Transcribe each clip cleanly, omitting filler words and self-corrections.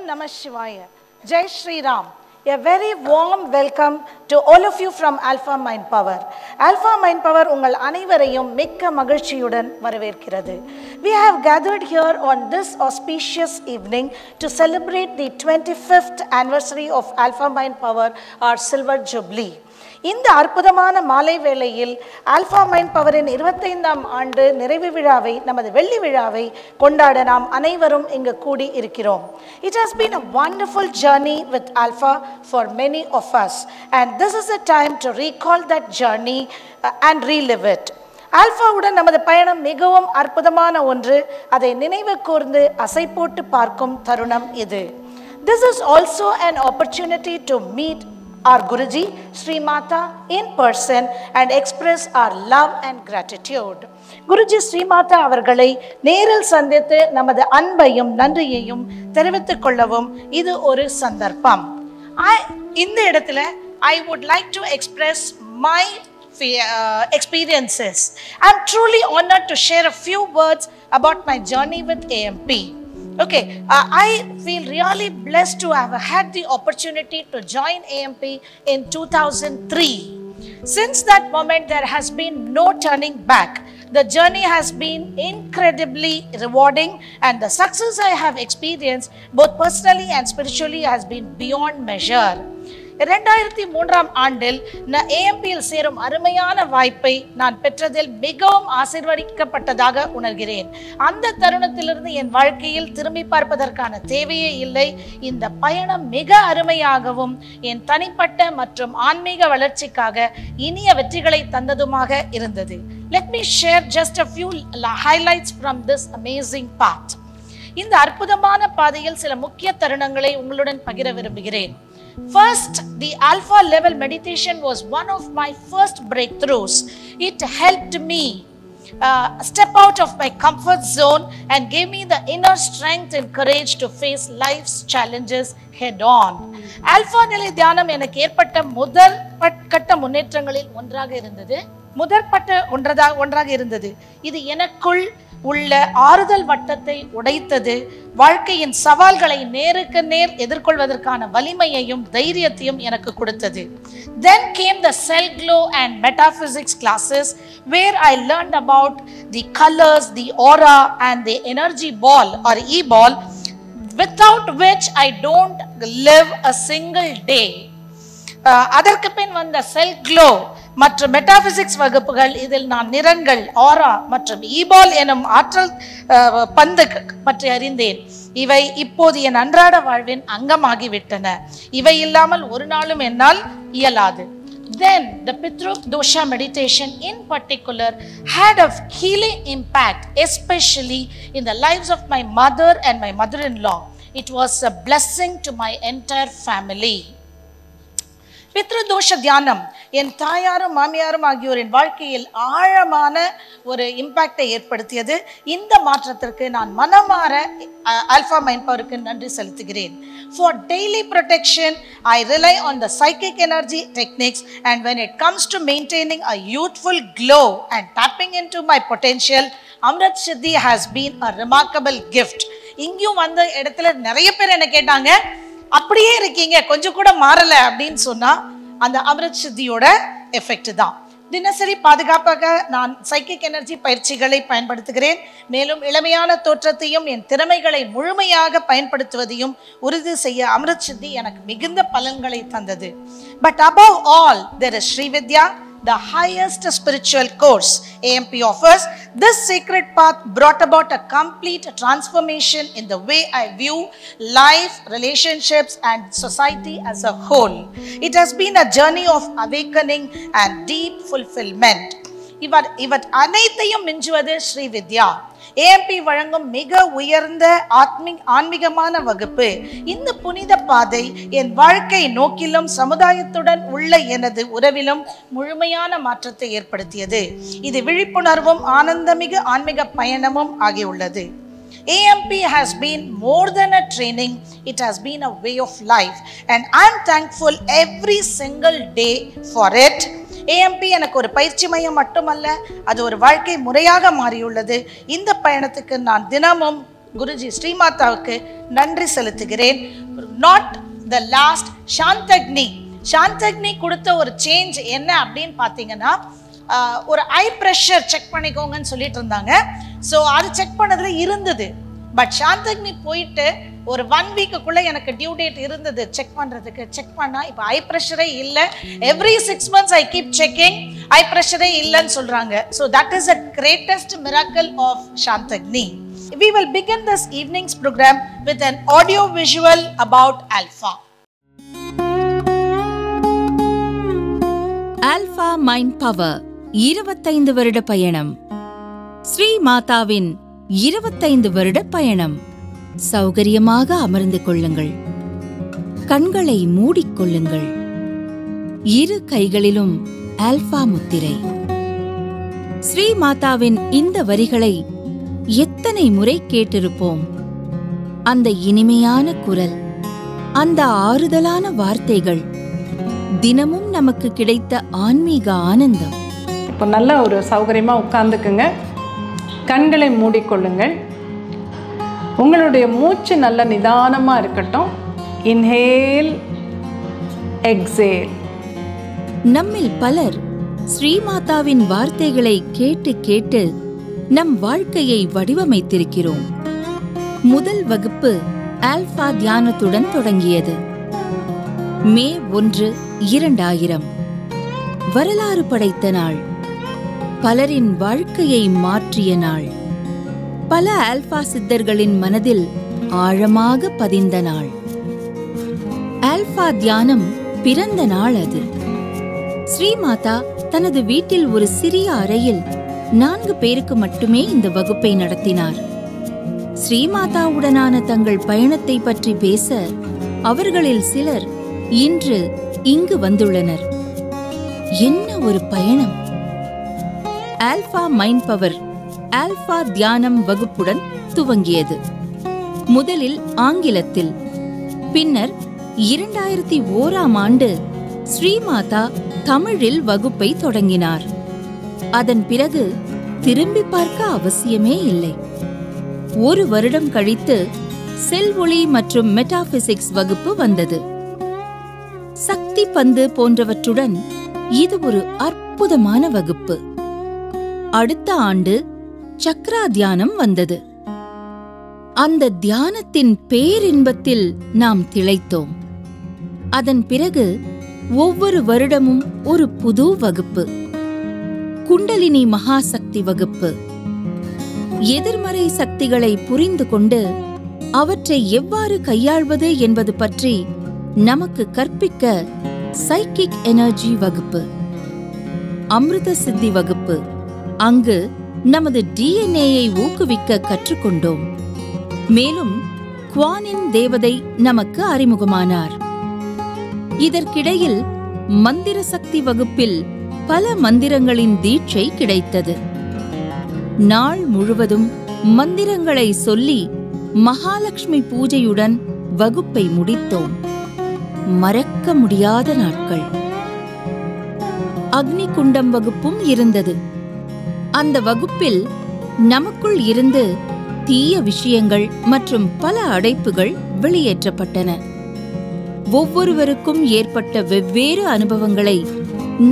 Namah Shivaya. Jai Shri Ram. A very warm welcome to all of you from Alpha Mind Power. Alpha Mind Power ungal அனைவரையும் மிக்க மகிழ்ச்சியுடன் வரவேற்கிறது. We have gathered here on this auspicious evening to celebrate the 25th anniversary of Alpha Mind Power, our silver jubilee. இந்த அற்புதமான மாலை வேளையில் alpha mind பவரின் 25ஆம் ஆண்டு நிறைவு விழாவை, நமது வெள்ளி விழாவை கொண்டாட நாம் அனைவரும் இங்கு கூடி இருக்கிறோம். It has been a wonderful journey with Alpha for many of us, and this is a time to recall that journey and relive it. ஆல்பாவுடன் நமது பயணம் மிகவும் அற்புதமான ஒன்று. அதை நினைவு கூர்ந்து அசை போட்டு பார்க்கும் தருணம் இது. This is also an opportunity to meet our Guruji, Sri Mata in person and express our love and gratitude. Guruji Sri Mata அவர்களை நேரில் சந்தித்து நமது அன்பையும் நன்றியையும் தெரிவித்துக் கொள்ளவும் இது ஒரு சந்தர்ப்பம். இந்த இடத்துல I would like to express my experiences. I am truly honored to share a few words about my journey with AMP. Okay, I feel really blessed to have had the opportunity to join AMP in 2003. Since that moment, there has been no turning back. The journey has been incredibly rewarding, and the success I have experienced, both personally and spiritually, has been beyond measure. 2003ஆம் ஆண்டில் நான் AMPயில் சேரும் அருமையான வாய்ப்பை நான் பெற்றதில் மிகவும் ஆசீர்வதிக்கப்பட்டதாக உணர்கிறேன். அந்த தருணத்திலிருந்து என் வாழ்க்கையில் திரும்பி பார்ப்பதற்கான தேவையே இல்லை. இந்த பயணம் மிக அருமையாகவும் என் தனிப்பட்ட மற்றும் ஆன்மீக வளர்ச்சிக்காக இனிய வெற்றிகளை தந்ததுமாக இருந்தது. Let me share just a few highlights from this amazing path. இந்த அற்புதமான பாதையில் சில முக்கிய தருணங்களை உங்களுடன் பகிர விரும்புகிறேன். First, the alpha level meditation was one of my first breakthroughs. It helped me step out of my comfort zone and gave me the inner strength and courage to face life's challenges head on. Alpha நிலை தியானம் எனக்கு ஏற்பட்ட முதல் கட்ட முன்னேற்றங்களில் ஒன்றாக இருந்தது. இது எனக்குள் உள்ள ஆறுதல் வட்டத்தை உடைத்தது. வாழ்க்கையின் சவால்களை நேருக்கு நேர் எதிர்கொள்வதற்கான வலிமையையும் தைரியத்தையும் எனக்கு கொடுத்தது. Then came the cell glow and metaphysics classes where I learned about the colors, the aura and the energy ball or e-ball, without which I don't live a single day. அதற்கு பின் வந்த செல் க்ளோ மற்றும் metaphysics வகுப்புகள், இதில் நான் நிறங்கள், ஆரா மற்றும் ஈபால் எனும் ஆற்றல் பந்து பற்றி அறிந்தேன். இவை இப்போது என் அன்றாட வாழ்வின் அங்கமாகிவிட்டன. இவை இல்லாமல் ஒரு நாளும் என்னால் இயலாது. Then the Pitru Dosha meditation in particular had a healing impact, especially in the lives of my mother and my mother-in-law. It was a blessing to my entire family. பித்ருதோஷ தியானம் என் தாயாரும் மாமியாரும் ஆகியோரின் வாழ்க்கையில் ஆழமான ஒரு இம்பாக்டை ஏற்படுத்தியது. இந்த மாற்றத்திற்கு நான் மனமாற ஆல்பா மைண்ட் பவருக்கு நன்றி செலுத்துகிறேன். For daily protection, I rely on the psychic energy techniques, and when it comes to maintaining a youthful glow and tapping into my potential, Amrit Siddhi has been a remarkable gift. இங்கேயும் வந்த இடத்துல நிறைய பேர் என்ன கேட்டாங்க, அப்படியே இருக்கீங்க, கொஞ்சம் கூட மாறல அப்படின்னு சொன்னா அந்த அமிர்த் சித்தியோட எஃபெக்ட் தான். தினசரி பாதுகாப்பாக நான் சைக்கிக் எனர்ஜி பயிற்சிகளை பயன்படுத்துகிறேன். மேலும் இளமையான தோற்றத்தையும் என் திறமைகளை முழுமையாக பயன்படுத்துவதையும் உறுதி செய்ய அமிர்த் சித்தி எனக்கு மிகுந்த பலன்களை தந்தது. But above all, there is Sri Vidya, the highest spiritual course AMP offers. This sacred path brought about a complete transformation in the way I view life, relationships and society as a whole. It has been a journey of awakening and deep fulfillment. இவர் அனைத்தையும் மிஞ்சுவது ஸ்ரீ வித்யா. AMP வழங்கும் மிக உயர்ந்த ஆன்மீகமான வகுப்பு. இந்த புனித பாதை என் வாழ்க்கை நோக்கிலும் சமுதாயத்துடன் உள்ள எனது உறவிலும் முழுமையான மாற்றத்தை ஏற்படுத்தியது. இது விழிப்புணர்வும் ஆனந்தமிகு ஆன்மீக பயணமும் ஆகியுள்ளது. AMP has been more than a training, it has been a way of life, and I am thankful every single day for it. AMP எனக்கு ஒரு பயிற்சி மையம் மட்டுமல்ல, அது ஒரு வாழ்க்கை முறையாக மாறியுள்ளது. இந்த பயணத்துக்கு நான் தினமும் குருஜி ஸ்ரீமாதாவுக்கு நன்றி செலுத்துகிறேன். நாட் த லாஸ்ட், சாந்தக்னி கொடுத்த ஒரு சேஞ்ச் என்ன அப்படின்னு பார்த்தீங்கன்னா, ஒரு ஐ ப்ரெஷர் செக் பண்ணிக்கோங்கன்னு சொல்லிட்டு இருந்தாங்க. ஸோ அது செக் பண்ணதுல இருந்தது. பட் சாந்தக்னி போயிட்டு ஒரு 1 வீக்குக்குள்ள எனக்கு டியூ டேட் இருந்தது செக் பண்றதுக்கு. செக் பண்ணா இப்போ ஐ ப்ரெஷரே இல்லை. Every 6 months I keep checking, eye ப்ரெஷரே இல்லைன்னு சொல்றாங்க. So that is the greatest miracle of Santhagni. We will begin this evening's program with an audio visual about Alpha. Alpha Mind Power 25 வருட பயணம். ஸ்ரீ மாதாவின் 25 வருட பயணம். சௌகரியமாக அமர்ந்து கொள்ளுங்கள். கண்களை மூடிக்கொள்ளுங்கள். இரு கைகளிலும் ஆல்பா முத்திரை. ஸ்ரீ மாதாவின் இந்த வரிகளை எத்தனை முறை கேட்டிருப்போம். அந்த இனிமையான குரல், அந்த ஆறுதலான வார்த்தைகள், தினமும் நமக்கு கிடைத்த ஆன்மீக ஆனந்தம். இப்போ நல்ல ஒரு சௌகரியமாக உட்கார்ந்துக்குங்க. கண்களை மூடிக்கொள்ளுங்கள். உங்களுடைய மூச்சு நல்ல நிதானமாக இருக்கட்டும். Inhale, exhale. நம்மில் பலர் ஸ்ரீமாதாவின் வார்த்தைகளை கேட்டு கேட்டு நம் வாழ்க்கையை வடிவமைத்திருக்கிறோம். முதல் வகுப்பு ஆல்பா தியானத்துடன் தொடங்கியது. மே 1, 2000. வரலாறு படைத்த நாள். பலரின் வாழ்க்கையை மாற்றிய நாள். பல ஆல்பா சித்தர்களின் மனதில் ஆழமாக பதிந்த நாள். ஆல்பா தியானம் பிறந்த நாள் அது. ஸ்ரீமாதா தனது வீட்டில் ஒரு சிறிய அறையில் 4 பேருக்கு மட்டுமே இந்த வகுப்பை நடத்தினார். ஸ்ரீமாதாவுடனான தங்கள் பயணத்தை பற்றி பேச அவர்களில் சிலர் இன்று இங்கு வந்துள்ளனர். என்ன ஒரு பயணம்! ஆல்பா மைண்ட் பவர் ஆல்பா தியானம் வகுப்புடன் துவங்கியது. முதலில் ஆங்கிலத்தில், பின்னர் 2001ஆம் ஆண்டு ஸ்ரீமாதா தமிழில் வகுப்பை தொடங்கினார். அதன் பிறகு திரும்பி பார்க்க அவசியமே இல்லை. 1 வருடம் கழித்து செல் ஒளி மற்றும் மெட்டாபிசிக்ஸ் வகுப்பு வந்தது. சக்தி பந்து போன்றவற்றுடன் இது ஒரு அற்புதமான வகுப்பு. அடுத்த ஆண்டு சக்ரா தியானம் வந்தது. அந்த தியானத்தின் பேரின்பத்தில் நாம் திளைத்தோம். அதன் பிறகு ஒவ்வொரு வருடமும் ஒரு புது வகுப்பு. குண்டலினி மகாசக்தி வகுப்பு. எதிர்மறை சக்திகளை புரிந்து கொண்டு அவற்றை எவ்வாறு கையாள்வது என்பது பற்றி நமக்கு கற்பிக்க சைக்கிக் எனர்ஜி வகுப்பு. அமிர்த சித்தி வகுப்பு. அங்கு நமது டிஎன்ஏயை ஊக்குவிக்க கற்றுக்கொண்டோம். மேலும் குவானின் தேவதை நமக்கு அறிமுகமானார். இதற்கிடையில் மந்திர சக்தி வகுப்பில் பல மந்திரங்களின் தீட்சை கிடைத்தது. நாள் முழுவதும் மந்திரங்களை சொல்லி மகாலட்சுமி பூஜையுடன் வகுப்பை முடித்தோம். மறக்க முடியாத நாட்கள். அக்னி குண்டம் வகுப்பும் இருந்தது. அந்த வகுப்பில் நமக்குள் இருந்து தீய விஷயங்கள் மற்றும் பல அடைப்புகள் வெளியேற்றப்பட்டன. ஒவ்வொருவருக்கும் ஏற்பட்ட வெவ்வேறு அனுபவங்களை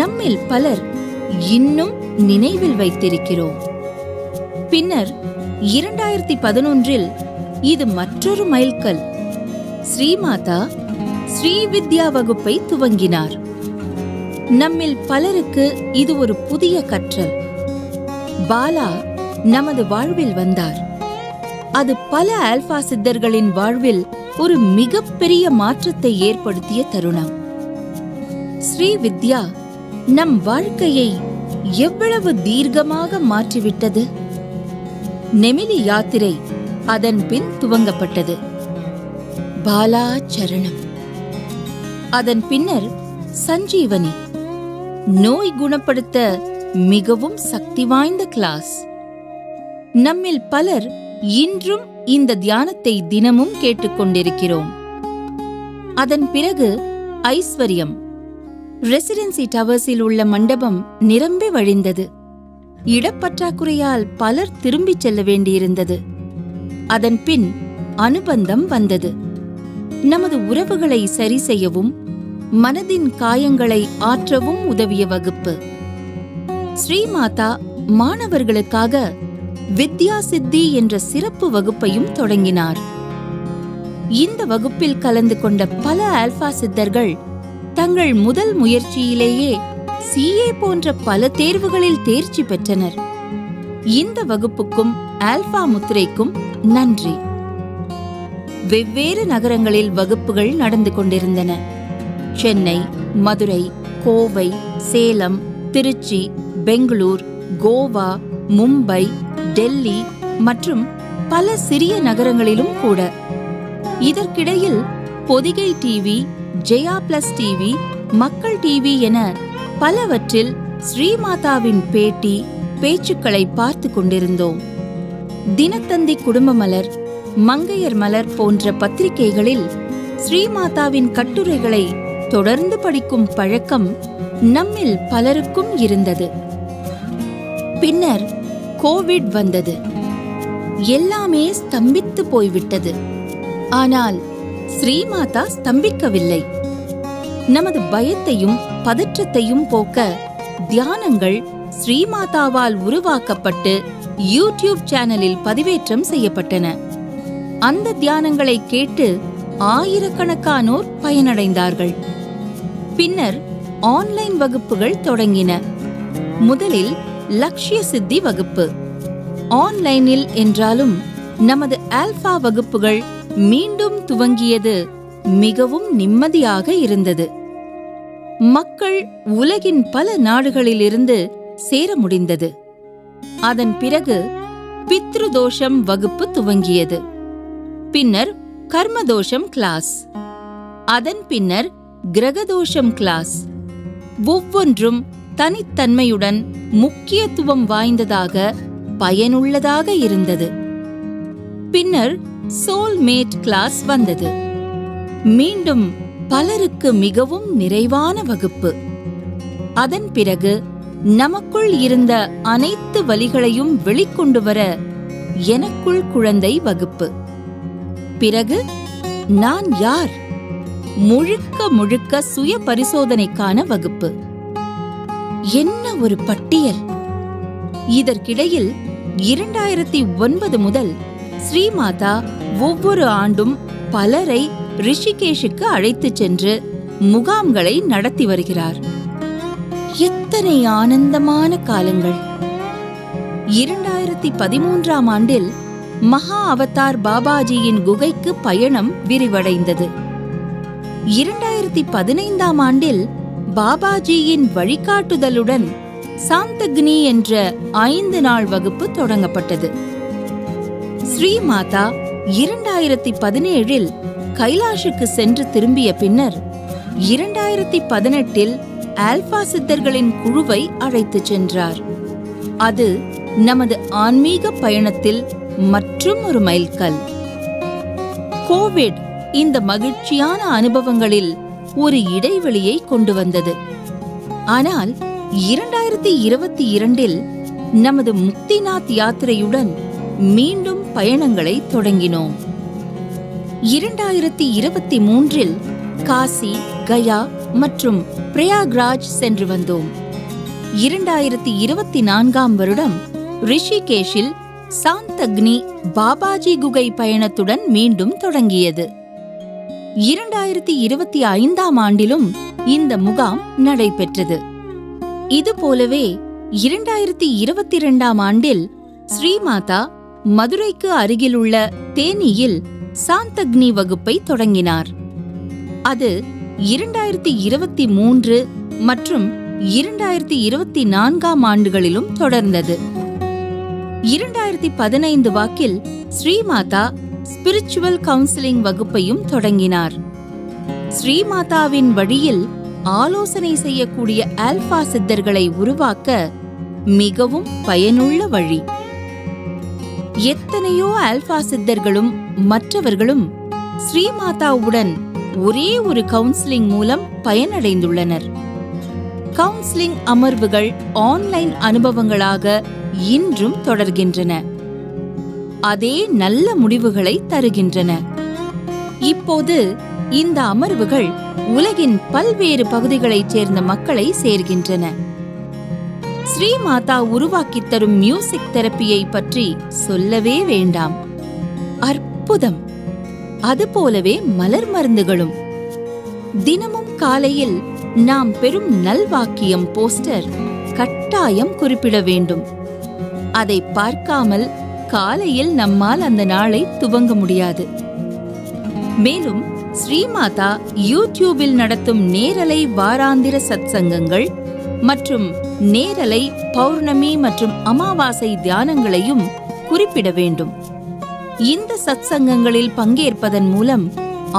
நம்மில் பலர் இன்னும் நினைவில் வைத்திருக்கிறோம். பின்னர் 2011இல் இது மற்றொரு மைல்கல். ஸ்ரீமாதா ஸ்ரீவித்யா வகுப்பை துவங்கினார். நம்மில் பலருக்கு இது ஒரு புதிய கற்றல். பாலா நமது வாழ்வில் வந்தார். அது பல ஆல்பா சித்தர்களின் வாழ்வில் ஒரு மிகப்பெரிய மாற்றத்தை ஏற்படுத்திய தருணம். ஸ்ரீவித்யா நம் வாழ்க்கையை எவ்வளவு தீர்க்கமாக மாற்றிவிட்டது. நெமிலி யாத்திரை அதன் பின் துவங்கப்பட்டது. பாலா சரணம். அதன் பின்னர் சஞ்சீவனி, நோய் குணப்படுத்த மிகவும் சக்தி வாய்ந்த கிளாஸ். நம்மில் பலர் இன்றும் இந்த தியானத்தை தினமும் கேட்டுக்கொண்டிருக்கிறோம். அதன் பிறகு ஐஸ்வர்யம். ரெசிடென்சி டவர்ஸில் உள்ள மண்டபம் நிரம்பி வழிந்தது. இடப்பற்றாக்குறையால் பலர் திரும்பிச் செல்ல வேண்டியிருந்தது. அதன் பின் அனுபந்தம் வந்தது. நமது உறவுகளை சரி செய்யவும் மனதின் காயங்களை ஆற்றவும் உதவிய வகுப்பு. ஸ்ரீமாதா மாணவர்களுக்காக வித்யா சித்தி என்ற சிறப்பு வகுப்பையும் தொடங்கினார். இந்த வகுப்பில் கலந்து கொண்ட பல ஆல்பா சித்தர்கள் தங்கள் முதல் முயற்சியிலேயே CA போன்ற பல தேர்வுகளில் தேர்ச்சி பெற்றனர். இந்த வகுப்புக்கும் ஆல்பா முத்திரைக்கும் நன்றி. வெவ்வேறு நகரங்களில் வகுப்புகள் நடந்து கொண்டிருந்தன. சென்னை, மதுரை, கோவை, சேலம், திருச்சி, பெங்களூர், கோவா, மும்பை, டெல்லி மற்றும் பல சிறிய நகரங்களிலும் கூட. இதற்கிடையில் Podhigai TV, Jaya plus TV, Makkal TV என பலவற்றில் ஸ்ரீமாதாவின் பேட்டி, பேச்சுக்களை பார்த்து கொண்டிருந்தோம். தினத்தந்தி குடும்பமலர், மங்கையர் மலர் போன்ற பத்திரிகைகளில் ஸ்ரீமாதாவின் கட்டுரைகளை தொடர்ந்து படிக்கும் பழக்கம் நம்மில் பலருக்கும் இருந்தது. பின்னர் கோவிட் வந்தது. எல்லாமே ஸ்தம்பித்து போய்விட்டது. ஆனால் ஸ்ரீமாதா ஸ்தம்பிக்கவில்லை. நமது பயத்தையும் பதற்றத்தையும் போக்க தியானங்கள் ஸ்ரீமாதாவால் உருவாக்கப்பட்டு யூடியூப் சேனலில் பதிவேற்றம் செய்யப்பட்டன. அந்த தியானங்களை கேட்டு ஆயிரக்கணக்கானோர் பயனடைந்தார்கள். பின்னர் ஆன்லைன் வகுப்புகள் தொடங்கின. முதலில் லட்சிய சித்தி வகுப்பு. ஆன்லைனில் என்றாலும் நமது ஆல்பா வகுப்புகள் மீண்டும் துவங்கியது மிகவும் நிம்மதியாக இருந்தது. மக்கள் உலகின் பல நாடுகளிலிருந்து சேர முடிந்தது. அதன் பிறகு பித்ருதோஷம் வகுப்பு துவங்கியது. பின்னர் கர்மதோஷம் கிளாஸ். அதன் பின்னர் கிரகதோஷம் கிளாஸ். ஒவ்வொன்றும் தனித்தன்மையுடன் முக்கியத்துவம் வாய்ந்ததாக, பயனுள்ளதாக இருந்தது. பின்னர் சோல்மேட் கிளாஸ் வந்தது. மீண்டும் பலருக்கு மிகவும் நிறைவான வகுப்பு. அதன் பிறகு நமக்குள் இருந்த அனைத்து வலிகளையும் வெளிக்கொண்டு வர எனக்குள் குழந்தை வகுப்பு. பிறகு நான் யார்? முழுக்க முழுக்க சுய பரிசோதனைக்கான வகுப்பு. என்ன ஒரு பட்டியல்! இதற்கிடையில் 2009 முதல் ஸ்ரீமாதா ஒவ்வொரு ஆண்டும் பலரை ரிஷிகேஷுக்கு அழைத்துச் சென்று முகாம்களை நடத்தி வருகிறார். எத்தனை ஆனந்தமான காலங்கள்! 2013ஆம் ஆண்டில் மகா அவதார் பாபாஜியின் குகைக்கு பயணம் விரிவடைந்தது. 2015ஆம் ஆண்டில் பாபாஜியின் வழிகாட்டுதலுடன் சாந்தக்னி என்ற 5 நாள் வகுப்பு தொடங்கப்பட்டது. ஸ்ரீமாதா 2017இல் கைலாஷுக்கு சென்று திரும்பிய பின்னர் 2018இல் ஆல்பா சித்தர்களின் குழுவை அழைத்துச் சென்றார். அது நமது ஆன்மீக பயணத்தில் மற்றும் ஒரு மைல்கல். கோவிட் இந்த மகிழ்ச்சியான அனுபவங்களில் ஒரு இடைவெளியை கொண்டு வந்தது. ஆனால் 2022இல் நமது முக்திநாத் யாத்திரையுடன் மீண்டும் பயணங்களை தொடங்கினோம். 2023இல் காசி, கயா மற்றும் பிரயாக்ராஜ் சென்று வந்தோம். 2024ஆம் வருடம் ரிஷிகேஷில் சாந்தக்னி பாபாஜி குகை பயணத்துடன் மீண்டும் தொடங்கியது. 2025ஆம் ஆண்டிலும் இந்த முகாம் நடைபெற்றது. இதுபோலவே 2022ஆம் ஆண்டில் ஸ்ரீமாதா மதுரைக்கு அருகிலுள்ள தேனியில் சாந்தக்னி வகுப்பை தொடங்கினார். அது 2023 மற்றும் 2024ஆம் ஆண்டுகளிலும் தொடர்ந்தது. 2015 வாக்கில் ஸ்ரீமாதா ஸ்பிரிச்சுவல் கவுன்சிலிங் வகுப்பையும் தொடங்கினார். ஸ்ரீமாதாவின் வழியில் ஆலோசனை செய்யக்கூடிய ஆல்பா சித்தர்களை உருவாக்க மிகவும் பயனுள்ள வழி. எத்தனையோ ஆல்பா சித்தர்களும் மற்றவர்களும் ஸ்ரீமாதாவுடன் ஒரே ஒரு கவுன்சிலிங் மூலம் பயனடைந்துள்ளனர். கவுன்சிலிங் அமர்வுகள் ஆன்லைன் அனுபவங்களாக இன்றும் தொடர்கின்றன. அதே நல்ல முடிவுகளை தருகின்றன. இப்போது இந்த அமர்வுகள் உலகின் பல்வேறு பகுதிகளைச் சேர்ந்த மக்களை சேர்கின்றன. ஸ்ரீமாதா உருவாக்கித் தரும் மியூசிக் தெரப்பியை பற்றி சொல்லவே வேண்டாம். அற்புதம்! அதுபோலவே மலர் மருந்துகளும். தினமும் காலையில் நாம் பெறும் நல்வாக்கியம் போஸ்டர் கட்டாயம் குறிப்பிட வேண்டும். அதை பார்க்காமல் காலையில் நம்மால் அந்த நாளை துவங்க முடியாது. மேலும் ஸ்ரீமாதா யூடியூபில் நடத்தும் நேரலை வாராந்திர சத்சங்கங்கள் மற்றும் நேரலை பௌர்ணமி மற்றும் அமாவாசை தியானங்களையும் குறிப்பிட வேண்டும். இந்த சத்சங்கங்களில் பங்கேற்பதன் மூலம்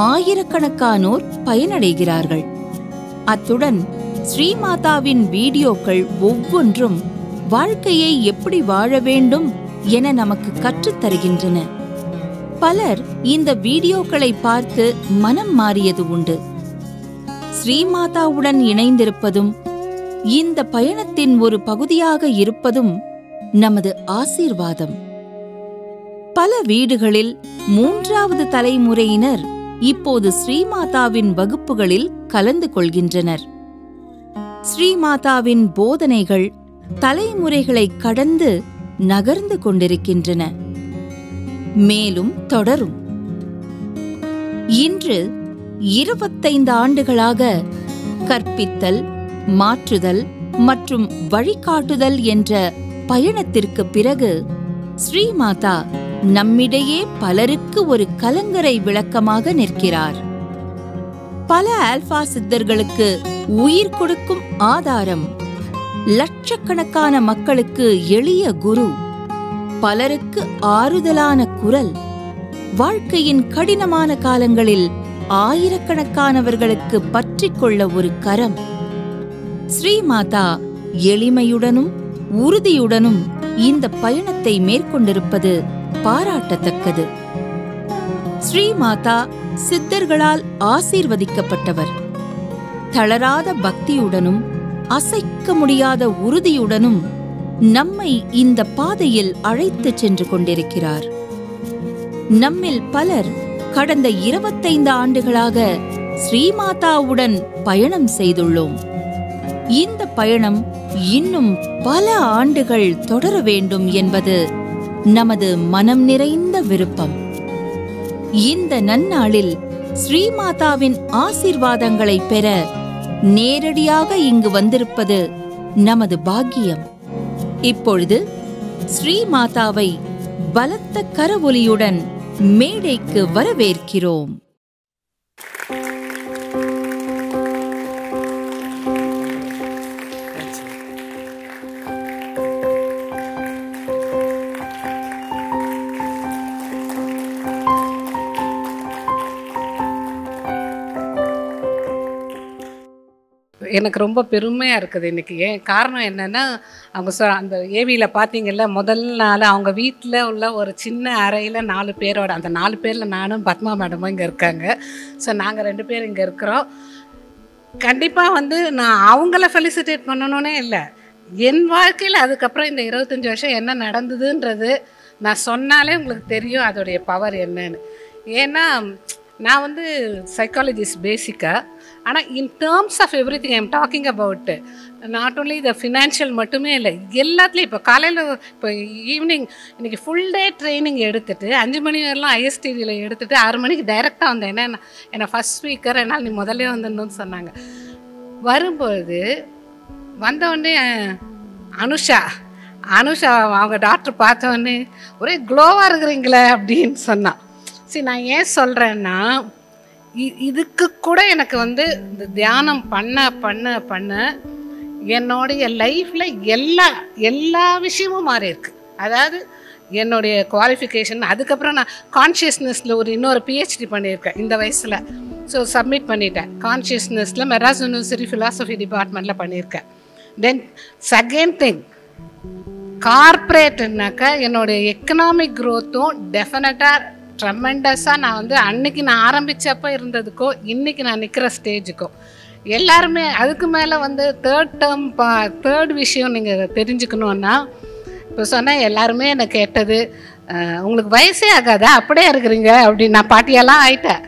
ஆயிரக்கணக்கானோர் பயனடைகிறார்கள். அத்துடன் ஸ்ரீமாதாவின் வீடியோக்கள் ஒவ்வொன்றும் வாழ்க்கையை எப்படி வாழ வேண்டும் என நமக்கு கற்றுத் தருகின்றன. பலர் இந்த வீடியோக்களை பார்த்து மனம் மாறியது உண்டு. ஸ்ரீமாதாவுடன் இணைந்திருப்பதும் இந்த பயணத்தின் ஒரு பகுதியாக இருப்பதும் நமது ஆசீர்வாதம். பல வீடுகளில் 3வது தலைமுறையினர் இப்போது ஸ்ரீமாதாவின் வகுப்புகளில் கலந்து கொள்கின்றனர். ஸ்ரீமாதாவின் போதனைகள் தலைமுறைகளை கடந்து நகர்ந்து கொண்டிருக்கின்றன. மேலும் தொடரும். இன்று 25 ஆண்டுகளாக கற்பித்தல், மாற்றுதல் மற்றும் வழிகாட்டுதல் என்ற பயணத்திற்கு பிறகு ஸ்ரீமாதா நம்மிடையே பலருக்கு ஒரு கலங்கரை விளக்கமாக நிற்கிறார். பல ஆல்பா சித்தர்களுக்கு உயிர் கொடுக்கும் ஆதாரம், லட்சக்கணக்கான மக்களுக்கு எளிய குரு, பலருக்கு ஆறுதலான குரல், வாழ்க்கையின் கடினமான காலங்களில் ஆயிரக்கணக்கானவர்களுக்கு பற்றிக் கொள்ள ஒரு கரம். ஸ்ரீமாதா எளிமையுடனும் உறுதியுடனும் இந்த பயணத்தை மேற்கொண்டிருப்பது பாராட்டத்தக்கது. ஸ்ரீமாதா சித்தர்களால் ஆசீர்வதிக்கப்பட்டவர். தளராத பக்தியுடனும் அசைக்க முடியாத உறுதியுடனும் நம்மை இந்த பாதையில் அழைத்துச் சென்று கொண்டிருக்கிறார். நம்மில் பலர் கடந்த 25 ஆண்டுகளாக ஸ்ரீமாதாவுடன் பயணம் செய்துள்ளோம். இந்த பயணம் இன்னும் பல ஆண்டுகள் தொடர வேண்டும் என்பது நமது மனம் நிறைந்த விருப்பம். இந்த நன்னாளில் ஸ்ரீமாதாவின் ஆசீர்வாதங்களை பெற நேரடியாக இங்கு வந்திருப்பது நமது பாக்கியம். இப்பொழுது ஸ்ரீமாதாவை பலத்த கரவொலியுடன் மேடைக்கு வரவேற்கிறோம். எனக்கு ரொம்ப பெருமையாக இருக்குது இன்றைக்கி. ஏன் காரணம் என்னென்னா, அவங்க அந்த ஏவியில் பார்த்தீங்கல்ல, முதல் நாள் அவங்க வீட்டில் உள்ள ஒரு சின்ன அறையில் 4 பேரோட, அந்த 4 பேரில் நானும் பத்மா மேடமும் இங்கே இருக்காங்க. ஸோ நாங்கள் 2 பேர் இங்கே இருக்கிறோம். கண்டிப்பாக நான் அவங்கள ஃபெலிசிட்டேட் பண்ணணுன்னே இல்லை, என் வாழ்க்கையில் அதுக்கப்புறம் இந்த 25 வருஷம் என்ன நடந்ததுன்றது நான் சொன்னாலே உங்களுக்கு தெரியும் அதோடைய பவர் என்னன்னு. ஏன்னா நான் சைக்காலஜிஸ்ட் பேசிக்காக. ஆனால் in terms of everything I'm talking about not only the financial மட்டுமே இல்லை, எல்லாத்துலேயும். இப்போ காலையில், இப்போ ஈவினிங், இன்றைக்கி ஃபுல் டே ட்ரைனிங் எடுத்துகிட்டு 5 மணி வரலாம் ஐஎஸ்டிவியில் எடுத்துகிட்டு 6 மணிக்கு டைரெக்டாக வந்தேன். ஏன்னா என்னை ஃபஸ்ட் ஸ்பீக்கர், என்னால் நீ முதல்ல வந்துடணும்னு சொன்னாங்க. வரும்பொழுது வந்தவுடனே அனுஷா அவங்க டாக்டர் பார்த்தோடனே ஒரே க்ளோவாக இருக்கிறீங்களே அப்படின்னு சொன்னான். சரி, நான் ஏன் சொல்கிறேன்னா, இதுக்கு கூட எனக்கு இந்த தியானம் பண்ண என்னுடைய லைஃப்பில் எல்லா விஷயமும் மாறி இருக்கு. அதாவது என்னுடைய குவாலிஃபிகேஷன், அதுக்கப்புறம் நான் கான்ஷியஸ்னஸில் இன்னொரு பிஹெச்டி பண்ணியிருக்கேன் இந்த வயசில். ஸோ சப்மிட் பண்ணிட்டேன். கான்ஷியஸ்னஸில் மெட்ராஸ் யூனிவர்சிட்டி ஃபிலாசபி டிபார்ட்மெண்ட்டில் பண்ணியிருக்கேன். தென் செகண்ட் திங், கார்ப்பரேட்டுனாக்கா என்னுடைய எக்கனாமிக் க்ரோத்தும் டெஃபினட்டாக ட்ரெமெண்டஸாக நான் அன்னைக்கு நான் ஆரம்பித்தப்போ இருந்ததுக்கோ இன்றைக்கி நான் நிற்கிற ஸ்டேஜுக்கோ எல்லாருமே அதுக்கு மேலே தேர்ட் விஷயம் நீங்கள் தெரிஞ்சுக்கணுன்னா, இப்போ சொன்னால் எல்லாருமே என்னை கேட்டது, உங்களுக்கு வயசே ஆகாதா அப்படியே இருக்கிறீங்க அப்படின்னு. நான் பாட்டியெல்லாம் ஆயிட்டேன்.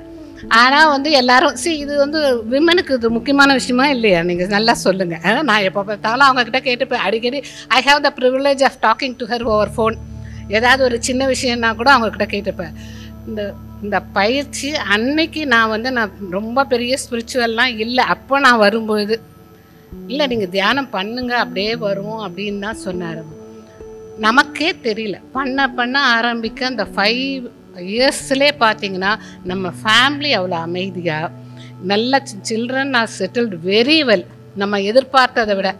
ஆனால் வந்து எல்லாரும் இது வந்து விமனுக்கு இது முக்கியமான விஷயமா இல்லையா? நீங்கள் நல்லா சொல்லுங்கள். நான் எப்போ பார்த்தாலும் அவங்கக்கிட்ட கேட்டுப்பேன் அடிக்கடி. I have the privilege of talking to her over phone. ஏதாவது ஒரு சின்ன விஷயம்னா கூட அவங்கக்கிட்ட கேட்டுப்பேன். இந்த பயிற்சி அன்னைக்கு நான் ரொம்ப பெரிய ஸ்பிரிச்சுவல்லாம் இல்லை. அப்போ நான் வரும்போது இல்லை நீங்கள் தியானம் பண்ணுங்க அப்படியே வரும் அப்படின்னு தான் சொன்னார். நமக்கே தெரியல, பண்ண ஆரம்பிக்க அந்த 5 இயர்ஸ்லேயே பார்த்தீங்கன்னா நம்ம ஃபேமிலி அவ்வளோ அமைதியாக, நல்ல children are settled very well. நம்ம எதிர்பார்த்ததை விட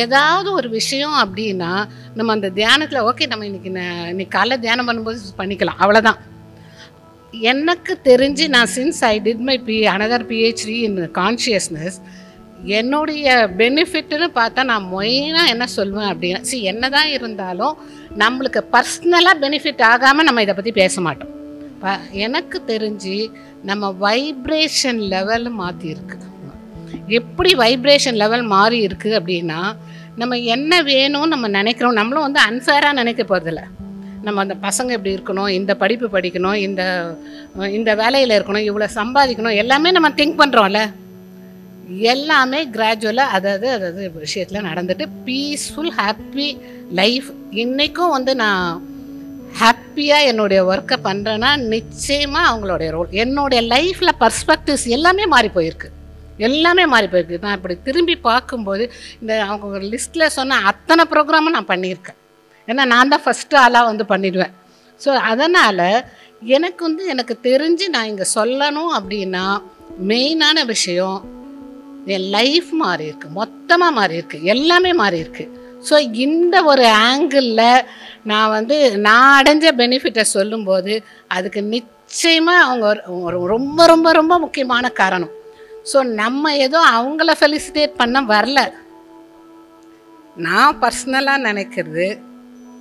ஏதாவது ஒரு விஷயம் அப்படின்னா நம்ம அந்த தியானத்தில் ஓகே நம்ம இன்னைக்கு காலைல தியானம் பண்ணும்போது பண்ணிக்கலாம், அவ்வளோதான். எனக்கு தெரிஞ்சு நான் since I did my another PhD in consciousness, என்னுடைய பெனிஃபிட்னு பார்த்தா நான் மெயினாக என்ன சொல்லுவேன் அப்படின்னா, என்ன தான் இருந்தாலும் நம்மளுக்கு பர்சனலாக பெனிஃபிட் ஆகாமல் நம்ம இதை பற்றி பேச மாட்டோம். எனக்கு தெரிஞ்சு நம்ம வைப்ரேஷன் லெவல் மாற்றி இருக்குது. எப்படி வைப்ரேஷன் லெவல் மாறி இருக்குது அப்படின்னா, நம்ம என்ன வேணும்னு நம்ம நினைக்கிறோம், நம்மளும் வந்து அன்ஃபேராக நினைக்க போகிறதில்ல. நம்ம அந்த பசங்க இப்படி இருக்கணும், இந்த படிப்பு படிக்கணும், இந்த வேலையில் இருக்கணும், இவ்வளோ சம்பாதிக்கணும், எல்லாமே நம்ம திங்க் பண்ணுறோம்ல. எல்லாமே கிராஜுவலாக அதாவது விஷயத்தில் நடந்துட்டு பீஸ்ஃபுல் ஹாப்பி லைஃப். இன்றைக்கும் வந்து நான் ஹாப்பியாக என்னுடைய ஒர்க்கை பண்ணுறேன்னா நிச்சயமாக அவங்களுடைய ரோல், என்னுடைய லைஃப்பில் பர்ஸ்பெக்டிவ்ஸ் எல்லாமே மாறி போயிருக்கு. நான் இப்படி திரும்பி பார்க்கும்போது அவங்க லிஸ்ட்டில் சொன்ன அத்தனை ப்ரோக்ராமும் நான் பண்ணியிருக்கேன். ஏன்னா நான் தான் ஃபஸ்ட்டு ஆளாக வந்து பண்ணிடுவேன். ஸோ அதனால் எனக்கு தெரிஞ்சு நான் இங்கே சொல்லணும் அப்படின்னா மெயினான விஷயம், என் லைஃப் மாறி இருக்கு, மொத்தமாக மாறி இருக்கு, எல்லாமே மாறி இருக்கு. ஸோ இந்த ஒரு ஆங்கிளில் நான் அடைஞ்ச பெனிஃபிட்டை சொல்லும்போது அதுக்கு நிச்சயமாக அவங்க ஒரு ரொம்ப ரொம்ப ரொம்ப முக்கியமான காரணம். ஸோ நம்ம ஏதோ அவங்கள ஃபெலிசிட்டேட் பண்ண வரல. நான் பர்சனலாக நினைக்கிறது,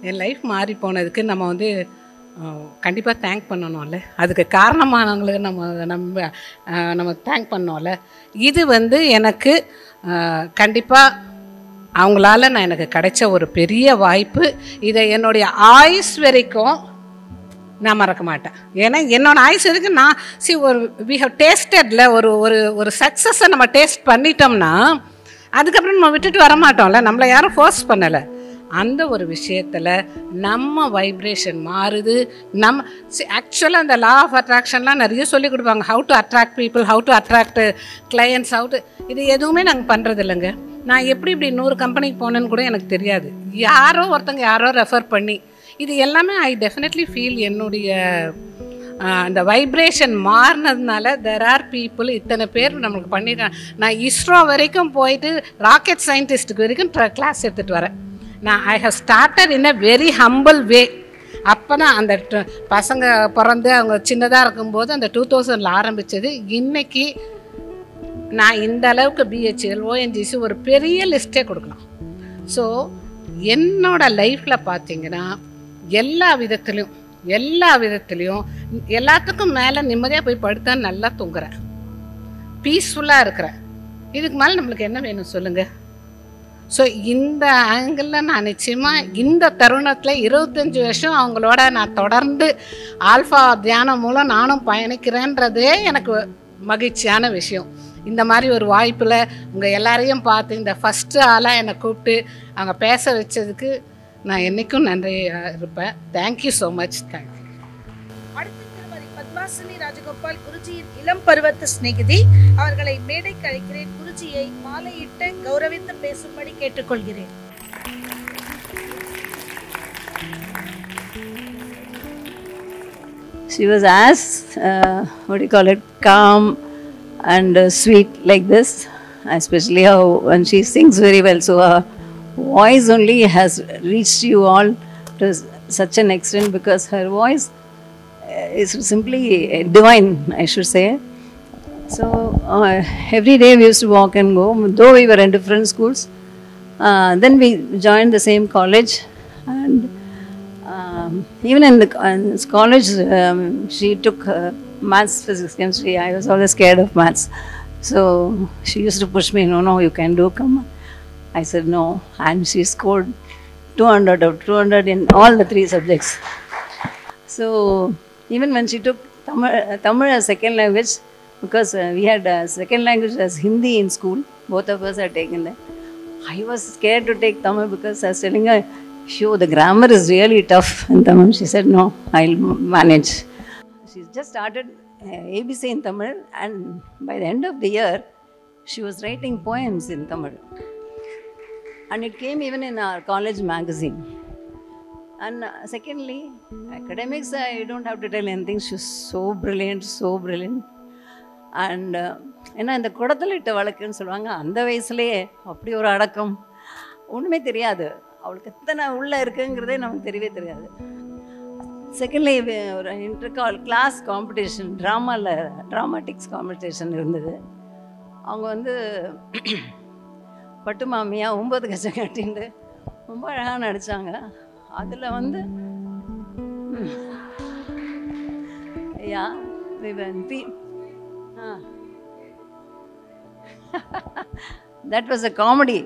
என் லைஃப் மாறி போனதுக்கு நம்ம கண்டிப்பாக தேங்க் பண்ணணும்ல, அதுக்கு காரணமானவங்களுக்கு நம்ம தேங்க் பண்ணோம்ல. இது எனக்கு கண்டிப்பாக அவங்களால எனக்கு கிடைச்ச ஒரு பெரிய வாய்ப்பு. இதை என்னுடைய ஆயுஸ் வரைக்கும் நான் மறக்க மாட்டேன். ஏன்னா என்னோட ஆயுஸ் வரைக்கும் நான் வி ஹவ் டேஸ்டட்ல ஒரு சக்ஸஸை நம்ம டேஸ்ட் பண்ணிட்டோம்னா அதுக்கப்புறம் நம்ம விட்டுட்டு வரமாட்டோம்ல, நம்மளை யாரும் ஃபோர்ஸ் பண்ணலை. அந்த ஒரு விஷயத்தில் நம்ம வைப்ரேஷன் மாறுது. ஆக்சுவலாக அந்த லா ஆஃப் அட்ராக்ஷன்லாம் நிறைய சொல்லி கொடுப்பாங்க. How to attract people, how to attract clients, இது எதுவுமே நாங்கள் பண்ணுறது இல்லைங்க. நான் எப்படி 100 கம்பெனிக்கு போனேன்னு கூட எனக்கு தெரியாது. யாரோ ரெஃபர் பண்ணி இது எல்லாமே ஐ டெஃபினெட்லி ஃபீல் என்னுடைய அந்த வைப்ரேஷன் மாறினதுனால தெர் ஆர் பீப்புள், இத்தனை பேர் நம்மளுக்கு பண்ணிடுறாங்க. நான் இஸ்ரோ வரைக்கும் போயிட்டு ராக்கெட் சயின்டிஸ்ட்டுக்கு வரைக்கும் கிளாஸ் எடுத்துகிட்டு வரேன். I have started in a very humble way. அப்போ தான் அந்த பசங்க பிறந்து அவங்க சின்னதாக இருக்கும்போது அந்த 2000 ஆரம்பித்தது. இன்றைக்கி நான் இந்த அளவுக்கு BHL ONGC ஒரு பெரிய லிஸ்ட்டே கொடுக்கலாம். ஸோ என்னோடய லைஃப்பில் பார்த்தீங்கன்னா எல்லா விதத்துலேயும் எல்லாத்துக்கும் மேலே நிம்மதியாக போய் படுத்தா நல்லா தூங்குறேன், பீஸ்ஃபுல்லாக இருக்கிறேன். இதுக்கு மேலே நம்மளுக்கு என்ன வேணும் சொல்லுங்கள்? ஸோ இந்த ஆங்கிளில் நான் நிச்சயமாக இந்த தருணத்தில் 25 வருஷம் அவங்களோட நான் தொடர்ந்து ஆல்ஃபா தியானம் மூலம் நானும் பயணிக்கிறேன்றதே எனக்கு மகிழ்ச்சியான விஷயம். இந்த மாதிரி ஒரு வாய்ப்பில் உங்கள் எல்லாரையும் பார்த்து இந்த ஃபஸ்ட்டு ஆளாக என்னை கூப்பிட்டு அவங்க பேச வச்சதுக்கு நான் என்றைக்கும் நன்றியாக இருப்பேன். Thank you so much. தேங்க்யூ. அடுத்து திருமதி பத்மாசினி ராஜகோபால் குருஜியின் இளம் பருவத்து சிநேகிதி அவர்களை மேடைக்கு அழைக்கிறேன். குருஜியை மாலையிட்டு கௌரவித்து பேசும்படி கேட்டுக்கொள்கிறேன். She was as calm and sweet like this, especially when she sings very well. So her voice only has reached you all to such an extent because her voice is simply divine, I should say. So every day we used to walk and go, though we were in different schools. Then we joined the same college, and even in college she took maths, physics, chemistry. I was always scared of maths, so she used to push me, no, you can do, come on. I said no, and she scored 200 out of 200 in all the 3 subjects. So even when she took Tamil as second language, because we had second language as Hindi in school, both of us had taken that. I was scared to take Tamil because I was telling her, "Sure, the grammar is really tough in Tamil." She said, "No, I'll manage." She just started ABC in Tamil, and by the end of the year, she was writing poems in Tamil. And it came even in our college magazine. And secondly, academics, I don't have to tell anything. She's so brilliant, so brilliant. And ஏன்னா இந்த குடத்தில் இட்ட வழக்குன்னு சொல்லுவாங்க, அந்த வயசுலேயே அப்படி ஒரு அடக்கம் ஒன்றுமே தெரியாது. அவளுக்கு எத்தனை உள்ளே இருக்குங்கிறதே நமக்கு தெரியவே தெரியாது. செகண்ட்லி ஒரு கிளாஸ் காம்படிஷன், ட்ராமாட்டிக்ஸ் காம்படிஷன் இருந்தது. அவங்க வந்து பட்டு மாமியா 9 கச்சம் கட்டின்னு ரொம்ப அழகாக நடித்தாங்க. அதில் வந்து யா that was a comedy.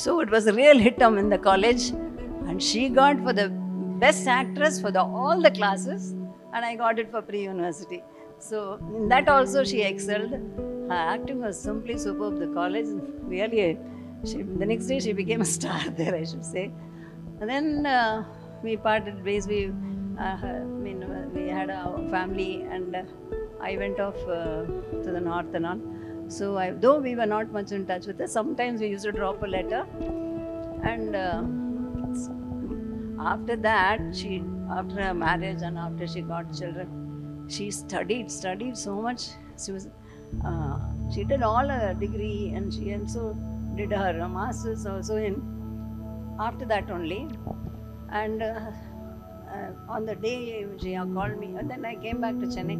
So it was a real hit in the college, and she got for the best actress for all the classes, and I got it for pre-university. So in that also she excelled. Her acting was simply superb. The college really, the next day she became a star there, I should say. And then we parted ways. We had a family, and I went off to the north and all. So though we were not much in touch with her, sometimes we used to drop a letter. And after that, after her marriage and after she got children, she studied so much. She did all her degree, and she also did her masters also after that only. And on the day she called me, and then I came back to Chennai.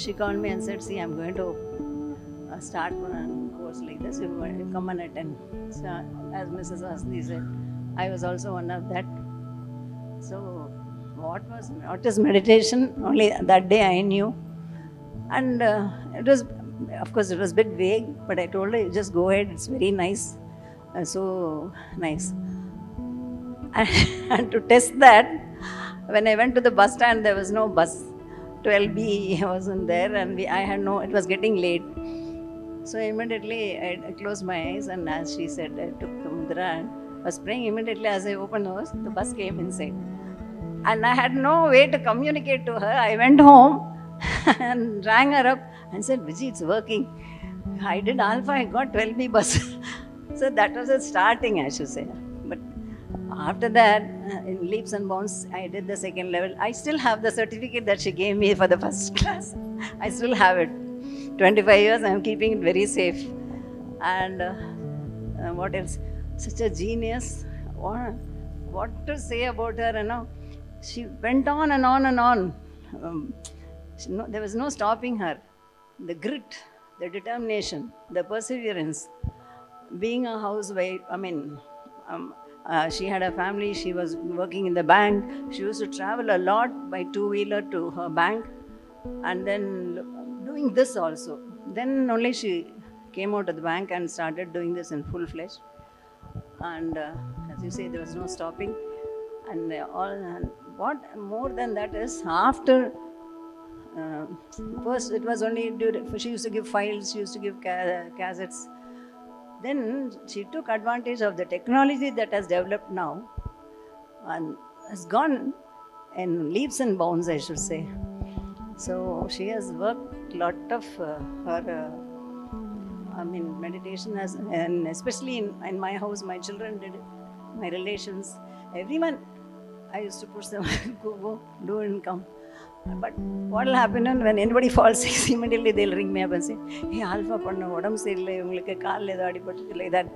She called me and said, "See, I'm going to start a course like this. You come and attend." So, as Mrs. Asni said, I was also one of that. So, what is meditation? Only that day I knew, and it was, of course, it was a bit vague. But I told her, "Just go ahead. It's very nice, so nice." And to test that, when I went to the bus stand, there was no bus. 12B wasn't there, and I had no. It was getting late. So immediately I closed my eyes, and as she said, I took the mudra and was praying. Immediately as I opened the bus came inside. And I had no way to communicate to her. I went home and rang her up and said, "Viji, it's working. I did Alpha, I got 12B bus." So that was a starting, I should say. But after that, in leaps and bounds, I did the second level. I still have the certificate that she gave me for the first class. I still have it. 25 years, I am keeping it very safe. And what else? Such a genius. What to say about her? She went on and on and on. There was no stopping her. The grit, the determination, the perseverance. Being a housewife, she had a family. She was working in the bank. She used to travel a lot by two-wheeler to her bank, and then doing this also. Then only she came out of the bank and started doing this in full fledged. And as you say, there was no stopping. And what more than that is, after first it was only she used to give files, she used to give cassettes. Then she took advantage of the technology that has developed now and has gone in leaps and bounds, I should say. So she has worked a lot of her meditation, and especially in my house, my children did it, my relations, everyone. I used to push them, go, do and come. But what will happen when anybody falls sick, immediately they'll ring me up and say, "Hey, Alpha, panna odam serilla, ungalku kaal edha adipattu," like that.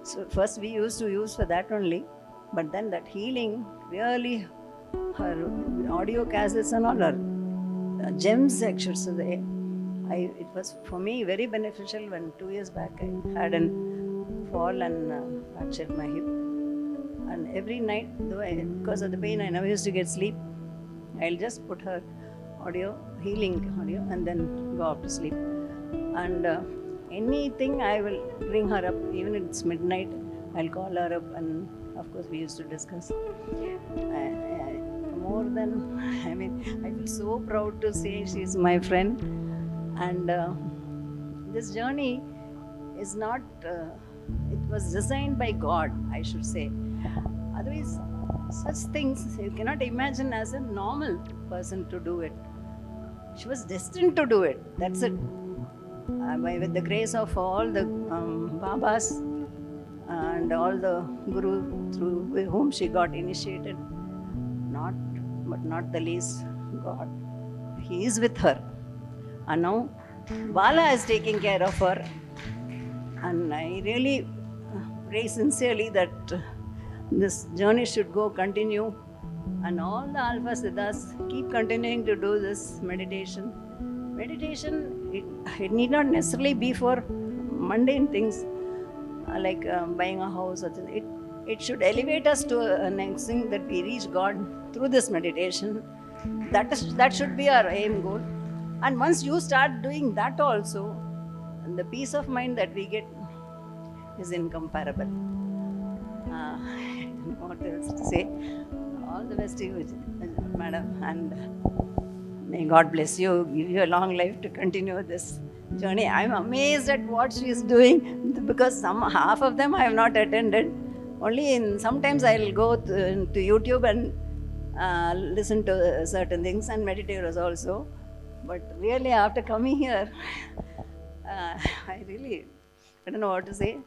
So first we used to use for that only, but then that healing really, her audio cassettes and all are gems actually. So it was for me very beneficial when 2 years back I had a fall and fractured my hip. And every night, because of the pain, I never used to get sleep. I'll just put her healing audio, and then go off to sleep. And anything, I will bring her up, even if it's midnight, I'll call her up, and of course we used to discuss. more than, I mean, I feel so proud to say she's my friend. And this journey is not, it was designed by God, I should say. Otherwise, such things you cannot imagine as a normal person to do it. She was destined to do it, that's it. With the grace of all the Babas and all the Guru through whom she got initiated, not the least God. He is with her. And now Bala is taking care of her. And I really pray sincerely that this journey should continue. And all the Alpha Siddhas keep continuing to do this meditation. Meditation, it need not necessarily be for mundane things like buying a house or something. It should elevate us to a next thing, that we reach God through this meditation. That should be our aim goal. And once you start doing that also, the peace of mind that we get is incomparable. I don't know what else to say. All the best to you, Madam, and may God bless you, give you a long life to continue this journey. I'm amazed at what she is doing, because half of them I have not attended. Only sometimes I'll go to YouTube and listen to certain things, and meditators also. But really, after coming here, I don't know what to say.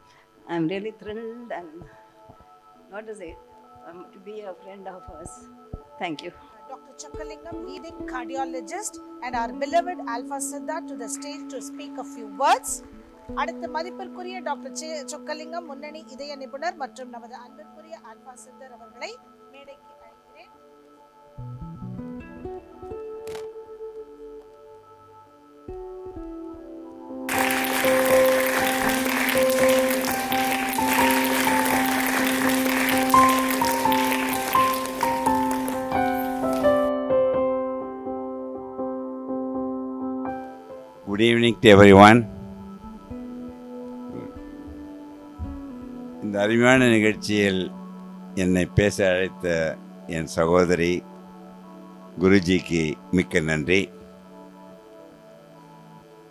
I'm really thrilled and what to say, to be a friend of hers. Thank you. Dr. Chokkalingam, leading cardiologist, and our beloved Alpha Siddha to the stage to speak a few words. அடுத்த மதிப்பிற்குரிய doctor Chockalingam, முன்னணி இதய நிபுணர் மற்றும் நமது அன்பிற்குரிய alpha சித்தர் அவர்களை மேடைக்கு அழைக்கிறேன். Good evening to everyone. இந்த அருமையான நிகழ்ச்சியில் என்னை பேச அழைத்த என் சகோதரி குருஜிக்கு மிக்க நன்றி.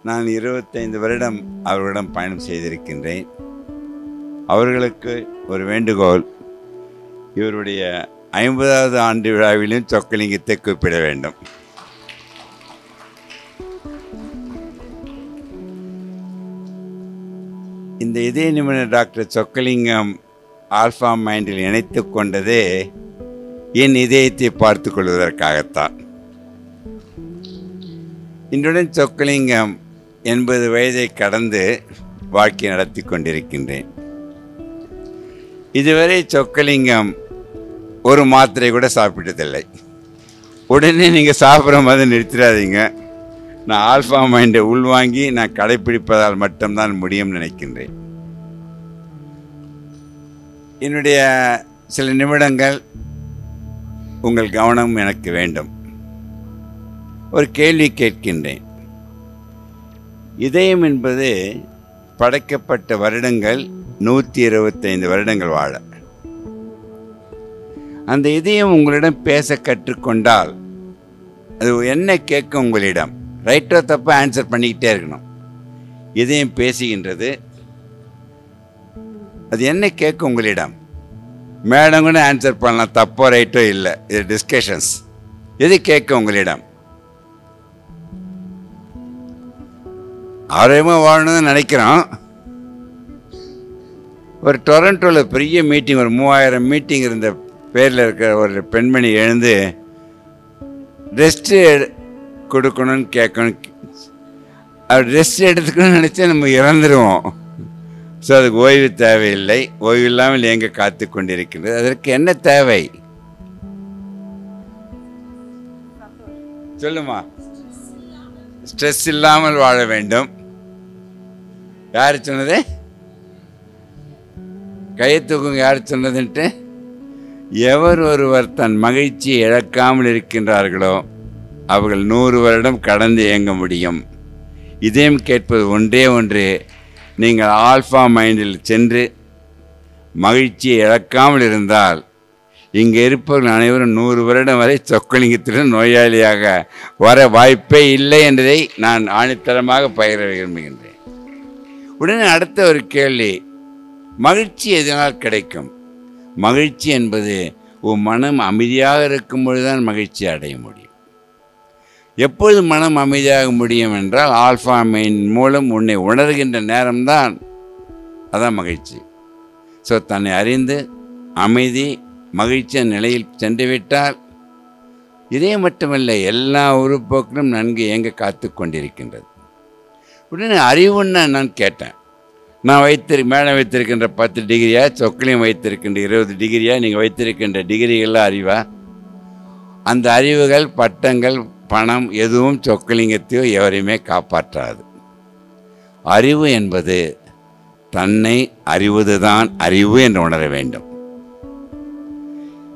நான் 25 வருடம் அவர்களிடம் பயணம் செய்திருக்கின்றேன். அவர்களுக்கு ஒரு வேண்டுகோள், இவருடைய 50வது ஆண்டு விழாவிலும் சொக்கலிங்கத்தை குறிப்பிட வேண்டும். இந்த இதய நிபுணர் டாக்டர் சொக்கலிங்கம் ஆல்ஃபா மைண்டில் இணைத்து கொண்டதே என் இதயத்தை பார்த்து கொள்வதற்காகத்தான். இன்றுடன் சொக்கலிங்கம் 80 வயதை கடந்து வாழ்க்கை நடத்தி கொண்டிருக்கின்றேன். இதுவரை சொக்கலிங்கம் ஒரு மாத்திரை கூட சாப்பிட்டதில்லை. உடனே நீங்கள் சாப்பிட்ற மாதிரி நிறுத்திடாதீங்க. நான் ஆல்ஃபா மைண்டை உள்வாங்கி நான் கடைப்பிடிப்பதால் மட்டும்தான் முடியும்னு நினைக்கின்றேன். என்னுடைய சில நிமிடங்கள் உங்கள் கவனம் எனக்கு வேண்டும். ஒரு கேள்வி கேட்கின்றேன். இதயம் என்பது படைக்கப்பட்ட வருடங்கள் 125 வருடங்கள் வாழ. அந்த இதயம் உங்களிடம் பேச கற்றுக்கொண்டால் அது என்ன கேட்கும் உங்களிடம்? ரைட்டோ தப்போ ஆன்சர் பண்ணிக்கிட்டே இருக்கணும். இதயம் பேசுகின்றது, அது என்ன கேட்கும் உங்களிடம்? மேடம் கூட ஆன்சர் பண்ணலாம், தப்போ ரைட்டோ இல்லை, இது டிஸ்கஷன்ஸ். எது கேட்கும் உங்களிடம்? ஆரோக்கியமாக வாழணும்னு நினைக்கிறோம். ஒரு டொரண்டோவில் பெரிய மீட்டிங், ஒரு 3000 மீட்டிங் இருந்த பேரில் இருக்கிற ஒரு பெண்மணி எழுந்து ரெஸ்ட்டு கொடுக்கணும்னு கேட்கணும். அவர் ரெஸ்ட் எடுத்துக்கணும்னு நினச்சா நம்ம இறந்துடுவோம். ஸோ அதுக்கு ஓய்வு தேவையில்லை. ஓய்வு இல்லாமல் எங்கே காத்து கொண்டிருக்கின்றது? அதற்கு என்ன தேவை சொல்லுமா? ஸ்ட்ரெஸ் இல்லாமல் வாழ வேண்டும். யார் சொன்னது? கையை தூக்குங்க. யார் சொன்னதுன்ட்டு? எவர் ஒருவர் தன் மகிழ்ச்சியை இழக்காமல் இருக்கின்றார்களோ அவர்கள் 100 வருடம் கடந்து இயங்க முடியும். இதயம் கேட்பது ஒன்றே ஒன்று, நீங்கள் ஆல்ஃபா மைண்டில் சென்று மகிழ்ச்சியை இழக்காமல் இருந்தால் இங்கே இருப்பவர்கள் அனைவரும் 100 வருடம் வரை சொக்கலிங்கத்துடன் நோயாளியாக வர வாய்ப்பே இல்லை என்பதை நான் ஆணித்தரமாக பகிர விரும்புகின்றேன். உடனே அடுத்த ஒரு கேள்வி, மகிழ்ச்சி எதனால் கிடைக்கும்? மகிழ்ச்சி என்பது உன் மனம் அமைதியாக இருக்கும் பொழுதுதான் மகிழ்ச்சி அடைய முடியும். எப்பொழுது மனம் அமைதியாக முடியும் என்றால் ஆல்ஃபா மைண்ட் மூலம் உன்னை உணர்கின்ற நேரம்தான் அதான் மகிழ்ச்சி. ஸோ தன்னை அறிந்து அமைதி மகிழ்ச்சிய நிலையில் சென்றுவிட்டால் இதே மட்டுமல்ல, எல்லா உறுப்புகளும் நன்கு இயங்க காத்து கொண்டிருக்கின்றது. உடனே அறிவுன்னு நான் கேட்டேன். நான் மேலே வைத்திருக்கின்ற 10 டிகிரியா, சொக்கலையும் வைத்திருக்கின்ற 20 டிகிரியா, நீங்கள் வைத்திருக்கின்ற டிகிரிகள்லாம் அறிவா? அந்த அறிவுகள், பட்டங்கள், பணம் எதுவும் சொக்கலிங்கத்தையோ எவரையுமே காப்பாற்றாது. அறிவு என்பது தன்னை அறிவதுதான் அறிவு என்று உணர வேண்டும்.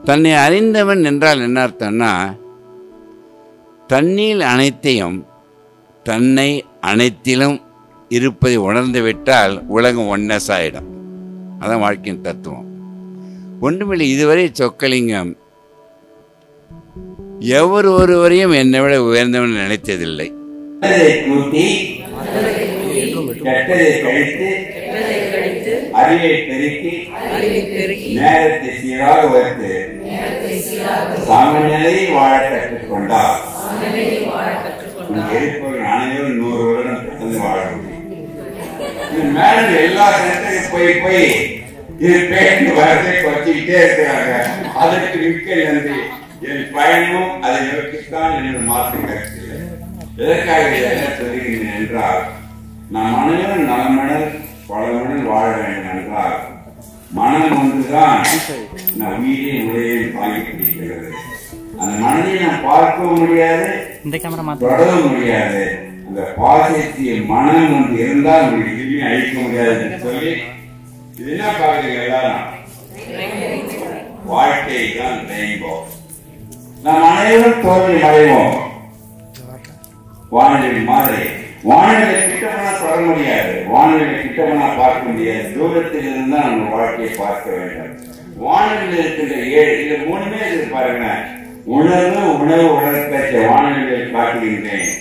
தன்னை அறிந்தவன் என்றால் என்ன அர்த்தம்னா, தன்னில் அனைத்தையும் தன்னை அனைத்திலும் இருப்பதை உணர்ந்து விட்டால் உலகம் ஒன்னஸ் ஆகிடும். அதான் வாழ்க்கையின் தத்துவம். ஒன்றுமில்லை, இதுவரை சொக்கலிங்கம் ஒருவரையும் என்னை விட உயர்ந்தவன் நினைத்ததில்லை. அறிவை பெருக்கி நேரத்தை சீராக வைத்து சமநிலையில் வாழ கற்றுக்கொண்டார். அனைவரும் 100 வருடம் கடந்து வாழ முடியும். மேல எல்லா நேரத்தையும் போய் இது பேருந்து வரதை வச்சுக்கிட்டே இருக்கிறாங்க. அதற்கு மிக்க நன்றி. என் பயணமும் அதை நோக்கித்தான் என்று மாற்று கருத்தில்லை. எதற்காக என்ன சொல்கிறேன் என்றால், நாம் அனைவரும் நலமடல் பலமுடன் வாழ வேண்டும் என்றால் மனம் ஒன்றுதான் நம் உயிரின் உடையை வாங்கி பிடிக்கிறது. அந்த மனதை நாம் பார்க்கவும் முடியாது, தொடரவும் முடியாது. அந்த பாசிட்டிவ் மனம் ஒன்று இருந்தால் உங்களுக்கு அழிக்க முடியாது என்று சொல்லி இது என்ன பார்க்குறீங்க எல்லாரும்? வாழ்க்கை தான் ரெயின்போ. நாம் அனைவரும் தோல்வி அடைவோம். வானிலை மாதிரி வானிலை கிட்டமனா தொட முடியாது, வானிலை கிட்டமனா பார்க்க முடியாது. தூரத்தில் இருந்தால் நம்ம வாழ்க்கையை பார்க்க வேண்டும். வானிலை இருக்கின்ற 7 3 இது பாருங்க. உணர்வு, உணவு, உணர்ப்பேற்ற வானிலையில் காட்டுகின்றேன்.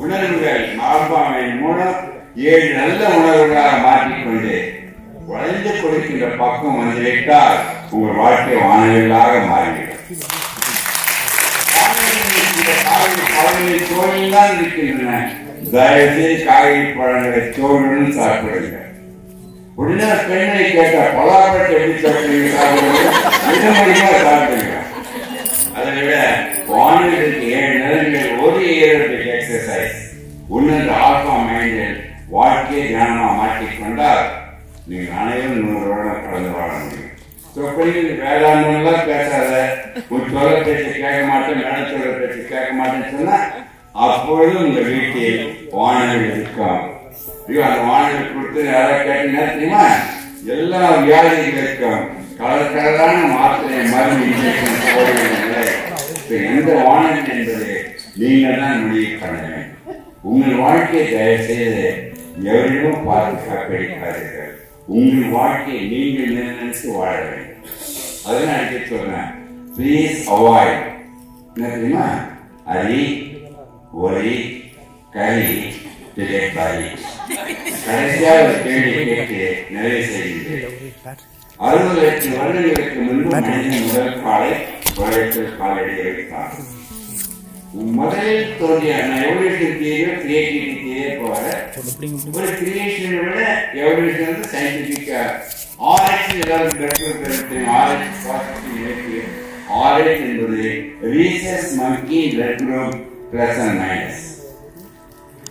உணர்வுகள் ஆல்பாவின் மூலம் 7 நல்ல உணர்வுகளாக மாற்றிக்கொண்டு வளைந்து கொடுக்கின்ற பக்கம் வந்துவிட்டால் உங்கள் வாழ்க்கை வானிலைகளாக மாறிவிடும். தோழில் தான் இருக்கின்றன. தயவுசெய்து காய்கறி பழங்களை தோழுடன் சாப்பிடுங்க. உடனே பெண்ணை கேட்ட பலாப்பழத்தை எப்படி சாப்பிடுங்க? சாப்பிடுங்க. அதை விட வானிலைக்கு 7 நிலைகள் ஒரு ஏரோபிக் எக்ஸசைஸ் உன்னத ஆல்பா மைண்டில் வாழ்க்கையை தியானமா மாற்றிக்கொண்டால் நீங்கள் அனைவரும் 100 வருடம் கடந்து வாழ முடியும். வேளாண்லாம் பேசாத, ஒரு சொல்ல பேச்சு கேட்க மாட்டேன், மேல சொல்ல பேச்சு கேட்க மாட்டேன்னு சொன்னா அப்பொழுது உங்க வீட்டில் வானவில் இருக்கும். அந்த வானவில் கொடுத்து யாராவது கேட்டீங்கன்னா தெரியுமா, எல்லா வியாதிகளும் இருக்கும். கலர் கலரான மாத்திரை, மருந்து, இன்ஜெக்ஷன் போடுவதில்லை. எந்த வானவில் என்பது நீங்கள் தான் முடிவு பண்ண வேண்டும். உங்கள் வாழ்க்கையை தயவு செய்து எவரையும் பார்த்து காப்பிடிக்காதீர்கள். உங்கள் வாழ்க்கையை நீங்கள் நினைத்து வாழ வேண்டும். அதனால அடிக்க சொல்றேன், ப்ளீஸ் அவாய்ட். என்ன தெரியுமா? அரி, ஒரி, கரி, திரைப்பாரி. கடைசியாக ஒரு கேள்வி கேட்டு நிறைவு செய்கிறேன். 60 லட்சம் வருடங்களுக்கு முன்பு மனிதன் முதல் காலை உலகத்தில் காலடி வைத்தார். முதலில் தோன்றிய எவல்யூஷன் தியரியோ கிரியேட்டிவிட்டி தியரியோ போல ஒரு கிரியேஷனை விட எவல்யூஷன் வந்து சயின்டிபிக்கா ஆராய்ச்சி ஏதாவது ஆராய்ச்சி என்பது rhesus monkey blood group plus and minus.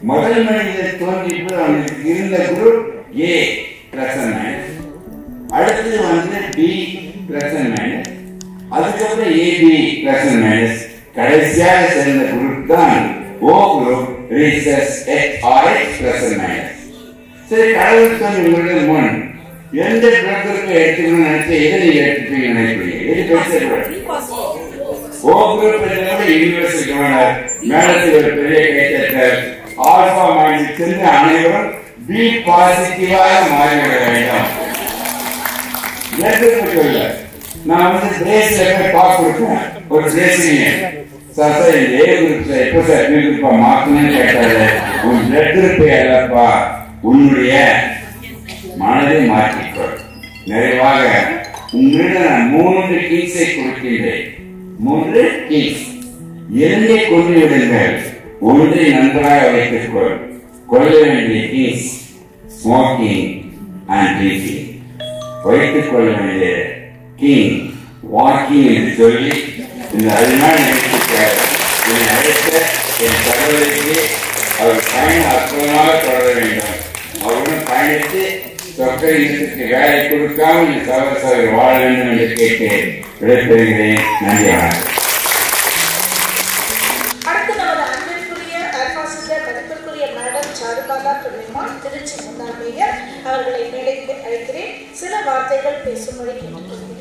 முதல் மனிதர் தோன்றியது அவனுக்கு இருந்த group A plus and minus, அடுத்தது வந்து பி பிளஸ் அண்ட் மைனஸ், அதுக்கப்புறம் ஏபி பிளஸ் அண்ட் மைனஸ், கடைசியாக சேர்ந்த குரூப் தான் O group rhesus X plus and minus. சரி, கடவுள் தோன்றி உங்களுடைய முன் எந்த பிளட்குரூப்பை எடுத்துக்கணும்னு நினைச்சு எதை நீங்க எடுத்துப்பீங்க நினைக்கிறீங்க? எது பேசக்கூடாது? ஓ குரூப் யூனிவர்சிட்டி கவர்னர் மேடத்தில் ஒரு பெரிய கைத்தட்டல் ஆல்பா மைண்ட் சென்று அனைவரும் பி பாசிட்டிவாக மாறிவிட வேண்டும். நான் வந்து பிரேஸ்ல போய் பாஸ் கொடுத்தேன். ஒரு பிரேஸ்லிங்க சார் சார் இந்த ஏ குரூப் சார் எப்போ சார் பி குரூப்பா மாற்றணும்னு கேட்டாரு. உன் பிளட் குரூப் அல்லப்பா, உன்னுடைய மனதை மாற்றிக்கொள். நிறைவாக உங்களிடம் நான் 3 கீஸை கொடுக்கின்றேன். 3 கீஸ். 2 கொண்டு விடுங்கள், 1 நன்றாக வைத்துக்கொள். கொள்ள வேண்டிய கீஸ் ஸ்மோக்கிங் அண்ட் ட்ரிங்கிங். வைத்துக் கொள்ள வேண்டிய கிங் வாக்கிங் என்று சொல்லி இந்த அருமையான நிகழ்ச்சிக்காக என்னை அழைத்த என் சகோதரிக்கு அவர் பயணம் அற்புதமாக தொடர வேண்டும். அவருடன் பயணித்து சொற்கை இனத்திற்கு வேலை கொடுக்காமல் என் சகோதர சகோதரி வாழ வேண்டும் என்று கேட்டு விடைபெறுகிறேன். நன்றி, வணக்கம். அடுத்து நமது அன்பிற்குரிய அல்பா சித்தர் மதிப்பிற்குரிய மேடம் சாருபாலா புண்ணியமான், திருச்சி முன்னாள் மேயர் அவர்களை மேடைக்கு அழைக்கிறேன். சில வார்த்தைகள் பேசும்படி கேட்டுக்கொள்கிறேன்.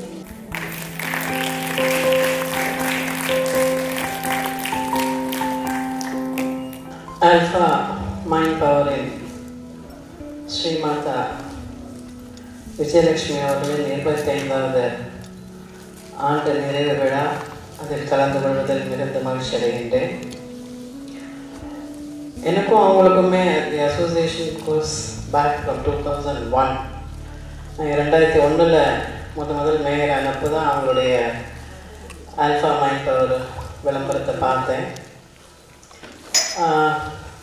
Alpha Mind Power in Srimatha Vijayalakshmi அவர்களின் 25வது ஆண்டு நிறைவு விழா, அதில் கலந்து கொள்வதில் மிகுந்த மகிழ்ச்சி அடைகின்றேன். எனக்கும் அவங்களுக்குமே the association goes back from 2001. நான் 2001 முதல் மேயர் ஆனப்போ தான் அவங்களுடைய ஆல்ஃபா மைண்ட் பவர் விளம்பரத்தை பார்த்தேன்.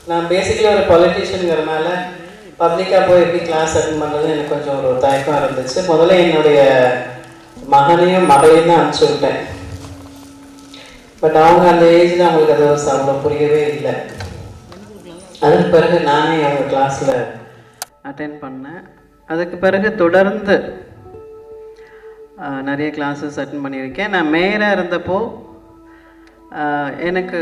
நான் பேசிக்கலி ஒரு பொலிட்டீஷியனுங்கிறதுனால பப்ளிக்காக போய் எப்படி கிளாஸ் அட்டன் பண்ணுறது எனக்கு கொஞ்சம் ஒரு தயக்கம் இருந்துச்சு. முதல்ல என்னுடைய மகனையும் மகளையும் தான் அனுப்பிச்சி விட்டேன். பட் அவங்க அந்த ஏஜில் அவங்களுக்கு அது அவ்வளோ புரியவே இல்லை. அதுக்கு பிறகு நானே அவங்க கிளாஸில் அட்டென்ட் பண்ணேன். அதுக்கு பிறகு தொடர்ந்து நிறைய கிளாஸஸ் அட்டென்ட் பண்ணியிருக்கேன். நான் மேயராக இருந்தப்போ எனக்கு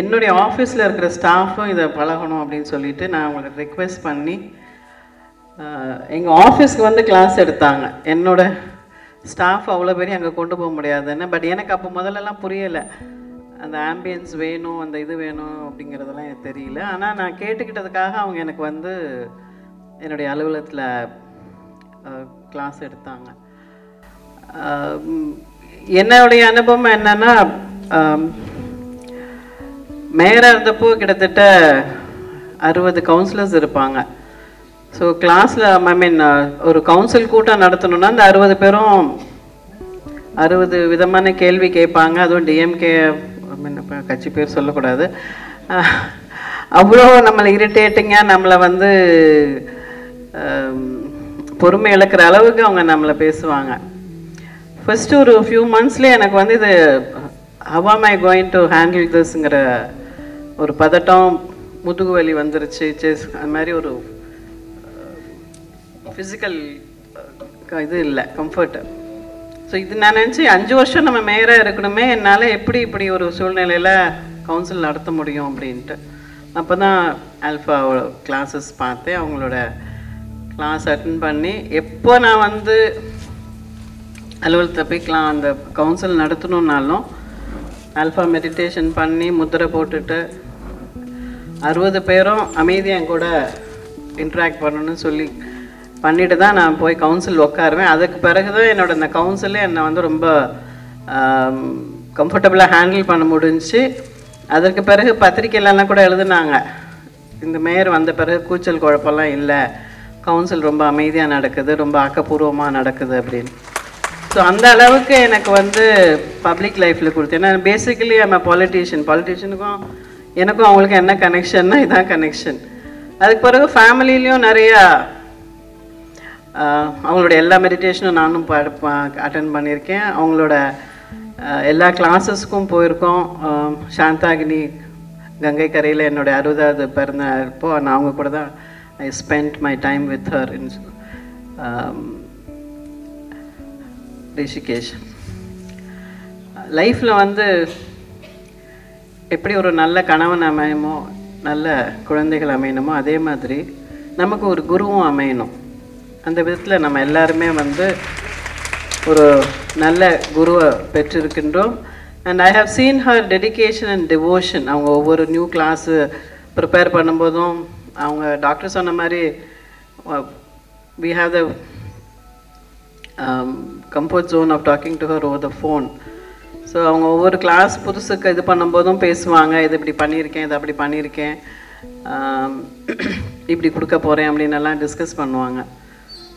என்னுடைய ஆஃபீஸில் இருக்கிற ஸ்டாஃபும் இதை பழகணும் அப்படின்னு சொல்லிட்டு நான் அவங்களுக்கு ரெக்வெஸ்ட் பண்ணி எங்கள் ஆஃபீஸ்க்கு வந்து கிளாஸ் எடுத்தாங்க. என்னோடய ஸ்டாஃப் அவ்வளோ பெரிய அங்கே கொண்டு போக முடியாதுன்னு. பட் எனக்கு அப்போ முதல்லலாம் புரியலை, அந்த ஆம்பியன்ஸ் வேணும், அந்த இது வேணும் அப்படிங்கிறதெல்லாம் எனக்கு தெரியல. ஆனால் நான் கேட்டுக்கிட்டதுக்காக அவங்க எனக்கு வந்து என்னுடைய அலுவலகத்தில் கிளாஸ் எடுத்தாங்க. என்னுடைய அனுபவம் என்னென்னா, மேயராக இருந்தப்போ கிட்டத்தட்ட 60 கவுன்சிலர்ஸ் இருப்பாங்க. ஸோ கிளாஸில் ஒரு கவுன்சில் கூட்டம் நடத்தணுன்னா அந்த 60 பேரும் 60 விதமான கேள்வி கேட்பாங்க. அதுவும் டிஎம்கே இப்போ கட்சி பேர் சொல்லக்கூடாது, அவ்வளோ நம்மளை இரிட்டேட்டிங்காக நம்மளை வந்து பொறுமை இழக்கிற அளவுக்கு அவங்க நம்மளை பேசுவாங்க. ஃபஸ்ட்டு ஒரு ஃபியூ மந்த்ஸ்லேயே எனக்கு வந்து இது how am I going to handle this-ங்கிற ஒரு பதட்டம், முதுகு வலி வந்துருச்சு, அது மாதிரி ஒரு ஃபிசிக்கல் இது இல்லை, கம்ஃபர்ட்டு. ஸோ இது நான் நினச்சி 5 வருஷம் நம்ம மேயராக இருக்கணுமே, என்னால் எப்படி இப்படி ஒரு சூழ்நிலையில் கவுன்சில் நடத்த முடியும் அப்படின்ட்டு. அப்போ தான் ஆல்ஃபா கிளாஸஸ் பார்த்தேன். அவங்களோட கிளாஸ் அட்டென்ட் பண்ணி எப்போ நான் வந்து அலுவலகத்தை போய்க்கலாம் அந்த கவுன்சில் நடத்தணுன்னாலும் ஆல்ஃபா மெடிடேஷன் பண்ணி முத்திரை போட்டுட்டு 60 பேரும் அமைதியாக என் கூட இன்ட்ராக்ட் பண்ணணும்னு சொல்லி பண்ணிட்டு தான் நான் போய் கவுன்சில் உட்காருவேன். அதுக்கு பிறகு தான் என்னோடய இந்த கவுன்சிலே என்னை வந்து ரொம்ப கம்ஃபர்டபுளாக ஹேண்டில் பண்ண முடிஞ்சிச்சு. அதற்கு பிறகு பத்திரிக்கையிலலாம் கூட எழுதுனாங்க, இந்த மேயர் வந்த பிறகு கூச்சல் குழப்பம்லாம் இல்லை, கவுன்சில் ரொம்ப அமைதியாக நடக்குது, ரொம்ப ஆக்கப்பூர்வமாக நடக்குது அப்படின்னு. ஸோ அந்த அளவுக்கு எனக்கு வந்து பப்ளிக் லைஃப்பில் கொடுத்து, ஏன்னா பேசிக்கலி நம்ம பாலிட்டிஷியனுக்கும் எனக்கும் அவங்களுக்கு என்ன கனெக்ஷன்னா இதான் கனெக்ஷன். அதுக்கு பிறகு ஃபேமிலிலையும் நிறையா அவங்களோட எல்லா மெடிடேஷனும் நானும் அட்டென்ட் பண்ணியிருக்கேன். அவங்களோட எல்லா கிளாஸஸ்க்கும் போயிருக்கோம். சாந்தாகினி கங்கை கரையில் என்னோடய 60வது பிறந்தப்போ நான் அவங்க கூட தான் I spend my time with her in Rishikesh. லைஃப்பில் வந்து எப்படி ஒரு நல்ல கணவன் அமையணுமோ, நல்ல குழந்தைகள் அமையணுமோ, அதே மாதிரி நமக்கு ஒரு குருவும் அமையணும். அந்த விதத்தில் நம்ம எல்லாருமே வந்து ஒரு நல்ல குருவை பெற்றிருக்கின்றோம். And I have seen her dedication and devotion. அவங்க ஒவ்வொரு நியூ கிளாஸு ப்ரிப்பேர் பண்ணும்போதும் அவங்க டாக்டர் சொன்ன மாதிரி we have the comfort zone of talking to her over the phone. So அவங்க ஒவ்வொரு கிளாஸ் புதுசுக்கு இது பண்ணும்போதும் பேசுவாங்க, இது இப்படி பண்ணியிருக்கேன், இது அப்படி பண்ணியிருக்கேன், இப்படி கொடுக்க போகிறேன் அப்படின்னு எல்லாம் டிஸ்கஸ் பண்ணுவாங்க.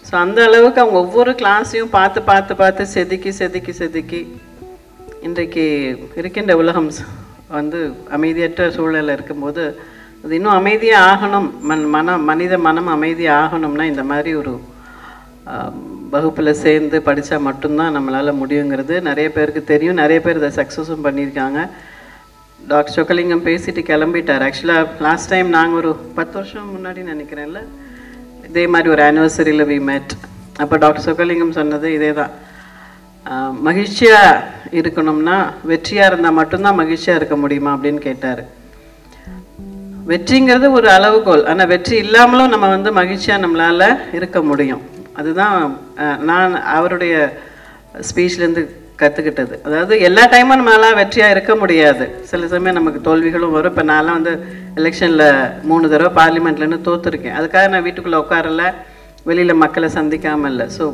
ஸோ அந்த அளவுக்கு அவங்க ஒவ்வொரு கிளாஸையும் பார்த்து பார்த்து பார்த்து செதுக்கி செதுக்கி செதுக்கி இன்றைக்கு இருக்கின்ற உலகம் வந்து அமைதியற்ற சூழலில் இருக்கும்போது அது இன்னும் அமைதியாக ஆகணும், மனித மனம் அமைதியாக ஆகணும்னா இந்த மாதிரி ஒரு வகுப்பில் சேர்ந்து படித்தா மட்டும்தான் நம்மளால் முடியுங்கிறது நிறைய பேருக்கு தெரியும். நிறைய பேர் இதை சக்ஸஸும் பண்ணியிருக்காங்க. டாக்டர் சொக்கலிங்கம் பேசிட்டு கிளம்பிட்டார். ஆக்சுவலாக லாஸ்ட் டைம் நாங்கள் ஒரு 10 வருஷம் முன்னாடி நினைக்கிறேன்ல, இதே மாதிரி ஒரு ஆனிவர்சரியில் வி மெட். அப்போ டாக்டர் சொக்கலிங்கம் சொன்னது இதே தான், மகிழ்ச்சியாக இருக்கணும்னா வெற்றியாக இருந்தால் மட்டும்தான் மகிழ்ச்சியாக இருக்க முடியுமா அப்படின்னு கேட்டார். வெற்றிங்கிறது ஒரு அளவுகோல், ஆனால் வெற்றி இல்லாமலும் நம்ம வந்து மகிழ்ச்சியாக நம்மளால் இருக்க முடியும். அதுதான் நான் அவருடைய ஸ்பீச்லேருந்து கற்றுக்கிட்டது. அதாவது எல்லா டைமும் நம்மளால் வெற்றியாக இருக்க முடியாது, சில சமயம் நமக்கு தோல்விகளும் வரும். இப்போ நான்லாம் வந்து எலெக்ஷனில் 3 தடவை பார்லிமெண்ட்லேருந்து தோற்றுருக்கேன். அதுக்காக நான் வீட்டுக்குள்ளே உட்காரல, வெளியில் மக்களை சந்திக்காமல் இல்லை. ஸோ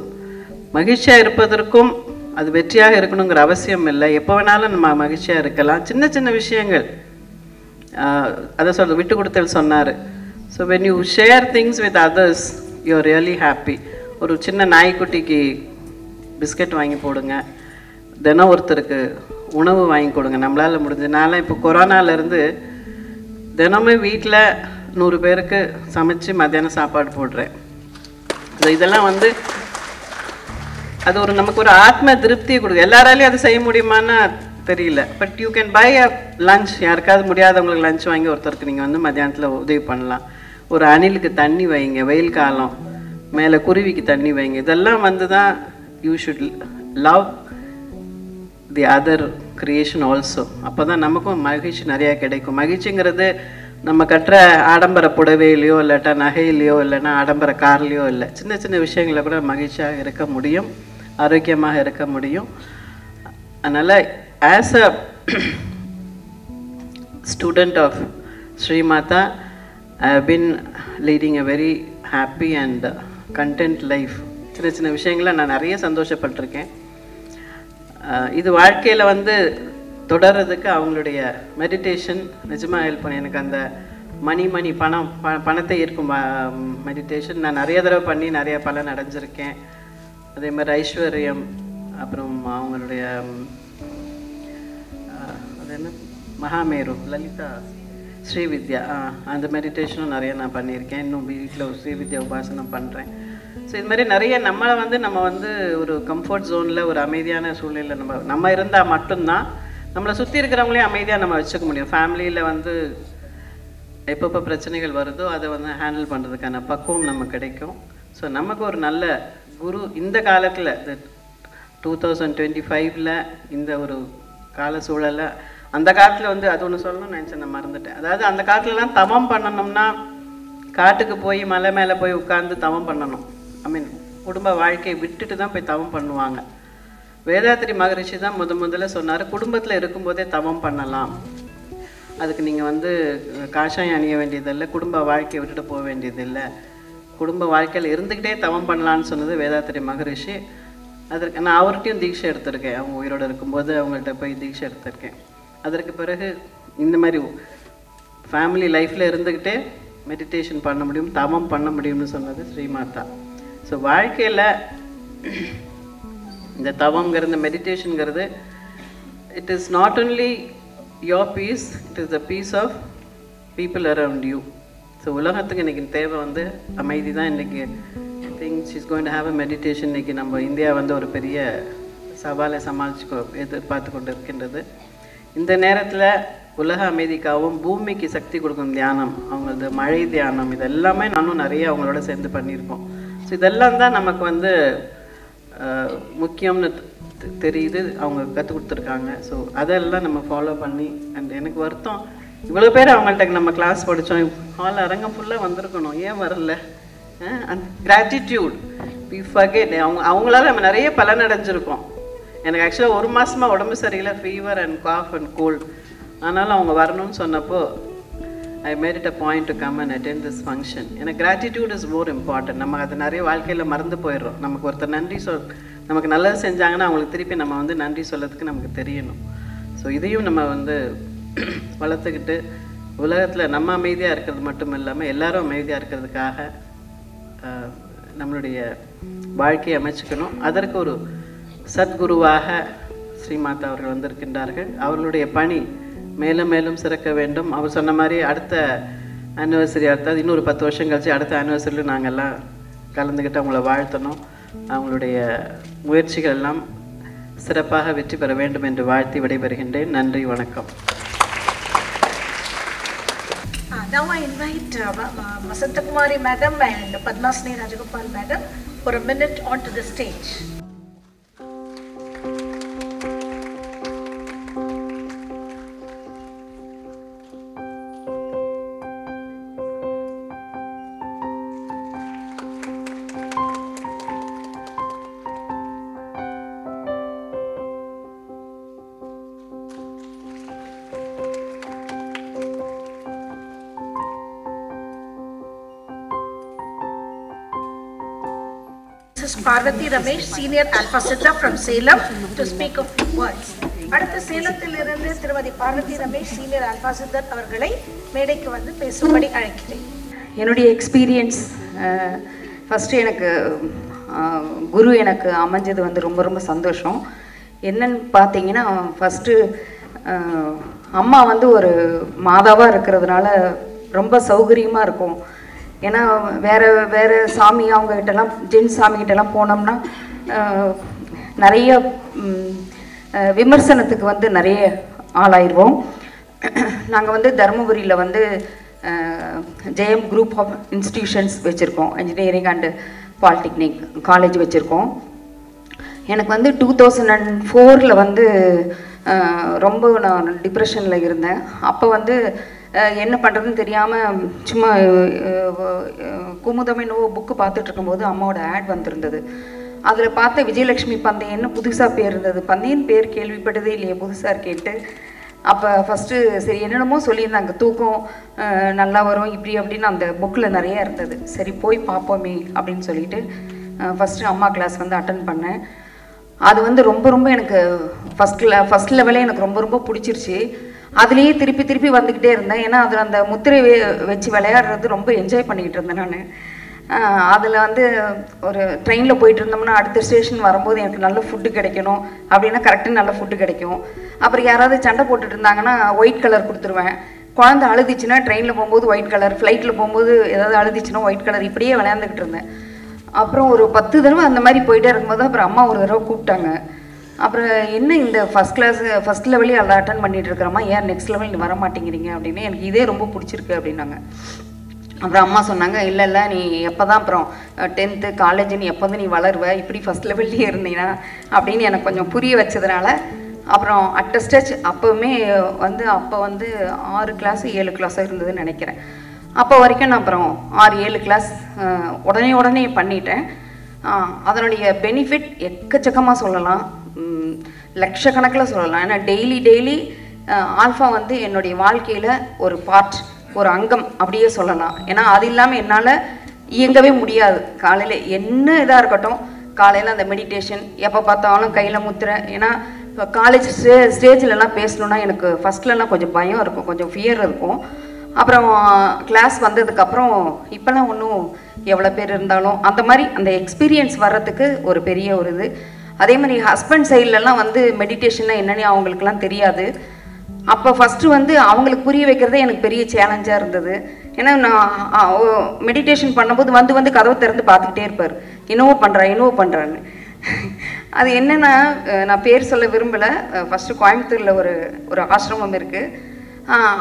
மகிழ்ச்சியாக இருப்பதற்கும் அது வெற்றியாக இருக்கணுங்கிற அவசியம் இல்லை. எப்போ வேணாலும் நம்ம மகிழ்ச்சியாக இருக்கலாம். சின்ன சின்ன விஷயங்கள் அதை விட்டு கொடுத்தல் சொன்னார். So when you share things with others you are really happy. ஒரு சின்ன நாய்க்குட்டிக்கு பிஸ்கட் வாங்கி போடுங்க, தினம் ஒருத்தருக்கு உணவு வாங்கி கொடுங்க நம்மளால் முடிஞ்ச. நான்லாம் இப்போ கொரோனாலேருந்து தினமும் வீட்டில் 100 பேருக்கு சமைச்சு மத்தியானம் சாப்பாடு போடுறேன். ஸோ இதெல்லாம் வந்து அது ஒரு நமக்கு ஒரு ஆத்ம திருப்தியை கொடுக்கும். எல்லாராலையும் அது செய்ய முடியுமான்னு தெரியல. But you can buy a lunch. யாருக்காவது முடியாதவங்களுக்கு லஞ்ச் வாங்கி ஒருத்தருக்கு நீங்கள் வந்து மத்தியானத்தில் உதவி பண்ணலாம். ஒரு அணிலுக்கு தண்ணி வைங்க, வெயில் காலம், மேலே குருவிக்கு தண்ணி வைங்க. இதெல்லாம் வந்து தான் you should love the other creation also. அப்போ தான் நமக்கும் மகிழ்ச்சி நிறையா கிடைக்கும். மகிழ்ச்சிங்கிறது நம்ம கட்டுற ஆடம்பர புடவையிலையோ இல்லாட்டா நகையிலையோ இல்லைன்னா ஆடம்பர கார்லேயோ இல்லை. சின்ன சின்ன விஷயங்களை கூட மகிழ்ச்சியாக இருக்க முடியும், ஆரோக்கியமாக இருக்க முடியும். அதனால் as a student of Srimata I have been leading a very happy and content life. சின்ன சின்ன விஷயங்களை நான் நிறைய சந்தோஷப்பட்டிருக்கேன். இது வாழ்க்கையில் வந்து தொடர்றதுக்கு அவங்களுடைய மெடிடேஷன் நிஜமாக ஹெல்ப் பண்ணி. எனக்கு அந்த மணி பணத்தை ஈர்க்கும் மெடிடேஷன் நான் நிறைய தடவை பண்ணி நிறைய பலன் அடைஞ்சிருக்கேன். அதே மாதிரி ஐஸ்வர்யம், அப்புறம் அவங்களுடைய அது என்ன மகாமேரு, லலிதா, ஸ்ரீவித்யா, அந்த மெடிடேஷனும் நிறைய நான் பண்ணியிருக்கேன். இன்னும் வீட்டில் ஒரு ஸ்ரீவித்யா உபாசனம் பண்ணுறேன். ஸோ இது மாதிரி நிறைய நம்ம வந்து ஒரு கம்ஃபர்ட் ஜோனில் ஒரு அமைதியான சூழ்நிலையில் நம்ம இருந்தால் மட்டும்தான் நம்மளை சுற்றி இருக்கிறவங்களையும் அமைதியாக நம்ம வச்சுக்க முடியும். ஃபேமிலியில் வந்து எப்பப்போ பிரச்சனைகள் வருதோ அதை வந்து ஹேண்டில் பண்ணுறதுக்கான பக்குவம் நமக்கு கிடைக்கும். ஸோ நமக்கு ஒரு நல்ல குரு இந்த காலத்தில் 2025 இந்த ஒரு கால சூழலில், அந்த காலத்தில் வந்து அது ஒன்று சொல்லணும்னு நினச்சேன், நான் மறந்துட்டேன். அதாவது அந்த காலத்துலலாம் தவம் பண்ணணும்னா காட்டுக்கு போய் மலை மேலே போய் உட்காந்து தவம் பண்ணணும். குடும்ப வாழ்க்கையை விட்டுட்டு தான் போய் தவம் பண்ணுவாங்க. வேதாத்திரி மகரிஷி தான் முதல்ல சொன்னார், குடும்பத்தில் இருக்கும்போதே தவம் பண்ணலாம், அதுக்கு நீங்கள் வந்து காஷாயம் அணிய வேண்டியதில்லை, குடும்ப வாழ்க்கையை விட்டுட்டு போக வேண்டியதில்லை, குடும்ப வாழ்க்கையில் இருந்துக்கிட்டே தவம் பண்ணலான்னு சொன்னது வேதாத்திரி மகரிஷி. அதற்கு நான் அவர்கிட்டையும் தீட்சை எடுத்திருக்கேன். அவங்க உயிரோடு இருக்கும்போது அவங்கள்ட்ட போய் தீட்சை எடுத்திருக்கேன். அதற்கு பிறகு இந்த மாதிரி ஃபேமிலி லைஃப்பில் இருந்துக்கிட்டே மெடிடேஷன் பண்ண முடியும், தவம் பண்ண முடியும்னு சொன்னது ஸ்ரீமாதா. ஸோ வாழ்க்கையில் இந்த தவம்ங்கிறது, இந்த மெடிடேஷனுங்கிறது, it is not only your peace, it is the peace of people around you. So உலகத்துக்கு இன்றைக்கி தேவை வந்து அமைதி தான். இன்றைக்கி I think she is going to have a meditation. இன்றைக்கி நம்ம இந்தியா வந்து ஒரு பெரிய சவாலை எதிர்பார்த்து கொண்டு இருக்கின்றது. இந்த நேரத்தில் உலக அமைதிக்காகவும் பூமிக்கு சக்தி கொடுக்கும் தியானம், அவங்களது மழை தியானம், இது எல்லாமே நானும் நிறைய அவங்களோட சேர்ந்து பண்ணியிருக்கோம். ஸோ இதெல்லாம் தான் நமக்கு வந்து முக்கியம்னு தெரியுது, அவங்க கற்றுக் கொடுத்துருக்காங்க. ஸோ அதெல்லாம் நம்ம ஃபாலோ பண்ணி, அண்ட் எனக்கு வருத்தம், இவ்வளோ பேர் அவங்கள்ட்ட நம்ம கிளாஸ் படித்தோம், ஹால் அரங்கம் ஃபுல்லாக வந்திருக்கணும், ஏன் வரல? அந்த கிராட்டிடியூட் வி ஃபர்கெட். அவங்களால நம்ம நிறைய பலன் அடைஞ்சிருக்கோம். எனக்கு ஆக்சுவலாக 1 மாதமாக உடம்பு சரியில்லை, fever and cough and cold. ஆனாலும் அவங்க வரணும்னு சொன்னப்போ I made it a point to come and attend this function. ஏன்னா கிராட்டிடியூட் இஸ் மோர் இம்பார்ட்டன்ட். நம்ம அது நிறைய வாழ்க்கையில் மறந்து போயிடுறோம். நமக்கு ஒருத்தர் நன்றி நமக்கு நல்லது செஞ்சாங்கன்னா அவங்களுக்கு திருப்பி நம்ம வந்து நன்றி சொல்லறதுக்கு நமக்கு தெரியணும். ஸோ இதையும் நம்ம வந்து வளர்த்துக்கிட்டு உலகத்தில் நம்ம அமைதியாக இருக்கிறது மட்டும் இல்லாமல் எல்லாரும் அமைதியாக இருக்கிறதுக்காக நம்மளுடைய வாழ்க்கையை அமைச்சுக்கணும். அதற்கு ஒரு சத்குருவாக ஸ்ரீமாதா அவர்கள் வந்திருக்கின்றார்கள். அவர்களுடைய பணி மேலும் மேலும் சிறக்க வேண்டும். அவர் சொன்ன மாதிரி அடுத்த ஆனிவர்சரி, அடுத்தது இன்னொரு 10 வருஷம் கழிச்சு அடுத்த ஆனிவர்சரியில் நாங்கள்லாம் கலந்துக்கிட்டு அவங்கள வாழ்த்தணும். அவங்களுடைய முயற்சிகள் எல்லாம் சிறப்பாக வெற்றி பெற வேண்டும் என்று வாழ்த்தி விடைபெறுகின்றேன். நன்றி, வணக்கம். Now I invite Vasanta Kumari Madam and Padmasni Rajagopal Madam for a minute onto the stage. Parvati Ramesh, Senior Alpha Siddha from Salem, to speak a few words. அடுத்த சேலத்திலிருந்து திருமதி பார்வதி ரமேஷ் சீனியர் அல்பா சித்தர் அவர்களை மேடைக்கு வந்து பேசும்படி அழைக்கிறேன். என்னுடைய எக்ஸ்பீரியன்ஸ் ஃபஸ்ட்டு எனக்கு குரு எனக்கு அமைஞ்சது வந்து ரொம்ப ரொம்ப சந்தோஷம். என்னன்னு பார்த்தீங்கன்னா, ஃபஸ்ட்டு அம்மா வந்து ஒரு மாதாவாக இருக்கிறதுனால ரொம்ப சௌகரியமாக இருக்கும். ஏன்னா வேறு சாமி அவங்ககிட்டலாம் ஜென் சாமிகிட்டலாம் போனோம்னா நிறைய விமர்சனத்துக்கு வந்து நிறைய ஆளாயிடுவோம். நாங்கள் வந்து தருமபுரியில் வந்து ஜெயம் குரூப் ஆஃப் இன்ஸ்டிடியூஷன்ஸ் வச்சுருக்கோம். இன்ஜினியரிங் அண்டு பாலிடெக்னிக் காலேஜ் வச்சுருக்கோம். எனக்கு வந்து 2004 வந்து ரொம்ப நான் டிப்ரெஷனில் இருந்தேன். அப்போ வந்து என்ன பண்ணுறதுன்னு தெரியாமல் சும்மா குமுதமே நோ புக்கு பார்த்துட்டு இருக்கும்போது அம்மாவோட ஆட் வந்திருந்தது. அதில் பார்த்த விஜயலட்சுமி பந்தயன்னு புதுசாக பேர் இருந்தது. பந்தயன் பேர் கேள்விப்பட்டதே இல்லையே, புதுசாக இருக்கேன்ட்டு. அப்போ ஃபஸ்ட்டு சரி என்னென்னமோ சொல்லியிருந்தாங்க, தூக்கம் நல்லா வரும் இப்படி அப்படின்னு அந்த புக்கில் நிறையா இருந்தது. சரி போய் பார்ப்போமே அப்படின்னு சொல்லிட்டு ஃபஸ்ட்டு அம்மா கிளாஸ் வந்து அட்டன் பண்ணேன். அது வந்து ரொம்ப ரொம்ப எனக்கு ஃபஸ்ட் லெவலே எனக்கு ரொம்ப ரொம்ப பிடிச்சிருச்சு. அதுலேயே திருப்பி திருப்பி வந்துக்கிட்டே இருந்தேன். ஏன்னா அதில் அந்த முத்திரை வச்சு விளையாடுறது ரொம்ப என்ஜாய் பண்ணிக்கிட்டு இருந்தேன் நான். அதில் வந்து ஒரு ட்ரெயினில் போயிட்டு இருந்தோம்னா அடுத்த ஸ்டேஷன் வரும்போது எனக்கு நல்ல ஃபுட்டு கிடைக்கணும் அப்படின்னா கரெக்டாக நல்ல ஃபுட்டு கிடைக்கும். அப்புறம் யாராவது சண்டை போட்டுட்டு இருந்தாங்கன்னா ஒயிட் கலர் கொடுத்துருவேன். குழந்தை அழுதுச்சுன்னா ட்ரெயினில் போகும்போது ஒயிட் கலர், ஃப்ளைட்டில் போகும்போது ஏதாவது அழுதுச்சுன்னா ஒயிட் கலர், இப்படியே விளையாண்டுக்கிட்டு இருந்தேன். அப்புறம் ஒரு 10 தடவை அந்த மாதிரி போயிட்டே இருக்கும்போது அப்புறம் அம்மா ஒரு தடவை கூப்பிட்டாங்க. அப்புறம் என்ன இந்த ஃபஸ்ட் லெவலே எல்லாம் அட்டன் பண்ணிட்டு இருக்கிறோமா, ஏன் நெக்ஸ்ட் லெவல் நீ வர மாட்டேங்கிறீங்க அப்படின்னு. எனக்கு இதே ரொம்ப பிடிச்சிருக்கு அப்படின்னாங்க. அப்புறம் அம்மா சொன்னாங்க, இல்லை நீ எப்போ தான் அப்புறம் 10th காலேஜ் நீ எப்போ தான் நீ வளருவ, இப்படி ஃபஸ்ட் லெவல்லையே இருந்தீங்கன்னா அப்படின்னு எனக்கு கொஞ்சம் புரிய வச்சதுனால அப்புறம் அட்டஸ்டச் அப்போவுமே வந்து அப்போ வந்து 6 கிளாஸ் 7 கிளாஸாக இருந்ததுன்னு நினைக்கிறேன். அப்போ வரைக்கும் நான் அப்புறம் 6-7 கிளாஸ் உடனே பண்ணிட்டேன். அதனுடைய பெனிஃபிட் எக்கச்சக்கமாக சொல்லலாம், லட்சக்கணக்கில் சொல்லலாம். ஏன்னா டெய்லி ஆல்ஃபா வந்து என்னுடைய வாழ்க்கையில் ஒரு பார்ட், ஒரு அங்கம் அப்படியே சொல்லலாம். ஏன்னா அது இல்லாமல் என்னால் இயங்கவே முடியாது. காலையில் என்ன இதாக இருக்கட்டும், காலையில் அந்த மெடிடேஷன் எப்போ பார்த்தாலும் கையில் முத்துறேன். ஏன்னா இப்போ காலேஜ் ஸ்டேஜ்லலாம் பேசணுன்னா எனக்கு ஃபஸ்ட்லலாம் கொஞ்சம் பயம் இருக்கும், கொஞ்சம் ஃபியர் இருக்கும். அப்புறம் கிளாஸ் வந்ததுக்கப்புறம் இப்போலாம் ஒன்றும் எவ்வளோ பேர் இருந்தாலும் அந்த மாதிரி அந்த எக்ஸ்பீரியன்ஸ் வர்றதுக்கு ஒரு பெரிய ஒரு இது. அதே மாதிரி ஹஸ்பண்ட் சைட்லலாம் வந்து மெடிடேஷன்னா என்னன்னு அவங்களுக்குலாம் தெரியாது. அப்போ ஃபஸ்ட்டு வந்து அவங்களுக்கு புரிய வைக்கிறதே எனக்கு பெரிய சேலஞ்சாக இருந்தது. ஏன்னா நான் மெடிடேஷன் பண்ணும்போது வந்து கதவை திறந்து பார்த்துக்கிட்டே இருப்பார், என்னவோ பண்ணுறான்னு. அது என்னென்னா, நான் பேர் சொல்ல விரும்பலை. ஃபஸ்ட்டு கோயம்புத்தூரில் ஒரு ஆசிரமம் இருக்குது.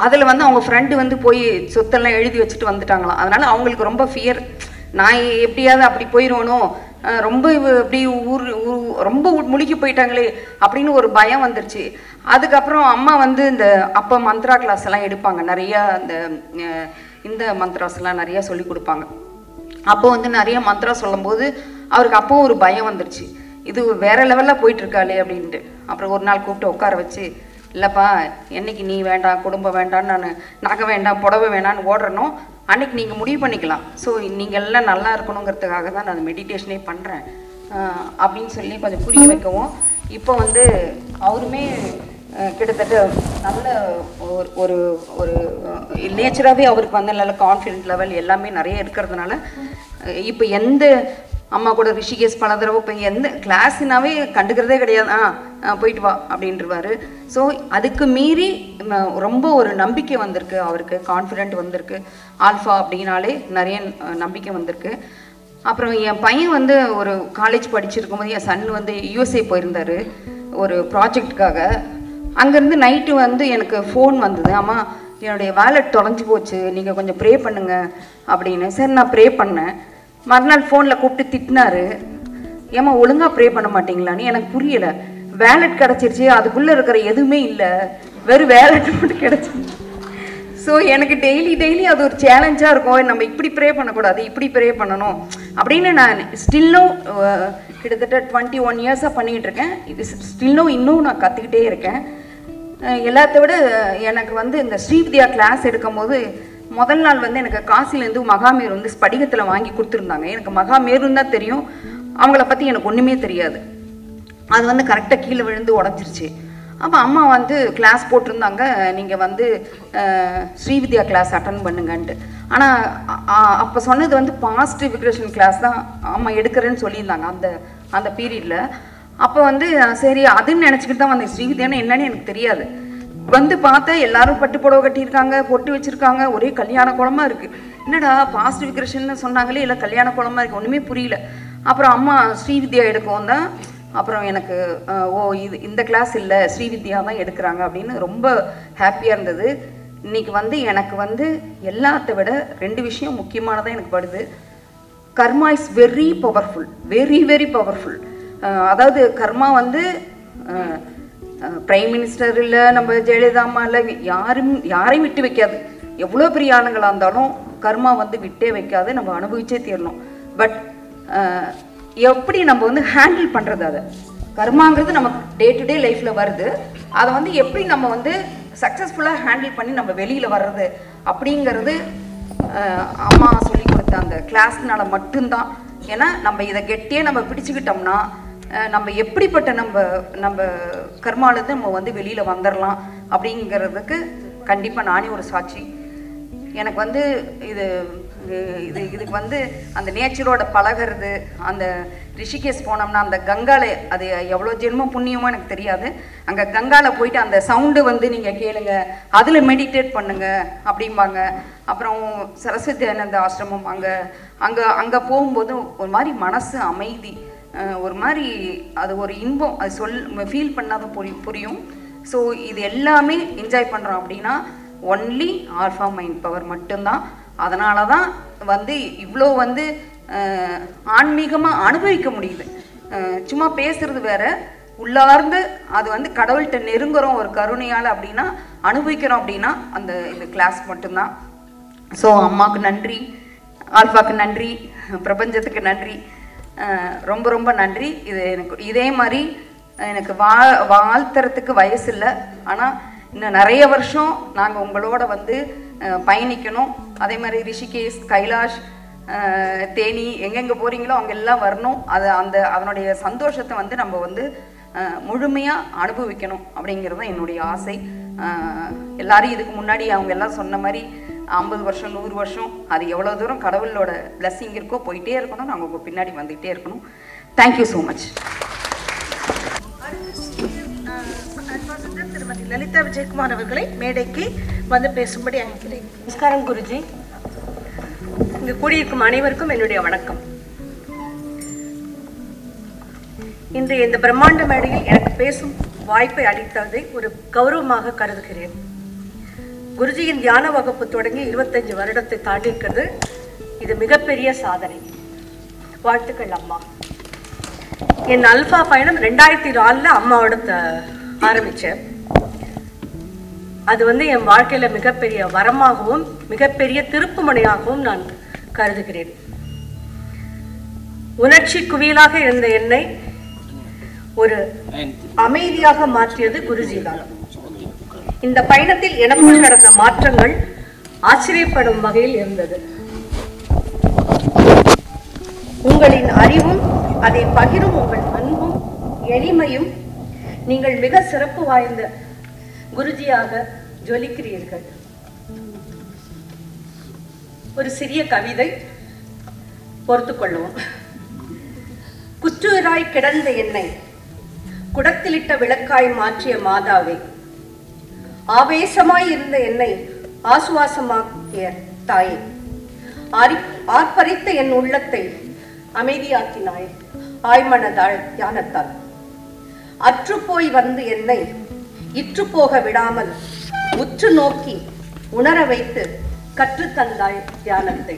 அதில் வந்து அவங்க ஃப்ரெண்டு வந்து போய் சொத்தெல்லாம் எழுதி வச்சுட்டு வந்துட்டாங்களாம். அதனால் அவங்களுக்கு ரொம்ப ஃபியர், நான் எப்படியாவது அப்படி போயிடுவனோ, ரொம்ப இப்படி ரொம்ப முழுகி போயிட்டாங்களே அப்படின்னு ஒரு பயம் வந்துருச்சு. அதுக்கப்புறம் அம்மா வந்து அப்போ மந்த்ரா கிளாஸ் எல்லாம் எடுப்பாங்க, நிறையா இந்த மந்த்ராஸ் எல்லாம் நிறையா சொல்லி கொடுப்பாங்க. அப்போ வந்து நிறைய மந்த்ரா சொல்லும்போது அவருக்கு அப்போ ஒரு பயம் வந்துருச்சு, இது வேற லெவலில் போயிட்டுருக்காளே அப்படின்ட்டு. அப்புறம் ஒரு நாள் கூப்பிட்டு உட்கார வச்சு இல்லைப்பா என்னைக்கு நீ வேண்டாம் குடும்பம் வேண்டான்னு நான் நகை வேண்டாம் புடவை வேண்டான்னு ஓடுறனோ அன்னைக்கு நீங்கள் முடிவு பண்ணிக்கலாம். ஸோ நீங்கள் எல்லாம் நல்லா இருக்கணுங்கிறதுக்காக தான் நான் மெடிடேஷனே பண்ணுறேன் அப்படின்னு சொல்லி கொஞ்சம் புரிய வைக்கவும், இப்போ வந்து அவருமே கிட்டத்தட்ட நல்ல ஒரு ஒரு நேச்சராகவே அவருக்கு வந்து நல்ல கான்ஃபிடென்ட் லெவல் எல்லாமே நிறைய இருக்கிறதுனால இப்போ எந்த அம்மா கூட ரிஷிகேஷ் பல தடவை இப்போ எந்த கிளாஸ்னாவே கண்டுக்கிறதே கிடையாது. போயிட்டு வா அப்படின்ட்டுருவாரு. ஸோ அதுக்கு மீறி ரொம்ப ஒரு நம்பிக்கை வந்திருக்கு அவருக்கு, கான்ஃபிடென்ட் வந்திருக்கு. ஆல்ஃபா அப்படின்னாலே நிறைய நம்பிக்கை வந்திருக்கு. அப்புறம் என் பையன் வந்து ஒரு காலேஜ் படிச்சிருக்கும் போது என் சன் வந்து யூஎஸ்ஏ போயிருந்தார் ஒரு ப்ராஜெக்டுக்காக. அங்கேருந்து நைட்டு வந்து எனக்கு ஃபோன் வந்தது, அம்மா என்னுடைய வேலட் தொலைஞ்சி போச்சு, நீங்கள் கொஞ்சம் ப்ரே பண்ணுங்க அப்படின்னு. சரி நான் ப்ரே பண்ணேன். மறுநாள் ஃபோனில் கூப்பிட்டு திட்டினாரு, ஏம்மா ஒழுங்காக ப்ரே பண்ண மாட்டிங்களான்னு. எனக்கு புரியலை. வேலட் கிடச்சிருச்சு, அதுக்குள்ளே இருக்கிற எதுவுமே இல்லை, வெறும் வேலட் மட்டும் கிடச்சிருச்சு. ஸோ எனக்கு டெய்லி அது ஒரு சேலஞ்சாக இருக்கும். நம்ம இப்படி ப்ரே பண்ணக்கூடாது, இப்படி ப்ரே பண்ணணும் அப்படின்னு நான் ஸ்டில்லும் கிட்டத்தட்ட 21 இயர்ஸாக பண்ணிக்கிட்டு இருக்கேன். இது ஸ்டில்லும் இன்னும் நான் கற்றுக்கிட்டே இருக்கேன். எல்லாத்த விட எனக்கு வந்து இந்த ஸ்ரீவித்யா கிளாஸ் எடுக்கும் போது முதல் நாள் வந்து எனக்கு காசிலேருந்து மகாமேரு வந்து ஸ்படிகத்தில் வாங்கி கொடுத்துருந்தாங்க. எனக்கு மகாமேருன்னு தான் தெரியும், அவங்கள பற்றி எனக்கு ஒன்றுமே தெரியாது. அது வந்து கரெக்டாக கீழே விழுந்து உடஞ்சிருச்சு. அப்போ அம்மா வந்து கிளாஸ் போட்டிருந்தாங்க, நீங்கள் வந்து ஸ்ரீவித்யா கிளாஸ் அட்டன் பண்ணுங்கன்ட்டு. ஆனால் அப்போ சொன்னது வந்து பாஸ்ட் விக்ரேஷன் கிளாஸ் தான் அம்மா எடுக்கிறேன்னு சொல்லியிருந்தாங்க அந்த பீரியடில். அப்போ வந்து சரி அதுன்னு நினச்சிக்கிட்டு தான் வந்தேன். ஸ்ரீவித்யான்னு என்னன்னு எனக்கு தெரியாது. வந்து பார்த்தா எல்லாரும் பட்டு புடவை கட்டியிருக்காங்க, பொட்டு வச்சுருக்காங்க, ஒரே கல்யாண குளமாக இருக்குது. என்னடா பாஸ்ட் விக்ரேஷன்னு சொன்னாங்களே, இல்லை கல்யாண குளமாக இருக்குது, ஒன்றுமே புரியல. அப்புறம் அம்மா ஸ்ரீவித்யா எடுக்கவும் தான் அப்புறம் எனக்கு இந்த கிளாஸ் இல்லை ஸ்ரீவித்யா தான் எடுக்கிறாங்க அப்படின்னு ரொம்ப ஹாப்பியாக இருந்தது. இன்றைக்கி வந்து எனக்கு வந்து எல்லாத்த விட 2 விஷயம் முக்கியமானதாக எனக்கு படுது. Karma is very powerful, very very powerful. அதாவது கர்மா வந்து பிரைம் மினிஸ்டர் இல்லை, நம்ம ஜெயலலிதா அம்மா இல்லை, யாரையும் விட்டு வைக்காது. எவ்வளோ பெரிய ஆளுங்களாக இருந்தாலும் கர்மா வந்து விட்டே வைக்காது, நம்ம அனுபவிச்சே தீரணும். பட் எப்படி நம்ம வந்து ஹேண்டில் பண்ணுறது, அதை கர்மாங்கிறது நமக்கு டே டு டே லைஃப்பில் வருது, அதை வந்து எப்படி நம்ம வந்து சக்ஸஸ்ஃபுல்லாக ஹேண்டில் பண்ணி நம்ம வெளியில் வர்றது அப்படிங்கிறது அம்மா சொல்லி கொடுத்த அந்த கிளாஸ்னால மட்டும்தான். ஏன்னா நம்ம இதை கெட்டியே நம்ம பிடிச்சிக்கிட்டோம்னா நம்ம எப்படிப்பட்ட நம்ம கர்மாலேருந்து நம்ம வந்து வெளியில் வந்துடலாம் அப்படிங்கிறதுக்கு கண்டிப்பாக நானே ஒரு சாட்சி. எனக்கு வந்து இதுக்கு வந்து அந்த நேச்சரோட பழகிறது, அந்த ரிஷிகேஷ் போனோம்னா அந்த கங்கால, அது எவ்வளோ ஜென்மம் புண்ணியமோ எனக்கு தெரியாது, அங்கே கங்கால போயிட்டு அந்த சவுண்டு வந்து நீங்கள் கேளுங்க, அதில் மெடிடேட் பண்ணுங்க அப்படிம்பாங்க. அப்புறம் சரஸ்வதி ஆனந்த ஆசிரமம் அங்கே போகும்போது ஒரு மாதிரி மனசு அமைதி, ஒரு மாதிரி அது ஒரு இன்பம், அது ஃபீல் பண்ணாதான் புரியும். ஸோ இது எல்லாமே என்ஜாய் பண்ணுறோம் அப்படின்னா ஒன்லி ஆல்ஃபா மைண்ட் பவர் மட்டும்தான். அதனால தான் வந்து இவ்வளோ வந்து ஆன்மீகமாக அனுபவிக்க முடியுது. சும்மா பேசுறது வேற, உள்ளார்ந்து அது வந்து கடவுள்கிட்ட நெருங்குறோம் ஒரு கருணையால் அப்படின்னா, அனுபவிக்கிறோம் அப்படின்னா இந்த கிளாஸ் மட்டும்தான். ஸோ அம்மாவுக்கு நன்றி, ஆல்ஃபாவுக்கு நன்றி, பிரபஞ்சத்துக்கு நன்றி, ரொம்ப ரொம்ப நன்றி. இது எனக்கு இதே மாதிரி எனக்கு வாழ்த்துறதுக்கு வயசு இல்லை, ஆனால் இன்னும் நிறைய வருஷம் நாங்கள் உங்களோட வந்து பயணிக்கணும். அதே மாதிரி ரிஷிகேஷ், கைலாஷ், தேனி எங்கெங்கே போகிறீங்களோ அங்கெல்லாம் வரணும். அதனுடைய சந்தோஷத்தை வந்து நம்ம வந்து முழுமையாக அனுபவிக்கணும் அப்படிங்கிறது தான் என்னுடைய ஆசை. எல்லாரும் இதுக்கு முன்னாடி அவங்க எல்லாம் சொன்ன மாதிரி 50 வருஷம் 100 வருஷம் அது எவ்வளோ தூரம் கடவுளோட பிளஸ்ஸிங் இருக்கோ போயிட்டே இருக்கணும், நாங்கள் உங்கள் பின்னாடி வந்துகிட்டே இருக்கணும். Thank you so much. திருமதி லலிதா விஜயகுமார் அவர்களை மேடைக்கு வந்து பேசும்படி அழைக்கிறேன். நமஸ்காரம் குருஜி. இங்கு கூடியிருக்கும் அனைவருக்கும் என்னுடைய வணக்கம். இன்று இந்த பிரம்மாண்ட மேடையில் எனக்கு பேசும் வாய்ப்பை அளித்ததை ஒரு கௌரவமாக கருதுகிறேன். குருஜியின் தியான வகுப்பு தொடங்கி 25 வருடத்தை தாண்டி இருக்கிறது. இது மிகப்பெரிய சாதனை. வாழ்த்துக்கள் அம்மா. என் அல்ஃபா பயணம் 2004 அம்மாவோட ஆரம்பித்தேன். அது வந்து என் வாழ்க்கையில் மிகப்பெரிய வரமாகவும் மிகப்பெரிய திருப்புமுனையாகவும் நான் கருதுகிறேன். உணர்ச்சி குவியலாக இருந்த என்னை ஒரு அமைதியாக மாற்றியது குருஜி தான். இந்த பயணத்தில் எனக்குள் நடந்த மாற்றங்கள் ஆச்சரியப்படும் வகையில் இருந்தது. உங்களின் அறிவும் அதை பகிரும் உங்கள் அன்பும் எளிமையும் நீங்கள் மிக சிறப்பு வாய்ந்த குருஜியாக ஜொலிக்கிறீர்கள். ஒரு சிறிய கவிதை பொறுத்துக்கொள்ளுவோம். குற்றுயிராய் கிடந்த என்னை குடத்திலிட்ட விளக்காய் மாற்றிய மாதாவே, ஆவேசமாய் இருந்த என்னை ஆசுவாசமாக்கிய தாயே, ஆர்ப்பரித்த என் உள்ளத்தை அமைதியாக்கினாய் ஆய்மனதாள் தியானத்தால். அற்றுப்போய் வந்து என்னை இற்றுப்போக விடாமல் உற்று நோக்கி உணர வைத்து கற்றுத்தந்தாய் தியானத்தை.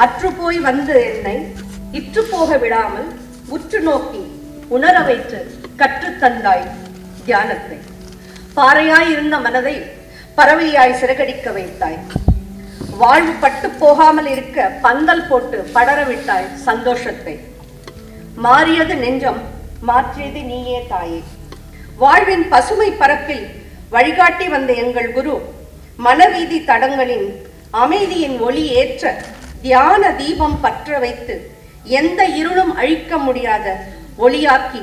அற்றுப்போய் வந்து என்னை இற்றுப்போக விடாமல் உற்று நோக்கி உணர வைத்து கற்றுத்தந்தாய் தியானத்தை. பாறையாய் இருந்த மனதை பறவையாய் சிறகடிக்க வைத்தாய். வாழ்வு பட்டு போகாமல் இருக்க பந்தல் போட்டு படரவிட்டாய் சந்தோஷத்தை. மாறியது நெஞ்சம், மாற்றியது நீயே தாயே. வாழ்வின் பசுமை பரப்பில் வழிகாட்டி வந்த எங்கள் குரு மனவீதி தடங்களின் அமைதியின் ஒளி ஏற்ற தியான தீபம் பற்ற வைத்து எந்த இருளும் அழிக்க முடியாத ஒளியாக்கி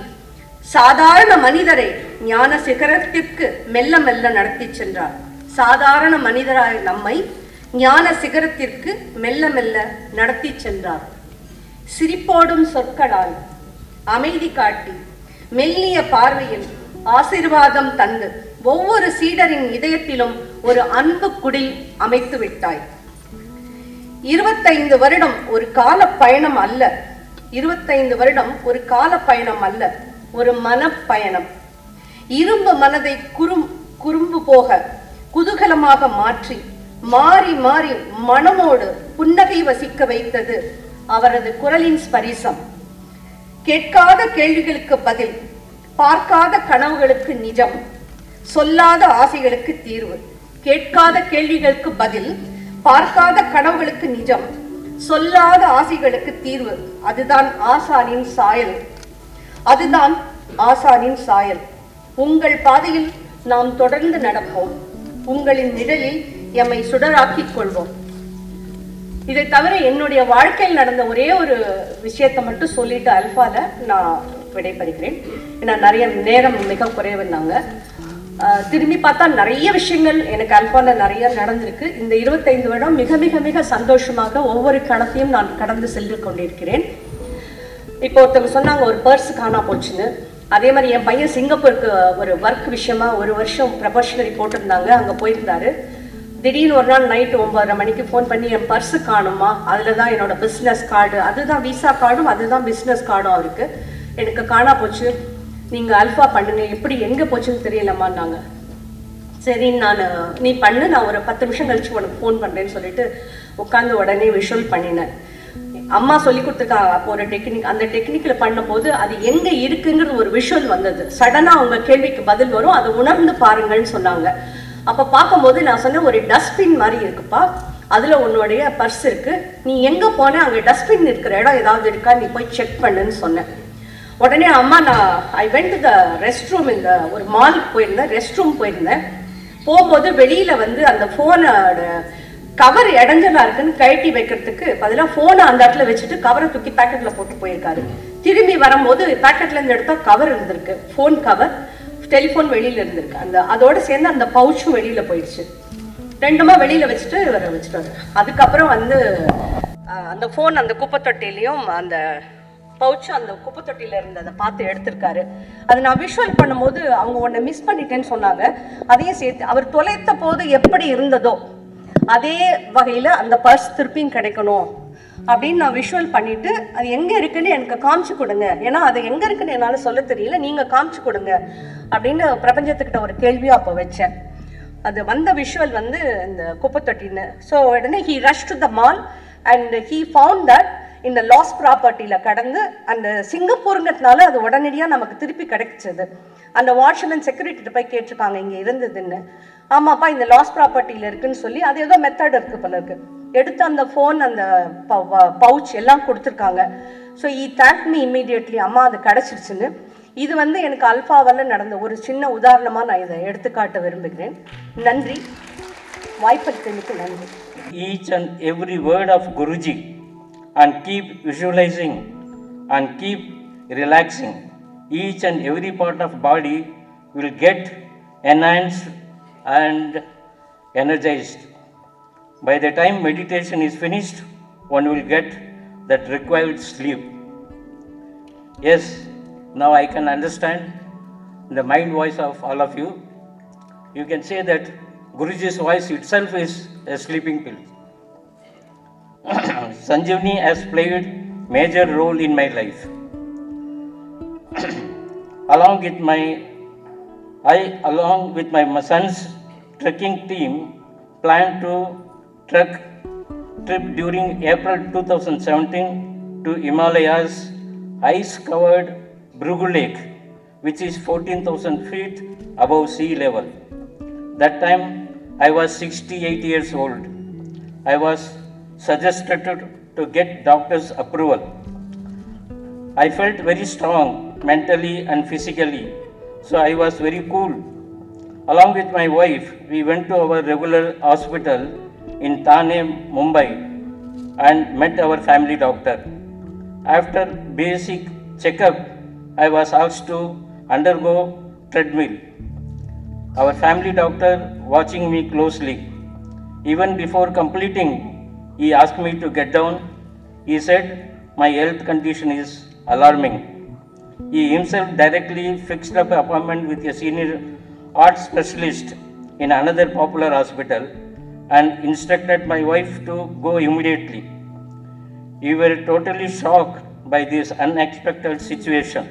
சாதாரண மனிதரை ஞான சிகரத்திற்கு மெல்ல மெல்ல நடத்தி சென்றார். சாதாரண மனிதராய் நம்மை ஞான சிகரத்திற்கு மெல்ல மெல்ல நடத்தி சென்றார். சிரிப்போடும் சொற்களால் அமைதி காட்டி மெல்லிய பார்வையில் ஆசீர்வாதம் தந்து ஒவ்வொரு சீடரின் இதயத்திலும் ஒரு அன்பு குடில் அமைத்து விட்டாய். 25 வருடம் ஒரு கால பயணம் அல்ல. 25 வருடம் ஒரு கால பயணம் அல்ல, ஒரு மனப்பயணம். இரும்பு மனதை குறும்பு போக குதூகலமாக மாற்றி மாறி மாறி மனமோடு புன்னகை வசிக்க வைத்தது அவரது குரலின் ஸ்பரிசம். கேட்காத கேள்விகளுக்கு பதில், பார்க்காத கனவுகளுக்கு நிஜம், சொல்லாத ஆசைகளுக்கு தீர்வு. கேட்காத கேள்விகளுக்கு பதில், பார்க்காத கனவுகளுக்கு நிஜம், சொல்லாத ஆசைகளுக்கு தீர்வு. அதுதான் ஆசானின் சாயல். அதுதான் ஆசானின் சாயல். உங்கள் பாதையில் நாம் தொடர்ந்து நடப்போம். உங்களின் நிழலில் எம்மை சுடராக்கிக் கொள்வோம். இதை தவிர என்னுடைய வாழ்க்கையில் நடந்த ஒரே ஒரு விஷயத்தை மட்டும் சொல்லிட்டு அல்ஃபால நான் விடைபெறுகிறேன். ஏன்னா நிறைய நேரம் மிக குறைவுன்னாங்க. திரும்பி பார்த்தா நிறைய விஷயங்கள் எனக்கு அல்ஃபால நிறைய நடந்திருக்கு. இந்த 25 வருடம் மிக மிக மிக சந்தோஷமாக ஒவ்வொரு கணத்தையும் நான் கடந்து சென்று கொண்டிருக்கிறேன். இப்போ ஒருத்தவங்க சொன்னாங்க ஒரு பர்ஸ் காணா போச்சுன்னு. அதே மாதிரி என் பையன் சிங்கப்பூருக்கு ஒரு ஒர்க் விஷயமா 1 வருஷம் ப்ரொபஷனரி போட்டிருந்தாங்க, அங்கே போயிருந்தாரு. திடீர்னு ஒரு நாள் நைட்டு 9:30 மணிக்கு ஃபோன் பண்ணி என் பர்ஸு காணுமா, அதில் தான் என்னோட பிஸ்னஸ் கார்டு, அதுதான் விசா கார்டும் அதுதான் பிஸ்னஸ் கார்டும் அவருக்கு, எனக்கு காணா போச்சு, நீங்கள் அல்ஃபா பண்ணுங்க, எப்படி எங்கே போச்சுன்னு தெரியலம்மான்னாங்க. சரி நீ பண்ணு, நான் ஒரு 10 நிமிஷம் கழிச்சு உனக்கு ஃபோன் பண்ணுறேன்னு சொல்லிட்டு உட்காந்து உடனே விஷுவல் பண்ணினேன். அம்மா சொல்லி கொடுத்துருக்காங்க அப்போ ஒரு டெக்னிக். அந்த டெக்னிக்கில் பண்ணும்போது அது எங்கே இருக்குங்கிற ஒரு விஷுவல் வந்தது. சடனாக அவங்க கேள்விக்கு பதில் வரும், அதை உணர்ந்து பாருங்கள்னு சொன்னாங்க. அப்போ பார்க்கும்போது நான் சொன்னேன், ஒரு டஸ்ட்பின் மாதிரி இருக்குப்பா, அதில் உன்னுடைய பர்ஸ் இருக்குது, நீ எங்கே போனேன் அங்கே டஸ்ட்பின் இருக்கிற இடம் ஏதாவது இருக்கா, நீ போய் செக் பண்ணுன்னு சொன்னேன். உடனே அம்மா I went to the rest room, இந்த ஒரு மாலுக்கு போயிருந்தேன், ரெஸ்ட் ரூம் போயிருந்தேன். போகும்போது வெளியில் வந்து அந்த ஃபோனோட கவர் இடைஞ்சலா இருக்குன்னு கழட்டி வைக்கிறதுக்கு பதிலாக ஃபோனை அந்த இடத்துல வச்சுட்டு கவரை தூக்கி பேக்கெட்டில் போட்டு போயிருக்காரு. திரும்பி வரும்போது பேக்கெட்லேருந்து எடுத்தால் கவர் இருந்திருக்கு, ஃபோன் கவர், டெலிஃபோன் வெளியில் இருந்திருக்கு, அதோடு சேர்ந்து அந்த பவுச்சும் வெளியில் போயிடுச்சு. ரெண்டுமா வெளியில் வச்சுட்டு இவரை வச்சுட்டாரு. அதுக்கப்புறம் வந்து அந்த ஃபோன் அந்த குப்பை தொட்டிலையும் அந்த பவுச்சு அந்த குப்பை தொட்டியில் இருந்ததை பார்த்து எடுத்திருக்காரு. அதை நான் விஷுவல் பண்ணும்போது அவங்க ஒன்றை மிஸ் பண்ணிட்டேன்னு சொன்னாங்க. அதையும் சேர்த்து அவர் தொலைத்த போது எப்படி இருந்ததோ அதே வகையில் அந்த பர்ஸ் திருப்பியும் கிடைக்கணும் அப்படின்னு நான் விஷுவல் பண்ணிவிட்டு அது எங்கே இருக்குன்னு எனக்கு காமிச்சு கொடுங்க, ஏன்னா அது எங்கே இருக்குன்னு என்னால் சொல்ல தெரியல, நீங்கள் காமிச்சு கொடுங்க அப்படின்னு பிரபஞ்சத்துக்கிட்ட ஒரு கேள்வியாக அப்போ வச்சேன். அது வந்த விஷுவல் வந்து இந்த குப்பை தொட்டின்னு. ஸோ உடனே he rush to the mall and he found that இந்த லாஸ் ப்ராப்பர்ட்டியில் கடந்து அந்த சிங்கப்பூருங்கிறதுனால அது உடனடியாக நமக்கு திருப்பி கிடைச்சது. அந்த வாட்ச்மேன் செக்யூரிட்டிகிட்ட போய் கேட்டிருக்காங்க இங்கே இருந்ததுன்னு. ஆமாப்பா இந்த லாஸ் ப்ராப்பர்ட்டியில் இருக்குன்னு சொல்லி அது ஏதோ மெத்தட் இருக்குது போல இருக்கு. எடுத்து அந்த ஃபோன் அந்த பவுச் எல்லாம் கொடுத்துருக்காங்க. So he thank me immediately, அம்மா அது கிடச்சிருச்சுன்னு. இது வந்து எனக்கு அல்ஃபாவில் நடந்த ஒரு சின்ன உதாரணமாக நான் இதை எடுத்துக்காட்ட விரும்புகிறேன். நன்றி, வாய்ப்பளித்தமைக்கு நன்றி. Each and every word of Guruji and keep visualizing and keep relaxing. Each and every part of body will get enhanced and energized. By the time meditation is finished, one will get that required sleep. Yes, now I can understand the mind voice of all of you. You can say that Guruji's voice itself is a sleeping pill. Sanjeevani has played major role in my life. along with my son's trekking team, planned to trip during April 2017 to Himalayas ice-covered Bhrigu Lake, which is 14,000 feet above sea level. That time I was 68 years old. I was suggested to get doctor's approval. I felt very strong mentally and physically, so I was very cool. Along with my wife, we went to our regular hospital in Thane, Mumbai, and met our family doctor. After basic checkup, I was asked to undergo treadmill. Our family doctor watching me closely. Even before completing, he asked me to get down. He said, my health condition is alarming. He himself directly fixed up an appointment with a senior art specialist in another popular hospital and instructed my wife to go immediately. We were totally shocked by this unexpected situation.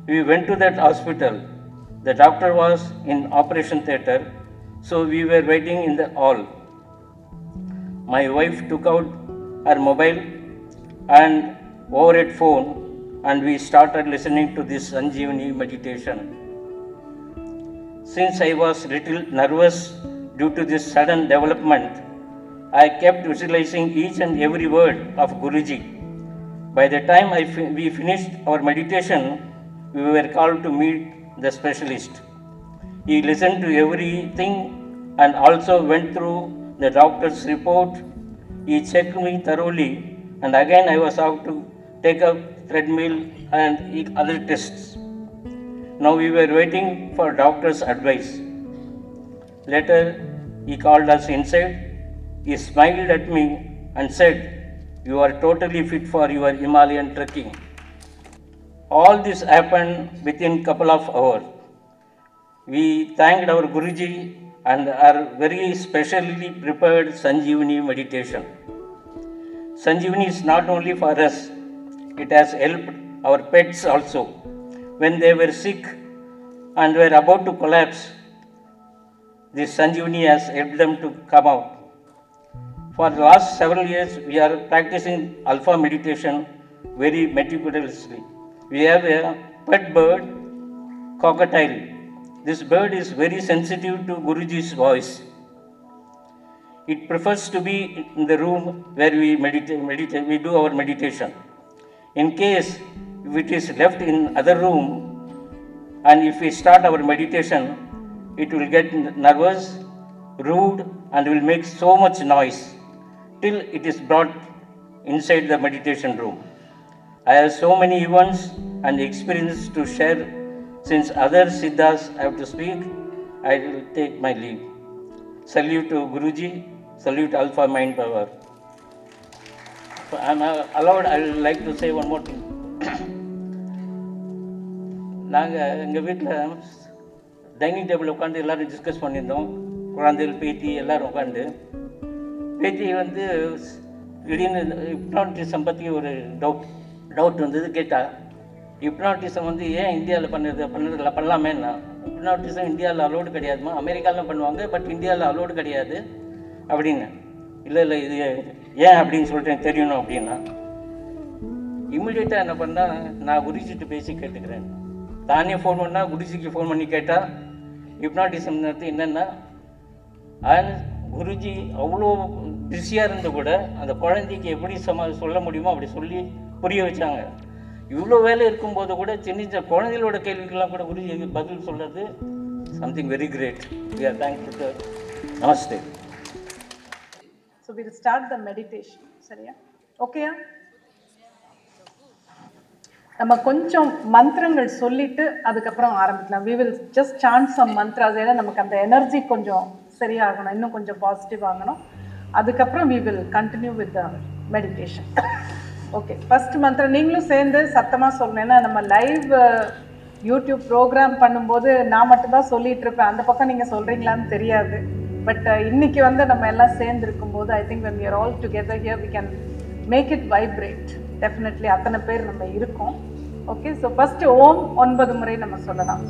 We went to that hospital. The doctor was in operation theatre, so we were waiting in the hall. My wife took out her mobile and overhead phone, and we started listening to this Sanjeevani meditation. Since I was little nervous due to this sudden development, I kept visualizing each and every word of Guruji. By the time we finished our meditation, we were called to meet the specialist. He listened to everything and also went through the doctor's report. He checked me thoroughly, and again I was asked to take up treadmill and other tests. Now we were waiting for doctor's advice. Later, he called us inside. He smiled at me and said, you are totally fit for your Himalayan trekking. All this happened within couple of hours. We thanked our Guruji and our very specially prepared Sanjeevani meditation. Sanjeevani is not only for us, it has helped our pets also. When they were sick and were about to collapse, this Sanjeevani has helped them to come out. For the last several years, we are practicing alpha meditation very meticulously. We have a pet bird, cockatiel. This bird is very sensitive to Guruji's voice. It prefers to be in the room where we we do our meditation. In case if it is left in other room and if we start our meditation, it will get nervous, rude, and will make so much noise till it is brought inside the meditation room. I have so many events and experiences to share. Since other Siddhas have to speak, I will take my leave. Salute to Guruji, salute Alpha Mind Power. So I am allowed, I would like to say one more thing. நாங்கள் எங்கள் வீட்டில் dining table உட்காந்து எல்லோரும் discuss பண்ணியிருந்தோம். குழந்தைகள், பேத்தி எல்லோரும் உட்காந்து. பேத்தி வந்து திடீர்னு ஹிப்னாட்டிசம் பற்றி ஒரு டவுட் வந்தது. கேட்டால் ஹிப்னாட்டிசம் வந்து ஏன் இந்தியாவில் பண்ணலாமேன்னா, ஹிப்னாட்டிசம் இந்தியாவில் அலோடு கிடையாதுமா, அமெரிக்காவில் பண்ணுவாங்க, பட் இந்தியாவில் அலோடு கிடையாது அப்படின்னு. இல்லை இது ஏன் அப்படின்னு சொல்லிட்டு எனக்கு தெரியணும் அப்படின்னா, இம்மிடியேட்டாக என்ன பண்ணால் நான் குருஜிட்டு பேசி கேட்டுக்கிறேன். தானே ஃபோன் பண்ணால் குருஜிக்கு ஃபோன் பண்ணி கேட்டால் ஹிப்னாட்டிசம் என்னென்னா, குருஜி அவ்வளோ பிஸியாக இருந்து கூட அந்த குழந்தைக்கு எப்படி சொல்ல முடியுமோ அப்படி சொல்லி புரிய வச்சாங்க. இவ்வளோ வேலை இருக்கும்போது கூட சின்ன சின்ன குழந்தைகளோட கேள்விக்கெல்லாம் கூட குருஜி பதில் சொல்கிறது something very great. We are thankful sir. நமஸ்தே. So will start the meditation. சரியா? ஓகேயா? நம்ம கொஞ்சம் மந்திரங்கள் சொல்லிட்டு அதுக்கப்புறம் ஆரம்பிக்கலாம். We will just chant some mantras. ஏன்னா நமக்கு அந்த எனர்ஜி கொஞ்சம் சரியாகணும், இன்னும் கொஞ்சம் பாசிட்டிவ் ஆகணும். அதுக்கப்புறம் we will continue with the meditation. Okay, first மந்திரம் நீங்களும் சேர்ந்து சத்தமாக சொல்லணும். ஏன்னா நம்ம லைவ் யூடியூப் ப்ரோக்ராம் பண்ணும்போது நான் மட்டும்தான் சொல்லிட்டு இருப்பேன், அந்த பக்கம் நீங்கள் சொல்கிறீங்களான்னு தெரியாது. பட் இன்னைக்கு வந்து நம்ம எல்லாம் சேர்ந்து இருக்கும்போது I think when we are all together here we can make it vibrate. Definitely அத்தனை பேர் நம்ம இருக்கோம். ஓகே, ஸோ ஃபர்ஸ்ட் ஓம் 9 முறை நம்ம சொல்லலாம்.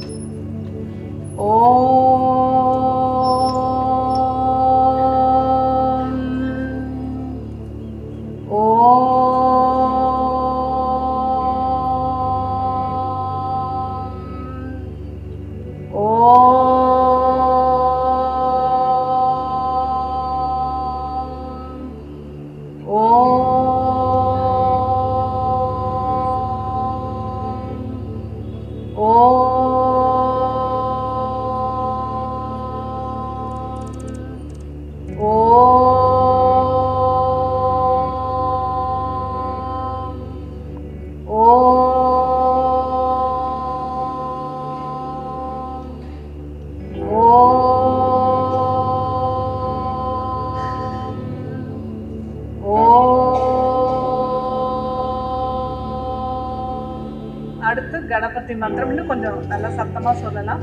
அடுத்து கணபதி மந்திரம் இன்னும் கொஞ்சம் நல்லா சத்தமா சொல்லலாம்.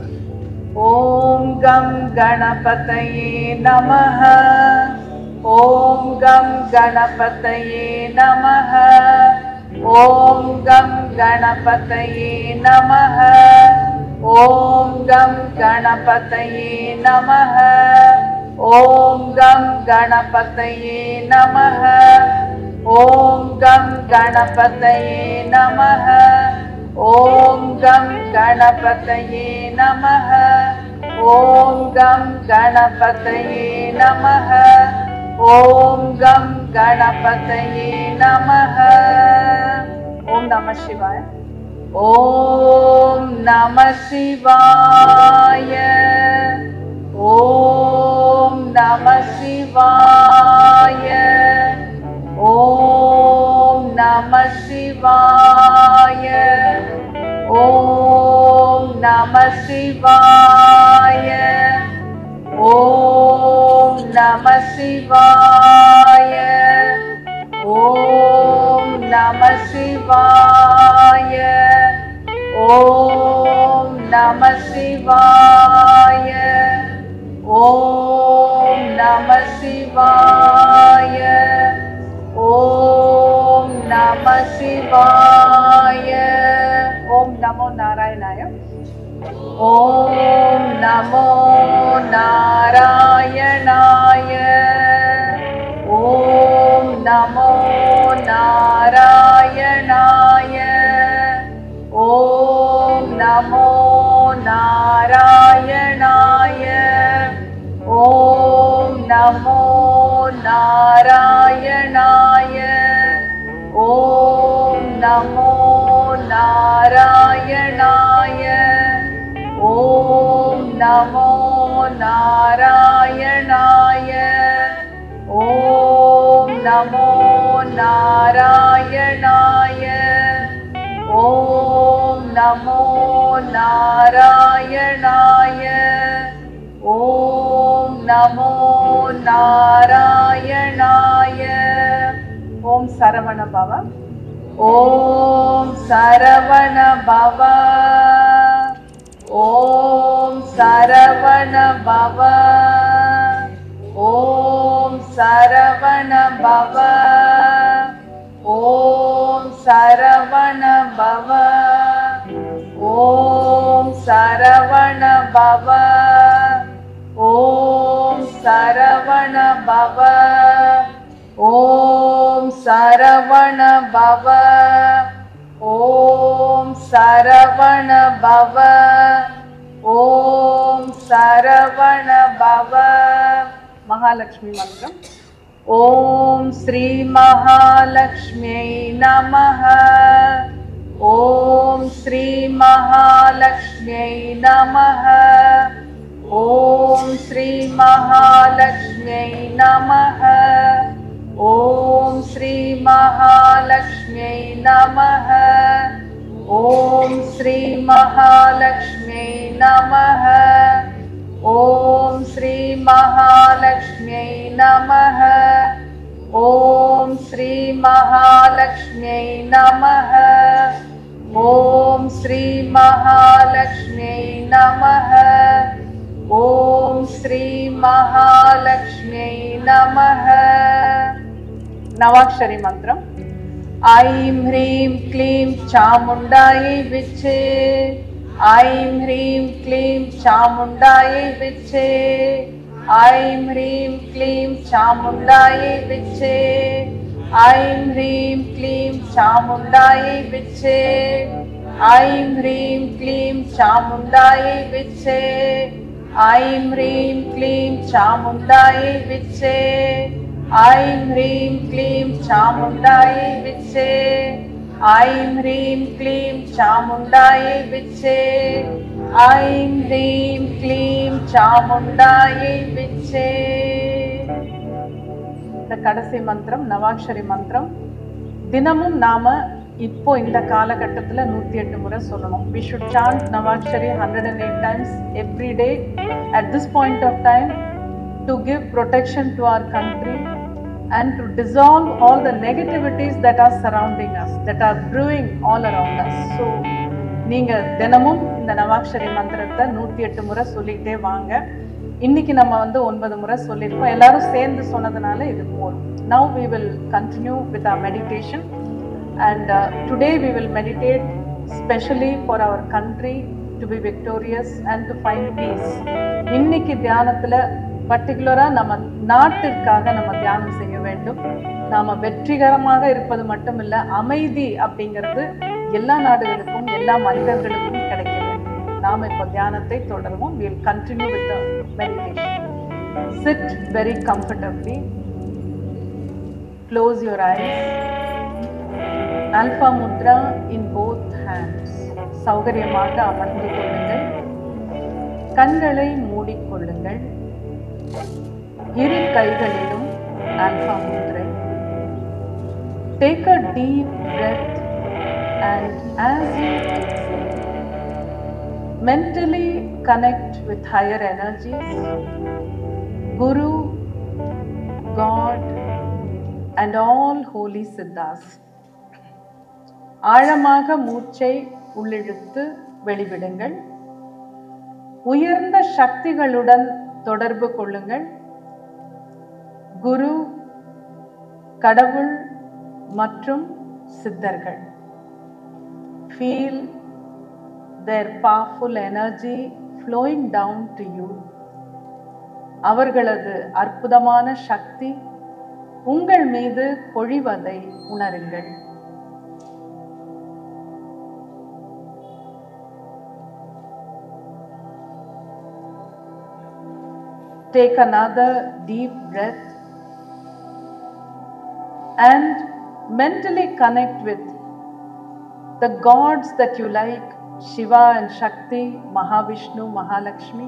ஓம் கம் கணபதயே நமஹ, ஓம் கம் கணபதயே நமஹ, ஓம் கம் கணபதயே நமஹ, ஓம் கம் கணபதயே நமஹ, ஓம் கம் கணபதயே நமஹ, ஓம் கம் கணபதயே நமஹ, ஓம் கம் கணபதயே நமஹ, ஓம் கம் கணபதயே நமஹ, ஓம் கம் கணபதயே நமஹ. ஓம் நம சிவாய. ஓம் நம சிவாய. ஓம் நம சிவாய. ஓம் நம சிவாய. ஓம் நம சிவாய. ஓம் நம சிவாய. ஓம் நம சிவாய. ஓம் நம சிவாய. ஓம் நம சிவாய. ஓம் நம சிவாய. ஓம் நமோ நாராயணாய. ஓம் நமோ நாராயணாய. ஓம் நமோ நாராயணாய. ஓம் நமோ நாராயணாய. ஓம் நமோ நாராயணாய. ஓம் நமோ நாராயணாய. ஓம் நமோ நாராயணாய. ஓம் நமோ நாராயணாய. ஓம் நமோ நாராயணாய. ஓம் நமோ நாராயணாய. ஓம் சரவண பவ. ஓம் சரவண பவ. ஓம் சரவண பவ. ஓம் சரவண பவ. ஓம் சரவண பவ. ஓம் சரவண பவ. ஓம் சரவண பவ. ஓம் சரவண பவ. ஓம் சரவண பவ. ஓம் சரவண பவ. மகாலட்சுமி மந்திரம். ஓம் ஸ்ரீ மகாலட்சுமியை நமஹ. ॐ श्री महालक्ष्म्यै नमः। ॐ श्री महालक्ष्म्यै नमः। ॐ श्री महालक्ष्म्यै नमः। ॐ श्री महालक्ष्म्यै नमः। ॐ श्री महालक्ष्म्यै नमः। ॐ श्री महालक्ष्म्यै नमः। ॐ श्री महालक्ष्म्यै नमः। ॐ श्री महालक्ष्म्यै नमः। नवाक्षरी मंत्रम। ऐं ह्रीं क्लीं चामुण्डायै विच्चे। ऐं ह्रीं क्लीं चामुण्डायै विच्चे। ऐं ह्रीं क्लीं चामुण्डायै विच्चे। ऐं ह्रीं क्लीं चामुण्डायै विच्चे। ऐं ह्रीं क्लीं चामुण्डायै विच्चे। ऐं ह्रीं क्लीं चामुण्डायै विच्चे। ऐं ह्रीं क्लीं चामुण्डायै विच्चे। ऐं ह्रीं क्लीं चामुण्डायै विच्चे। ऐं ह्रीं क्लीं चामुण्डायै विच्चे। இந்த கடைசி மந்திரம் நவாக்ஷரி மந்திரம் தினமும் நாம இப்போ இந்த காலகட்டத்தில் 108 முறை சொல்லணும். We should chant Navakshari 108 times every day at this point of time to give protection to our country and to dissolve all the negativities that are surrounding us, that are brewing all around us. So நீங்க தினமும் இந்த நவாக்ஷரி மந்திரத்தை 108 முறை சொல்லிட்டே வாங்க. இன்னைக்கு நம்ம 9 முறை சொல்லிருக்கோம். எல்லாரும் சேர்ந்து சொன்னதுனால இது போதும். Now we will continue with our meditation and today we will meditate specially for our country to be victorious and to find peace. இன்னைக்கு தியானத்துல பர்టిక్యులரா நம்ம நாட்டிற்காக நம்ம தியானம் செய்ய வேண்டும். நாம வெற்றிகரமாக இருப்பது மட்டுமில்ல, அமைதி அப்படிங்கிறது எல்லா நாடுகளுக்கும் எல்லா மனிதர்களுக்கும் கிடைக்க வேண்டும். நாம இப்போ தியானத்தை தொடருவோம். We will continue with the meditation. Sit very comfortably. Close your eyes. Alpha Mudra in both hands. சௌகரியமாக அமர்ந்து கொள்ளுங்கள். கண்களை மூடிக்கொள்ளுங்கள். இரு கைகளிலும் alpha முத்ரை. Take a deep breath and as you exhale, mentally connect with higher energies, Guru, God and all holy siddhas. ஆழமாக மூச்சை உள்ளிழுத்து வெளிவிடுங்கள். உயர்ந்த சக்திகளுடன் தொடர்பு கொள்ளுங்கள். குரு, கடவுள் மற்றும் சித்தர்கள். Feel their powerful energy flowing down to you. அவர்களது அற்புதமான சக்தி உங்கள் மீது பொழிவதை உணருங்கள். Take another deep breath and mentally connect with the gods that you like, Shiva and Shakti, Mahavishnu, Mahalakshmi.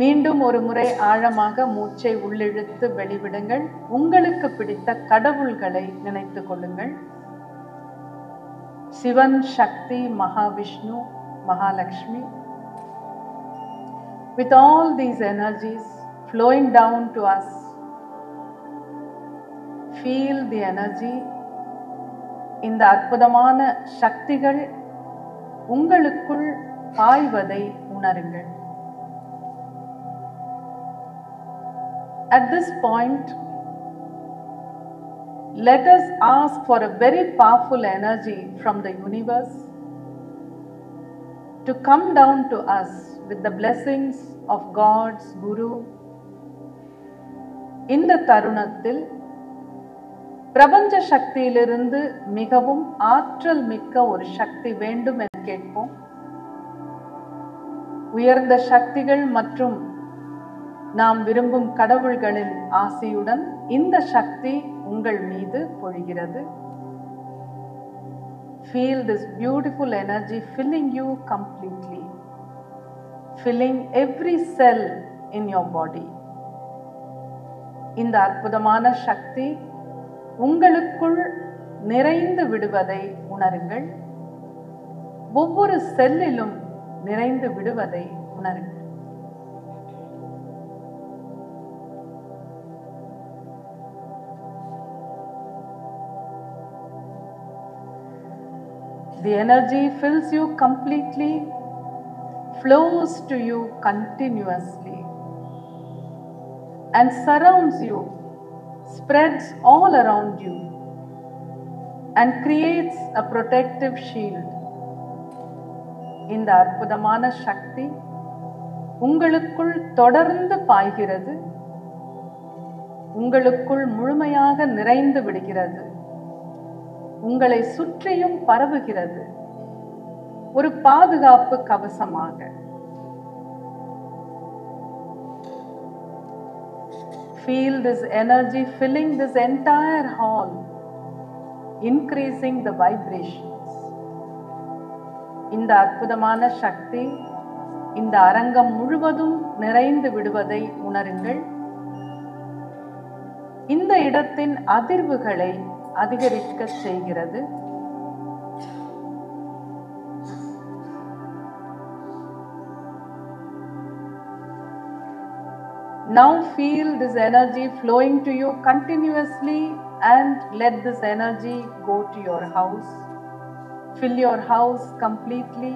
மீண்டும் ஒரு முறை ஆழமாக மூச்சை உள்ளிழுத்து வெளிவிடுங்கள். உங்களுக்கு பிடித்த கடவுள்களை நினைத்து கொள்ளுங்கள். சிவன், சக்தி, Mahavishnu, Mahalakshmi. With all these energies flowing down to us, feel the energy. இந்த அற்புதமான சக்திகள் உங்களுக்குள் பாய்வதை உணருங்கள். At this point, let us ask for a very powerful energy from the universe to come down to us with the blessings of God's Guru. இந்த தருணத்தில் பிரபஞ்ச சக்தியிலிருந்து மிகவும் ஆற்றல் மிக்க ஒரு சக்தி வேண்டும் என கேட்போம். உயர்ந்த சக்திகள் மற்றும் நாம் விரும்பும் கடவுள்களின் ஆசையுடன் இந்த சக்தி உங்கள் மீது பொழிகிறது. Feel this beautiful energy filling you completely, filling every cell in your body. இந்த அற்புதமான சக்தி உங்களுக்குள் நிறைந்து விடுவதை உணருங்கள். ஒவ்வொரு செல்லிலும் நிறைந்து விடுவதை உணருங்கள். The energy fills you completely, flows to you continuously, and surrounds you, spreads all around you, and creates a protective shield. இந்த அற்புதமான சக்தி உங்களுக்குள் தொடர்ந்து பாய்கிறது, உங்களுக்குள் முழுமையாக நிறைந்து விடுகிறது, உங்களை சுற்றியும் பரவுகிறது, ஒரு பாதுகாப்பு கவசமாக. Feel this energy filling this entire hall, increasing the vibrations. இந்த அற்புதமான சக்தி இந்த அரங்கம் முழுவதும் நிறைந்து விடுவதை உணருங்கள். இந்த இடத்தின் அதிர்வுகளை அதிகரிக்க செய்கிறது. Now feel this energy flowing to you continuously and let this energy go to your house. Fill your house completely.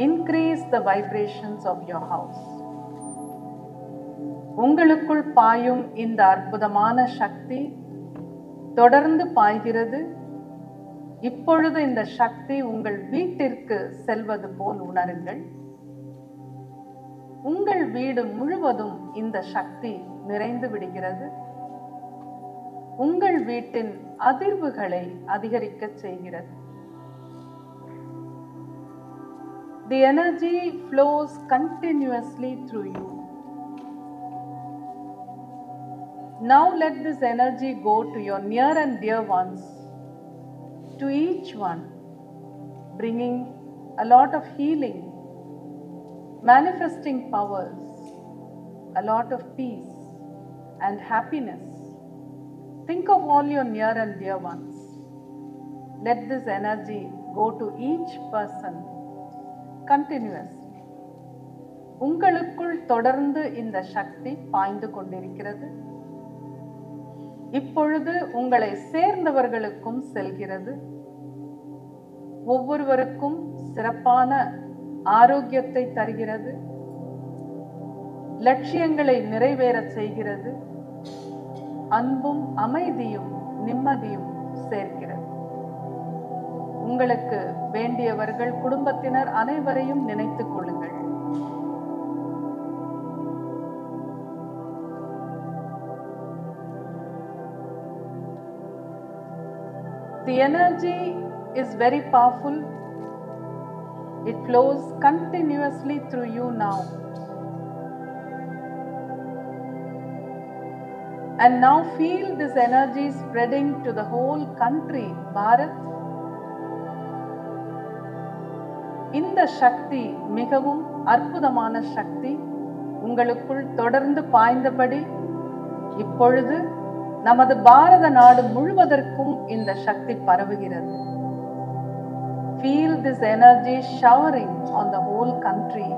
Increase the vibrations of your house. உங்களுக்குள் பாயும் இந்த அற்புதமான சக்தி தொடர்ந்து பாய்கிறது. இப்பொழுது இந்த சக்தி உங்கள் வீட்டிற்கு செல்வது போல் உணருங்கள். உங்கள் வீடு முழுவதும் இந்த சக்தி நிறைந்து விடுகிறது. உங்கள் வீட்டின் அதிர்வுகளை அதிகரிக்க செய்கிறது. The energy flows continuously through you. Now let this energy go to your near and dear ones, to each one, bringing a lot of healing, manifesting powers, a lot of peace and happiness. Think of all your near and dear ones. Let this energy go to each person continuously. உங்களுக்குள் தொடர்ந்து இந்த சக்தி பாய்ந்து கொண்டிருக்கிறது. இப்பொழுது உங்களை சேர்ந்தவர்களுக்கும் செல்கிறது. ஒவ்வொருவருக்கும் சிறப்பான ஆரோக்கியத்தை தருகிறது. லட்சியங்களை நிறைவேற செய்கிறது. அன்பும் அமைதியும் நிம்மதியும் சேர்க்கிறது. உங்களுக்கு வேண்டியவர்கள் குடும்பத்தினர் அனைவரையும் நினைத்துக் கொள்ளுங்கள். The energy is very powerful. It flows continuously through you now. And now feel this energy spreading to the whole country, Bharat. இந்த சக்தி மிகவும் அற்புதமான சக்தி உங்களுக்குள் தொடர்ந்து பாய்ந்தபடி இப்பொழுது நமது பாரத நாடு முழுவதற்கும் இந்த சக்தி பரவுகிறது. Feel this energy showering on the whole country,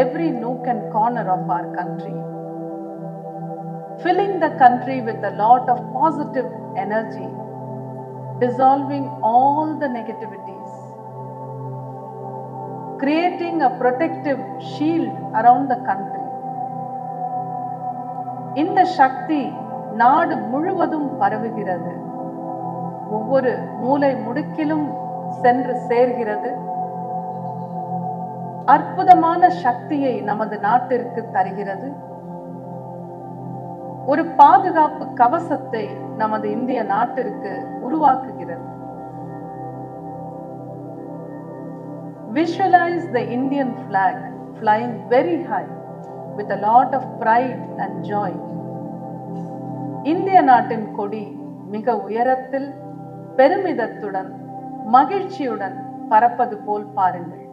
every nook and corner of our country, filling the country with a lot of positive energy, dissolving all the negativities, creating a protective shield around the country. இந்த சக்தி நாடு முழுவதும் பரவுகிறது. ஒவ்வொரு மூலை முடுக்கிலும் சென்று சேர்கிறது. அற்புதமான சக்தியை நமது நாட்டிற்கு தருகிறது. ஒரு பாதுகாப்பு கவசத்தை நமது இந்திய நாட்டிற்கு உருவாக்குகிறது. Visualize the Indian flag flying very high with a lot of pride and joy. இந்திய நாட்டின் கொடி மிக உயரத்தில் பெருமிதத்துடன் மகிழ்ச்சியுடன் பறப்பது போல் பாருங்கள்.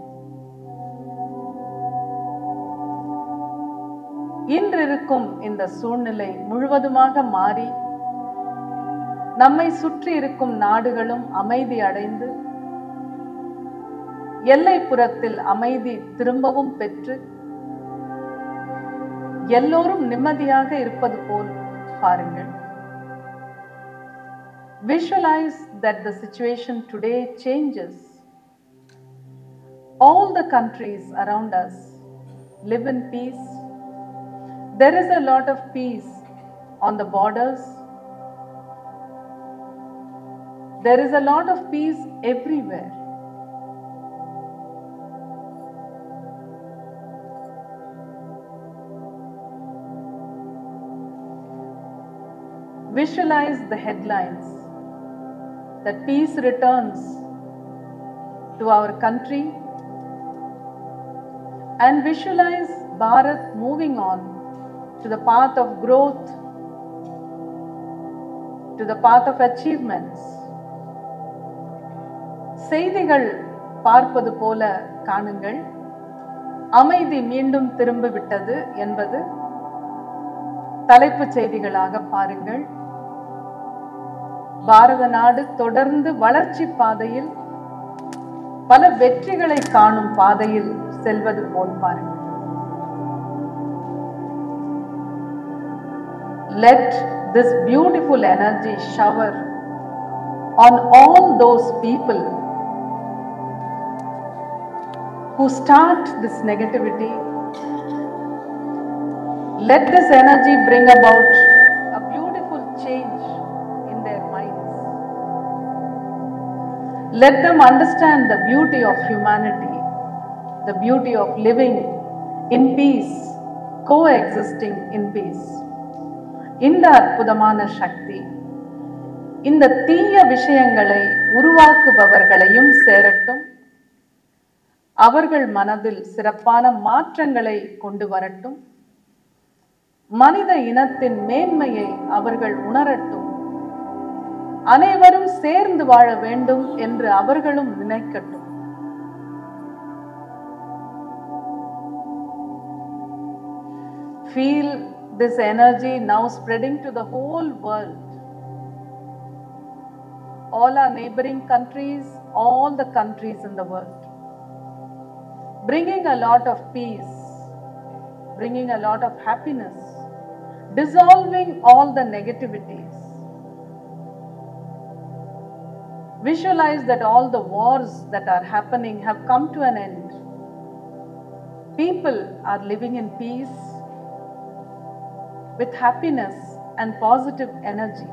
இன்றிருக்கும் இந்த சூழ்நிலை முழுவதுமாக மாறி நம்மை சுற்றி இருக்கும் நாடுகளும் அமைதி அடைந்து எல்லைப்புறத்தில் அமைதி திரும்பவும் பெற்று எல்லோரும் நிம்மதியாக இருப்பது போல் பாருங்கள். Visualize that the situation today changes. All the countries around us live in peace. There is a lot of peace on the borders. There is a lot of peace everywhere. Visualize the headlines that peace returns to our country, and visualize Bharat moving on to the path of growth, to the path of achievements. செய்திகள் பார்ப்பது போல காணுங்கள். அமைதி மீண்டும் திரும்பிவிட்டது என்பது தலைப்புச் செய்திகளாக பாருங்கள். பாரத நாடு தொடர்ந்து வளர்ச்சி பாதையில் பல வெற்றிகளை காணும் பாதையில் செல்வது போல் பாருங்கள். Let this beautiful energy shower on all those people who start this negativity. Let this energy bring about a beautiful change in their minds. Let them understand the beauty of humanity, the beauty of living in peace, coexisting in peace. இந்த அற்புதமான சக்தி இந்த தீய விஷயங்களை உருவாக்குபவர்களையும் சேரட்டும். அவர்கள் மனதில் சிறப்பான மாற்றங்களை கொண்டு வரட்டும். மனித இனத்தின் மேன்மையை அவர்கள் உணரட்டும். அனைவரும் சேர்ந்து வாழ வேண்டும் என்று அவர்களும் நினைக்கட்டும். Feel this energy now spreading to the whole world. All our neighboring countries, all the countries in the world. Bringing a lot of peace, bringing a lot of happiness, dissolving all the negativities. Visualize that all the wars that are happening have come to an end. People are living in peace, with happiness and positive energy.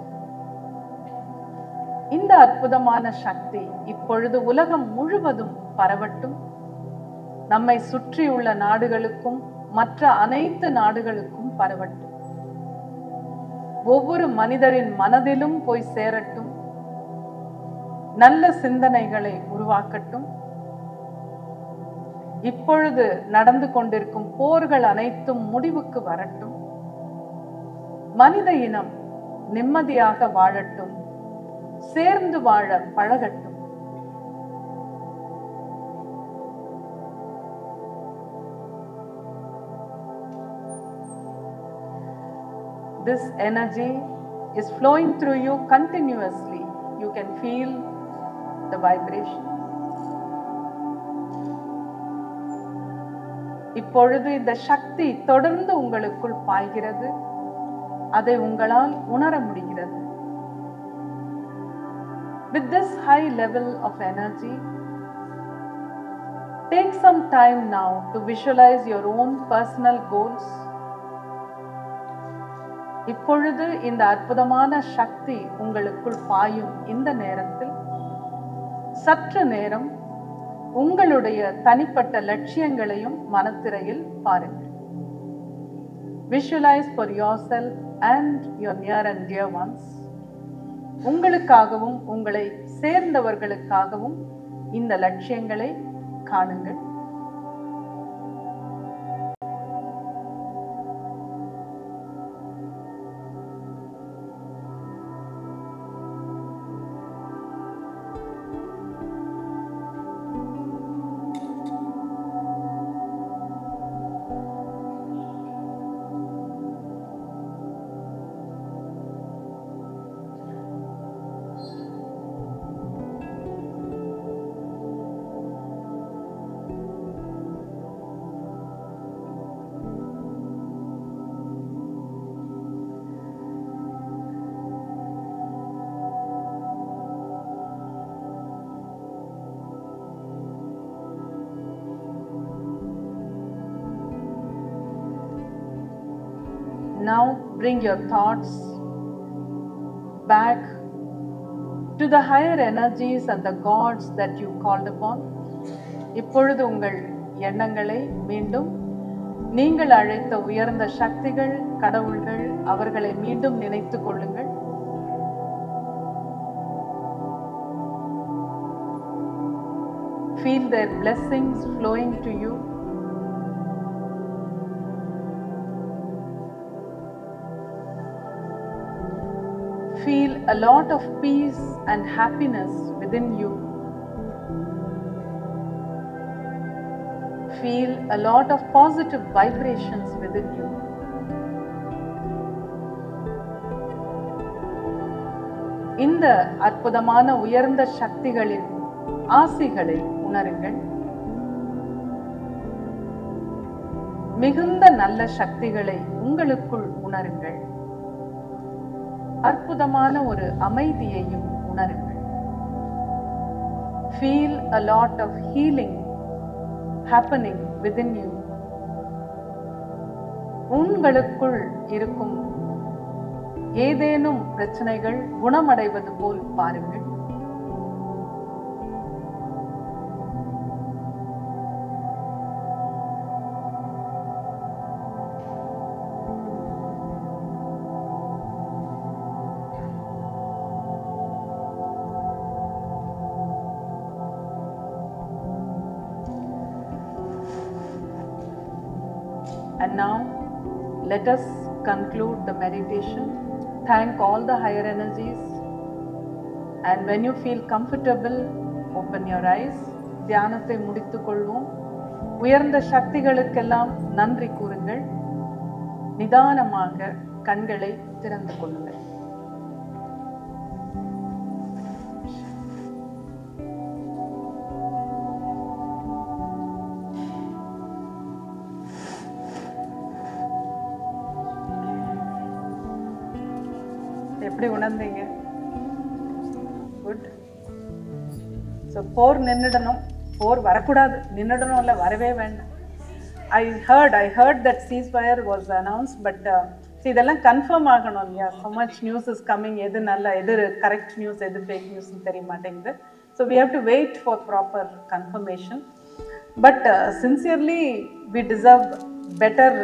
இந்த அற்புதமான சக்தி இப்பொழுது உலகம் முழுவதும் பரவட்டும். நம்மை சுற்றியுள்ள நாடுகளுக்கும் மற்ற அனைத்து நாடுகளுக்கும் பரவட்டும். ஒவ்வொரு மனிதரின் மனதிலும் போய் சேரட்டும். நல்ல சிந்தனைகளை உருவாக்கட்டும். இப்பொழுது நடந்து கொண்டிருக்கும் போர்கள் அனைத்தும் முடிவுக்கு வரட்டும். மனித இனம் நிம்மதியாக வாழட்டும். சேர்ந்து வாழ பழகட்டும். This energy is flowing through you continuously. You can feel the vibration. இப்பொழுது இந்த சக்தி தொடர்ந்து உங்களுக்குள் பாய்கிறது. அதை உங்களால் உணர முடிகிறது. With this high level of energy, take some time now to visualize your own personal goals. இப்பொழுது இந்த அற்புதமான சக்தி உங்களுக்குள் பாயும் இந்த நேரத்தில் சற்று நேரம் உங்களுடைய தனிப்பட்ட லட்சியங்களையும் மனத்திரையில் பாருங்கள். Visualize for yourself and your near and dear ones. உங்களுக்காகவும் உங்களை சேர்ந்தவர்களுக்காகவும் இந்த லட்சியங்களை காணுங்கள். now bring your thoughts back to the higher energies and the gods that you called upon. இப்பொழுது உங்கள் எண்ணங்களை மீண்டும் நீங்கள் அழைத்த உயர்ந்த சக்திகள், கடவுள்கள், அவர்களை மீண்டும் நினைத்துக் கொள்ளுங்கள். Feel their blessings flowing to you. Feel a lot of peace and happiness within you. Feel a lot of positive vibrations within you. இந்த அற்புதமான உயர்ந்த சக்திகளின் ஆசிகளை உணருங்கள். மிகுந்த நல்ல சக்திகளை உங்களுக்குள் உணருங்கள். அற்புதமான ஒரு அமைதியையும் உணருங்கள். Feel a lot of healing happening within you. உங்களுக்குள் இருக்கும் ஏதேனும் பிரச்சனைகள் குணமடைவது போல் பாருங்கள். And now, let us conclude the meditation. Thank all the higher energies. And when you feel comfortable, open your eyes. தியானத்தை முடித்துக் கொள்வோம். உயர்ந்த சக்திகளுக்கெல்லாம் நன்றி கூறுங்கள். நிதானமாக கண்களை திறந்து கொள்ளுங்கள். எப்படி உணர்ந்தீங்க? குட். ஸோ போர் நின்றுடணும், போர் வரக்கூடாது, நின்றுடணும் இல்லை, வரவே வேண்டாம். I heard that ceasefire was announce, but இதெல்லாம் கன்ஃபார்ம் ஆகணும் இல்லையா? So much news is coming. எது நல்ல, எது கரெக்ட் நியூஸ், எது ஃபேக் நியூஸ்ன்னு தெரிய மாட்டேங்குது. So we have to wait for proper confirmation. But sincerely we deserve better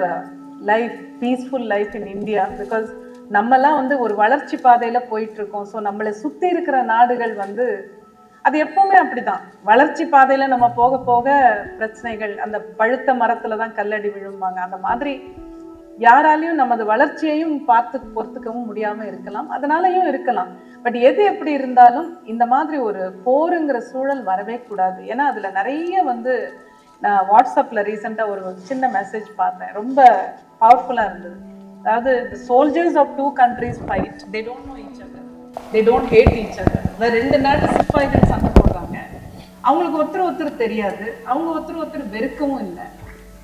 life, peaceful life in India. Because நம்மலாம் வந்து ஒரு வளர்ச்சி பாதையில் போயிட்டுருக்கோம். ஸோ நம்மளை சுற்றி இருக்கிற நாடுகள் வந்து அது எப்போவுமே அப்படி தான். வளர்ச்சி பாதையில் நம்ம போக போக பிரச்சனைகள், அந்த பழுத்த மரத்தில் தான் கல்லடி விழும்பாங்க. அந்த மாதிரி யாராலையும் நமது வளர்ச்சியையும் பொறுத்துக்கவும் முடியாமல் இருக்கலாம், அதனாலையும் இருக்கலாம். பட் எது எப்படி இருந்தாலும் இந்த மாதிரி ஒரு போருங்கிற சூழல் வரவே கூடாது. ஏன்னா அதில் நிறைய வந்து நான் வாட்ஸ்அப்பில் ரீசெண்டாக ஒரு சின்ன மெசேஜ் பார்த்தேன், ரொம்ப பவர்ஃபுல்லாக இருந்தது. அதாவது the soldiers of two countries fight, they don't know each other, they don't hate each other. வேற ரெண்டு நாட்டு சிப்பாய்கள் சண்டை போடுறாங்க, அவங்களுக்கு ஒருத்தர் தெரியாது, அவங்க ஒருத்தர் வெறுக்கவும் இல்லை.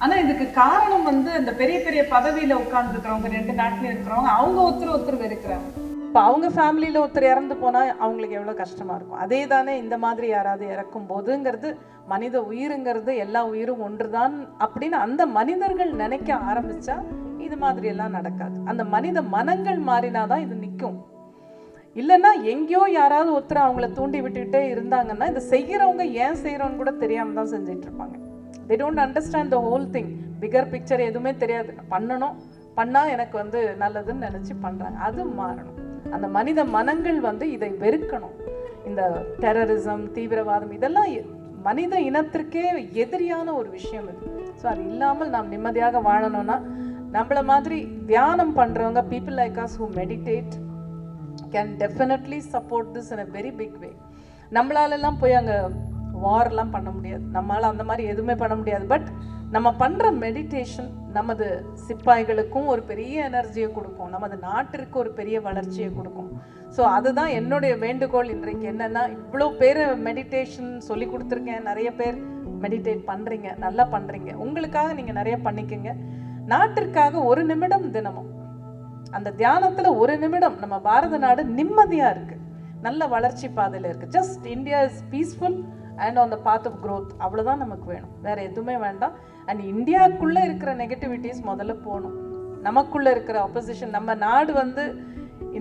ஆனால் இதுக்கு காரணம் வந்து அந்த பெரிய பெரிய பதவியில் உட்கார்ந்துருக்கிறவங்க, ரெண்டு நாட்டில் இருக்கிறவங்க, அவங்க ஒருத்தர் வெறுக்கிறாங்க. இப்போ அவங்க ஃபேமிலியில் ஒருத்தர் இறந்து போனால் அவங்களுக்கு எவ்வளோ கஷ்டமாக இருக்கும். அதே தானே இந்த மாதிரி யாராவது இறக்கும் போதுங்கிறது, மனித உயிருங்கிறது எல்லா உயிரும் ஒன்று தான் அப்படின்னு அந்த மனிதர்கள் நினைக்க ஆரம்பித்தா இது மாதிரி எல்லாம் நடக்காது. அந்த மனித மனங்கள் மாறினாதான் இது நிற்கும். இல்லைன்னா எங்கேயோ யாராவது ஒருத்தர் அவங்கள தூண்டி விட்டுக்கிட்டே இருந்தாங்கன்னா இதை செய்கிறவங்க ஏன் செய்கிறோன்னு கூட தெரியாமல் தான் செஞ்சிட்டு இருப்பாங்க. they don't understand the whole thing, bigger picture எதுவுமே தெரியாது. பண்ணணும், பண்ணால் எனக்கு வந்து நல்லதுன்னு நினச்சி பண்ணுறாங்க. அது மாறணும். அந்த மனித மனங்கள் வந்து இதை வெறுக்கணும். இந்த டெரரிசம், தீவிரவாதம் இதெல்லாம் மனித இனத்திற்கே எதிரியான ஒரு விஷயம் இது. ஸோ அது இல்லாமல் நாம் நிம்மதியாக வாழணும்னா நம்மள மாதிரி தியானம் பண்ணுறவங்க, people like us who meditate can definitely support this in a very big way. நம்மளாலெல்லாம் போய் அங்கே வார்லாம் பண்ண முடியாது, நம்மளால் அந்த மாதிரி எதுவுமே பண்ண முடியாது. பட் நம்ம பண்ணுற மெடிடேஷன் நமது சிப்பாய்களுக்கும் ஒரு பெரிய எனர்ஜியை கொடுக்கும், நமது நாட்டிற்கு ஒரு பெரிய வளர்ச்சியை கொடுக்கும். ஸோ அதுதான் என்னுடைய வேண்டுகோள் இன்றைக்கு. என்னென்னா, இவ்வளோ பேர் மெடிடேஷன் சொல்லி கொடுத்துருக்கேன், நிறைய பேர் மெடிடேட் பண்ணுறீங்க, நல்லா பண்ணுறீங்க. உங்களுக்காக நீங்கள் நிறைய பண்ணிக்கங்க. நாட்டிற்காக ஒரு நிமிடம் தினமும் அந்த தியானத்தில் ஒரு நிமிடம் நம்ம பாரத நாடு நிம்மதியாக இருக்குது, நல்ல வளர்ச்சி பாதையில் இருக்குது. Just India is peaceful and on the path of growth. அவ்வளோதான் நமக்கு வேணும், வேறு எதுவுமே வேண்டாம். அண்ட் இந்தியாவுக்குள்ளே இருக்கிற நெகட்டிவிட்டிஸ் முதல்ல போகணும். நமக்குள்ளே இருக்கிற ஆப்போசிஷன். நம்ம நாடு வந்து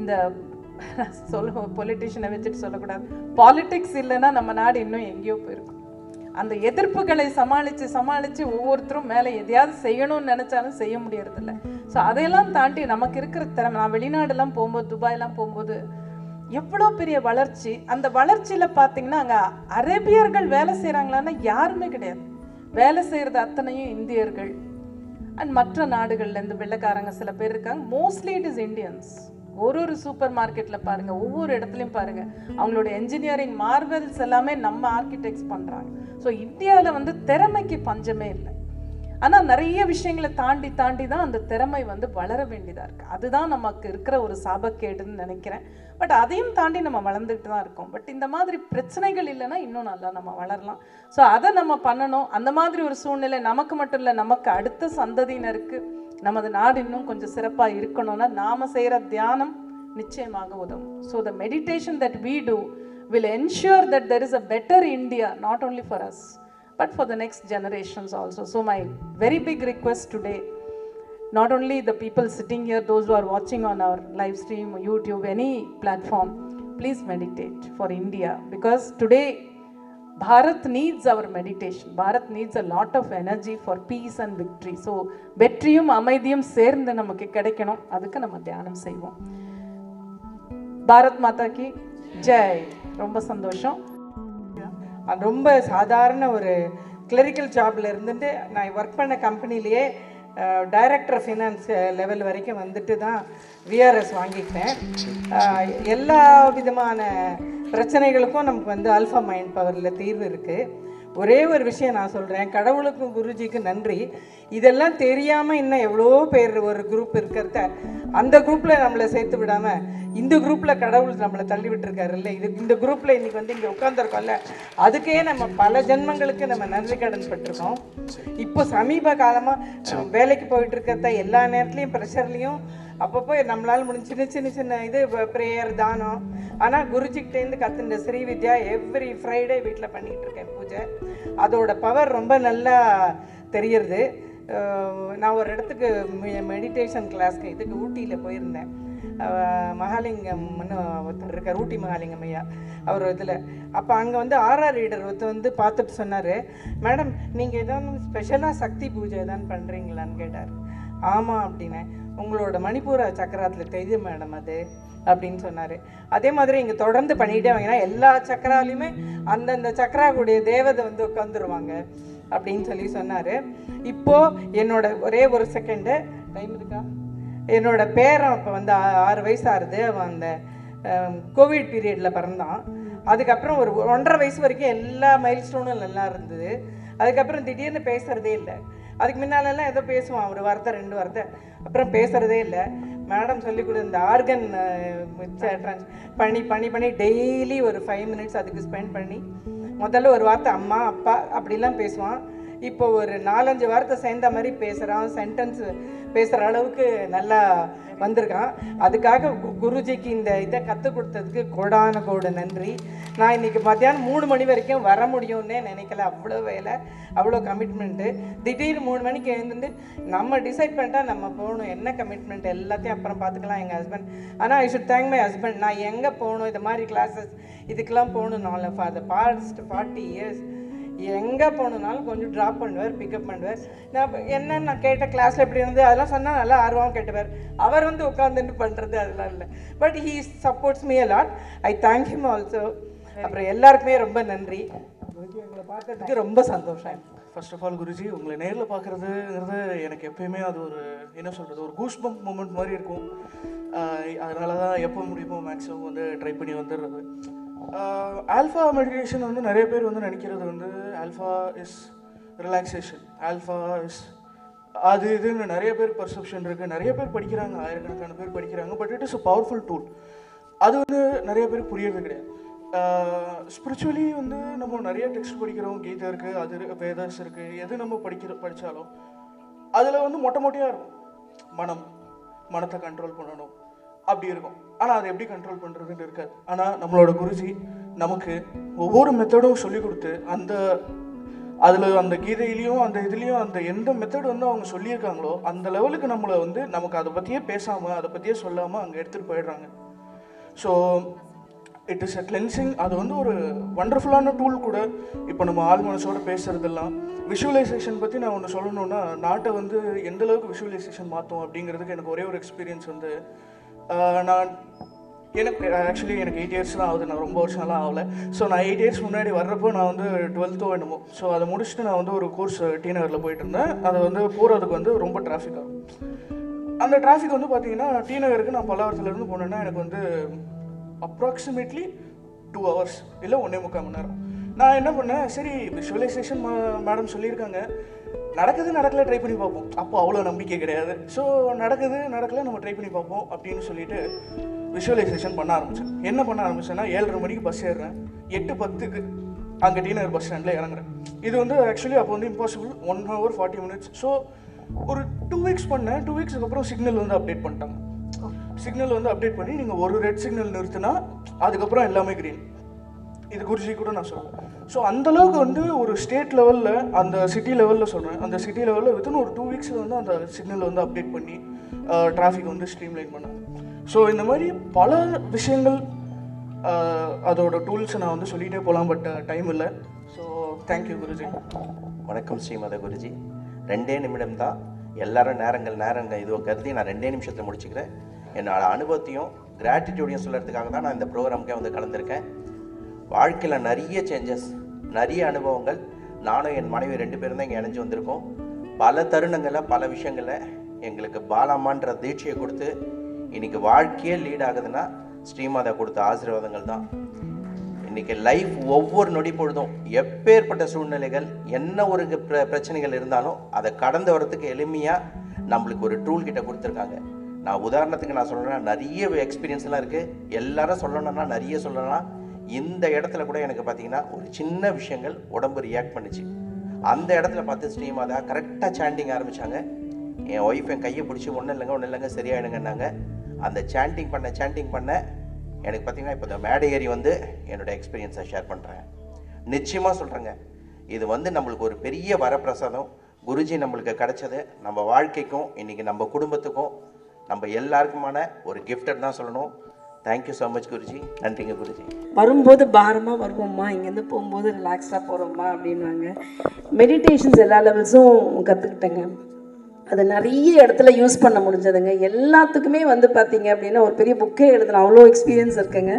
இந்த பொலிட்டிஷியனை வச்சுட்டு சொல்லக்கூடாது, பாலிட்டிக்ஸ் இல்லைன்னா நம்ம நாடு இன்னும் எங்கேயோ போயிருக்கும். அந்த எதிர்ப்புகளை சமாளித்து ஒவ்வொருத்தரும் மேலே எதையாவது செய்யணும்னு நினச்சாலும் செய்ய முடியறதில்ல. ஸோ அதையெல்லாம் தாண்டி நமக்கு இருக்கிற திறமை, நான் வெளிநாடுலாம் போகும்போது, துபாயெல்லாம் போகும்போது எவ்வளோ பெரிய வளர்ச்சி. அந்த வளர்ச்சியில் பார்த்தீங்கன்னா அங்கே அரேபியர்கள் வேலை செய்கிறாங்களான்னா யாருமே கிடையாது. வேலை செய்கிறது அத்தனையும் இந்தியர்கள் அண்ட் மற்ற நாடுகள்லேருந்து வெள்ளைக்காரங்க சில பேர் இருக்காங்க. Mostly it is Indians. ஒரு சூப்பர் மார்க்கெட்டில் பாருங்கள், ஒவ்வொரு இடத்துலையும் பாருங்கள், அவங்களோட என்ஜினியரிங் மார்வெல்ஸ் எல்லாமே நம்ம ஆர்கிடெக்ட்ஸ் பண்ணுறாங்க. ஸோ இந்தியாவில் வந்து திறமைக்கு பஞ்சமே இல்லை. ஆனால் நிறைய விஷயங்களை தாண்டி தான் அந்த திறமை வந்து வளர வேண்டியதாக இருக்குது. அதுதான் நமக்கு இருக்கிற ஒரு சாபக்கேடுன்னு நினைக்கிறேன். பட் அதையும் தாண்டி நம்ம வளர்ந்துக்கிட்டு தான் இருக்கோம். பட் இந்த மாதிரி பிரச்சனைகள் இல்லைன்னா இன்னும் நல்லா நம்ம வளரலாம். ஸோ அதை நம்ம பண்ணணும். அந்த மாதிரி ஒரு சூழ்நிலை நமக்கு மட்டும் இல்லை, நமக்கு அடுத்த சந்ததியினருக்கு நமது நாடு இன்னும் கொஞ்சம் சிறப்பாக இருக்கணும்னா நாம் செய்கிற தியானம் நிச்சயமாக உதவும். So the meditation that we do will ensure that there is a better India, not only for us, but for the next generations also. So my very big request today, not only the people sitting here, those who are watching on our live stream, YouTube, any platform, please meditate for India, because today Bharat needs our meditation. Bharat needs a lot of energy for peace and victory. So வெற்றியும் அமைதியும் சேர்ந்து நமக்கு கிடைக்கணும். அதுக்கு நம்ம தியானம் செய்வோம். பாரத் மாதா கி ஜெய். ரொம்ப சந்தோஷம். ரொம்ப சாதாரண ஒரு கிளரிக்கல் ஜாபில் இருந்துட்டு நான் ஒர்க் பண்ண கம்பெனிலேயே டைரக்டர் ஆஃப் ஃபினான்ஸ் லெவல் வரைக்கும் வந்துட்டு தான் விஆர்எஸ் வாங்கிக்கிட்டேன். எல்லா விதமான பிரச்சனைகளுக்கும் நமக்கு வந்து ஆல்ஃபா மைண்ட் பவரில் தீர்வு இருக்குது. ஒரே ஒரு விஷயம் நான் சொல்கிறேன், கடவுளுக்கும் குருஜிக்கும் நன்றி. இதெல்லாம் தெரியாமல் இன்னும் எவ்வளோ பேர் ஒரு குரூப் இருக்கிறத அந்த குரூப்பில் நம்மளை சேர்த்து விடாமல் இந்த குரூப்பில் கடவுள் நம்மளை தள்ளி விட்டுருக்காரு இல்லை. இந்த குரூப்பில் இன்றைக்கி வந்து இங்கே உட்காந்துருக்கோம்ல, அதுக்கே நம்ம பல ஜென்மங்களுக்கு நம்ம நன்றி கடன் பட்டிருக்கோம். இப்போ சமீப காலமாக வேலைக்கு போயிட்டு இருக்கிறத எல்லா நேரத்துலையும் ப்ரெஷர்லேயும் அப்பப்போ நம்மளால் முடிஞ்சு சின்ன இது ப்ரேயர் தானம். ஆனால் குருஜிக்கிட்டேருந்து கற்றுண்ட ஸ்ரீவித்யா எவ்ரி ஃப்ரைடே வீட்டில் பண்ணிகிட்டு இருக்கேன் பூஜை. அதோட பவர் ரொம்ப நல்லா தெரியறது. நான் ஒரு இடத்துக்கு மெடிடேஷன் கிளாஸ்க்கு இதுக்கு ஊட்டியில் போயிருந்தேன். மகாலிங்கம்னு ஒருத்தர் இருக்கார், ஊட்டி மகாலிங்கம் ஐயா, அவர் இதில். அப்போ அங்கே வந்து ஆர்ஆர் ரீடர் ஒருத்தர் வந்து பார்த்துட்டு சொன்னார், மேடம் நீங்கள் எதாவது ஸ்பெஷலாக சக்தி பூஜை எதாவது பண்ணுறீங்களான்னு கேட்டார். ஆமாம் அப்படின்னேன். உங்களோட மணிப்பூர சக்கராத்தில் தெரியுது மேடம் அது அப்படின்னு சொன்னார். அதே மாதிரி இங்கே தொடர்ந்து பண்ணிகிட்டே வாங்கினா எல்லா சக்கராலையுமே அந்தந்த சக்கராவுடைய தேவதை வந்து உட்காந்துருவாங்க அப்படின்னு சொல்லி சொன்னார். இப்போது என்னோட ஒரே ஒரு செகண்டு டைம் இருக்கா, என்னோட பேரன் இப்போ வந்து 6 வயசு ஆகுது. அவன் அந்த கோவிட் பீரியடில் பிறந்தான். அதுக்கப்புறம் ஒரு 1.5 வயசு வரைக்கும் எல்லா மைல்ஸ்டோனும் நல்லா இருந்தது. அதுக்கப்புறம் திடீர்னு பேசுகிறதே இல்லை. அதுக்கு முன்னாலெல்லாம் ஏதோ பேசுவான், ஒரு வார்த்தை 2 வார்த்தை, அப்புறம் பேசுகிறதே இல்லை. மேடம் சொல்லி கொடு, இந்த ஆர்கன் பண்ணி டெய்லி ஒரு 5 மினிட்ஸ் அதுக்கு ஸ்பெண்ட் பண்ணி முதல்ல ஒரு வார்த்தை அம்மா அப்பா அப்படிலாம் பேசுவான். இப்போ ஒரு 4-5 வார்த்தை சேர்ந்த மாதிரி பேசுகிறான், சென்டென்ஸ் பேசுகிற அளவுக்கு நல்லா வந்திருக்கான். அதுக்காக குருஜிக்கு இந்த இதை கற்றுக் கொடுத்ததுக்கு கோடான நன்றி. நான் இன்றைக்கி மத்தியானம் 3 மணி வரைக்கும் வர முடியும்னே நினைக்கல. அவ்வளோ வேலை, அவ்வளோ கமிட்மெண்ட்டு. திடீர்னு 3 மணிக்கு எழுந்துட்டு நம்ம டிசைட் பண்ணிட்டா நம்ம போகணும். என்ன கமிட்மெண்ட் எல்லாத்தையும் அப்புறம் பார்த்துக்கலாம் எங்கள் ஹஸ்பண்ட். ஆனால் I should thank my husband. நான் எங்கே போகணும், இது மாதிரி கிளாஸஸ் இதுக்கெல்லாம் போகணும். நான் ஃபார் த பாஸ்ட் 40 இயர்ஸ் எங்கே போகணுன்னாலும் கொஞ்சம் ட்ராப் பண்ணுவார், பிக்கப் பண்ணுவார். நான் கேட்ட கிளாஸில் எப்படி இருந்து அதெல்லாம் சொன்னால் நல்லா ஆர்வம் கேட்டுவார். அவர் வந்து உட்காந்துட்டு பண்ணுறது அதெல்லாம் இல்லை. But he supports me a lot. I thank him also. அப்புறம் எல்லாருக்குமே ரொம்ப நன்றி. குருஜி உங்களை பார்த்ததுக்கு ரொம்ப சந்தோஷம். ஃபர்ஸ்ட் ஆஃப் ஆல் குருஜி, உங்களை நேரில் பார்க்குறதுங்கிறது எனக்கு எப்பயுமே அது ஒரு என்ன சொல்கிறது, ஒரு கூஸ் பம்ப் மூமெண்ட் மாதிரி இருக்கும். அதனால தான் எப்போ முடியுமோ மேக்ஸிமம் வந்து ட்ரை பண்ணி வந்துடுறது. ஆல்ஃபா மெடிடேஷன் வந்து நிறைய பேர் வந்து நினைக்கிறது வந்து alpha is relaxation, alpha is அது இதுன்னு நிறைய பேர் பர்செப்ஷன் இருக்குது. நிறைய பேர் படிக்கிறாங்க, ஆயிரக்கணக்கான பேர் படிக்கிறாங்க. But it is a powerful tool. அது வந்து நிறைய பேருக்கு புரியறது கிடையாது. ஸ்பிரிச்சுவலி வந்து நம்ம நிறைய டெக்ஸ்ட் படிக்கிறோம், கீதை இருக்குது, அது வேதாஸ் இருக்குது. எது நம்ம படித்தாலும் அதில் வந்து மொட்டையாக இருக்கும். மனத்தை கண்ட்ரோல் பண்ணணும் அப்படி இருக்கும். ஆனால் அதை எப்படி கண்ட்ரோல் பண்ணுறதுன்னு இருக்காது. ஆனால் நம்மளோட குருஜி நமக்கு ஒவ்வொரு மெத்தடும் சொல்லி கொடுத்து அதில் அந்த கீதையிலையும் அந்த இதுலேயும் அந்த எந்த மெத்தட் வந்து அவங்க சொல்லியிருக்காங்களோ அந்த லெவலுக்கு நம்மளை வந்து நமக்கு அதை பற்றியே பேசாமல் அதை பற்றியே சொல்லாமல் அங்கே எடுத்துகிட்டு போயிடுறாங்க. So it is a cleansing. அது வந்து ஒரு வண்டர்ஃபுல்லான டூல் கூட. இப்போ நம்ம ஆள் மனசோடு பேசுகிறதெல்லாம் விஷுவலைசேஷன் பற்றி நான் ஒன்று சொல்லணுன்னா, நாட்டை வந்து எந்தளவுக்கு விஷுவலைசேஷன் மாற்றும் அப்படிங்கிறதுக்கு எனக்கு ஒரே ஒரு எக்ஸ்பீரியன்ஸ் வந்து, எனக்கு ஆக்சுவலி எனக்கு 8 இயர்ஸ் தான் ஆகுது, நான் ரொம்ப வருஷம்லாம் ஆகலை. ஸோ நான் 8 இயர்ஸ் முன்னாடி வர்றப்போ நான் வந்து 12th என்னமோ, ஸோ அதை முடிச்சுட்டு நான் வந்து ஒரு கோர்ஸ் டி நகரில் போயிட்டு இருந்தேன். அதை வந்து போகிறதுக்கு வந்து ரொம்ப டிராஃபிக் ஆகும். அந்த டிராஃபிக் வந்து பார்த்தீங்கன்னா டி நகருக்கு நான் பல்லாவரத்துலேருந்து போனேன்னா எனக்கு வந்து அப்ராக்சிமேட்லி 2 hours இல்லை 1.25 மணி நேரம். நான் என்ன பண்ணேன், சரி விஷுவலைசேஷன் மேடம் சொல்லியிருக்காங்க, நடக்கலை ட்ரை பண்ணி பார்ப்போம். அப்போ அவ்வளோ நம்பிக்கை கிடையாது. ஸோ நடக்கலை நம்ம ட்ரை பண்ணி பார்ப்போம் அப்படின்னு சொல்லிட்டு விஷுவலைசேஷன் பண்ண ஆரம்பித்தேன். என்ன பண்ண ஆரம்பித்தேன்னா 7:30 மணிக்கு பஸ் ஏறுறேன், 8:10க்கு அங்கே டி நகர் பஸ் ஸ்டாண்டில் இறங்குறேன். இது வந்து ஆக்சுவலி அப்போ வந்து இம்பாசிபிள், 1 hour 40 minutes. ஸோ ஒரு 2 weeks பண்ணேன். 2 weeksக்கு அப்புறம் சிக்னல் வந்து அப்டேட் பண்ணிட்டாங்க. சிக்னல் வந்து அப்டேட் பண்ணி நீங்கள் ஒரு ரெட் சிக்னல் நிறுத்தினா அதுக்கப்புறம் எல்லாமே க்ரீன். இது குருஜி கூட நான் சொல்கிறேன். ஸோ அந்தளவுக்கு வந்து ஒரு ஸ்டேட் லெவலில், அந்த சிட்டி லெவலில் சொல்கிறேன், அந்த சிட்டி லெவலில் வித்தின் ஒரு 2 weeks வந்து அந்த சிக்னல் வந்து அப்டேட் பண்ணி டிராஃபிக் வந்து ஸ்ட்ரீம்லைன் பண்ணாங்க. ஸோ இந்த மாதிரி பல விஷயங்கள், அதோட டூல்ஸை நான் வந்து சொல்லிகிட்டே போகலாம், பட் டைம் இல்லை. So thank you Guruji. வணக்கம் ஸ்ரீமத குருஜி. 2 நிமிடம் தான், எல்லாரும் நேரங்கள் இதுவோ கருதி நான் 2 நிமிஷத்தில் முடிச்சுக்கிறேன். என்னோட அனுபவத்தையும் கிராட்டிடியூடையும் சொல்கிறதுக்காக தான் நான் இந்த ப்ரோக்ராமுக்கே வந்து கலந்துருக்கேன். வாழ்க்கையில் நிறைய சேஞ்சஸ், நிறைய அனுபவங்கள். நானும் என் மனைவி 2 பேரும் தான் இங்கே இணைஞ்சு வந்திருக்கோம். பல தருணங்களில் பல விஷயங்களில் எங்களுக்கு பாலம்மான்ற தீட்சையை கொடுத்து இன்றைக்கி வாழ்க்கையே லீட் ஆகுதுன்னா ஸ்ரீமாதா கொடுத்த ஆசீர்வாதங்கள் தான். இன்றைக்கி லைஃப் ஒவ்வொரு நொடி பொழுதும் எப்பேற்பட்ட சூழ்நிலைகள், என்ன ஒரு பிரச்சனைகள் இருந்தாலும் அதை கடந்து வரத்துக்கு எளிமையாக நம்மளுக்கு ஒரு டூல் கிட்ட கொடுத்துருக்காங்க. நான் உதாரணத்துக்கு நான் சொல்லணும்னா நிறைய எக்ஸ்பீரியன்ஸ்லாம் இருக்குது. எல்லாரும் சொல்லணும்னா நிறைய சொல்லலாம். இந்த இடத்துல கூட எனக்கு பார்த்தீங்கன்னா ஒரு சின்ன விஷயங்கள் உடம்பு ரியாக்ட் பண்ணிச்சு. அந்த இடத்துல பார்த்து ஸ்ரீமாதா கரெக்டாக சாண்டிங் ஆரம்பித்தாங்க. என் ஒய்ஃப் என் கையை பிடிச்சி ஒன்றும் இல்லைங்க சரியாயிடுங்கன்னாங்க. அந்த சாண்டிங் பண்ண எனக்கு பார்த்தீங்கன்னா இப்போ இந்த மேடை ஏறி வந்து என்னோடய எக்ஸ்பீரியன்ஸை ஷேர் பண்ணுறேன். நிச்சயமாக சொல்கிறேங்க, இது வந்து நம்மளுக்கு ஒரு பெரிய வரப்பிரசாதம். குருஜி நம்மளுக்கு கிடைச்சது நம்ம வாழ்க்கைக்கும் இன்றைக்கி நம்ம குடும்பத்துக்கும் நம்ம எல்லாருக்குமான ஒரு கிஃப்டட் தான் சொல்லணும். Thank you so much Guruji. நன்றிங்க குருஜி. வரும்போது பாரமாக வருவோம்மா, இங்கேருந்து போகும்போது ரிலாக்ஸாக போகிறோம்மா அப்படின்வாங்க. மெடிடேஷன்ஸ் எல்லா லெவல்ஸும் கற்றுக்கிட்டேங்க. அதை நிறைய இடத்துல யூஸ் பண்ண முடிஞ்சதுங்க. எல்லாத்துக்குமே வந்து பார்த்தீங்க அப்படின்னா ஒரு பெரிய புக்கே எழுதணும், அவ்வளோ எக்ஸ்பீரியன்ஸ் இருக்குங்க.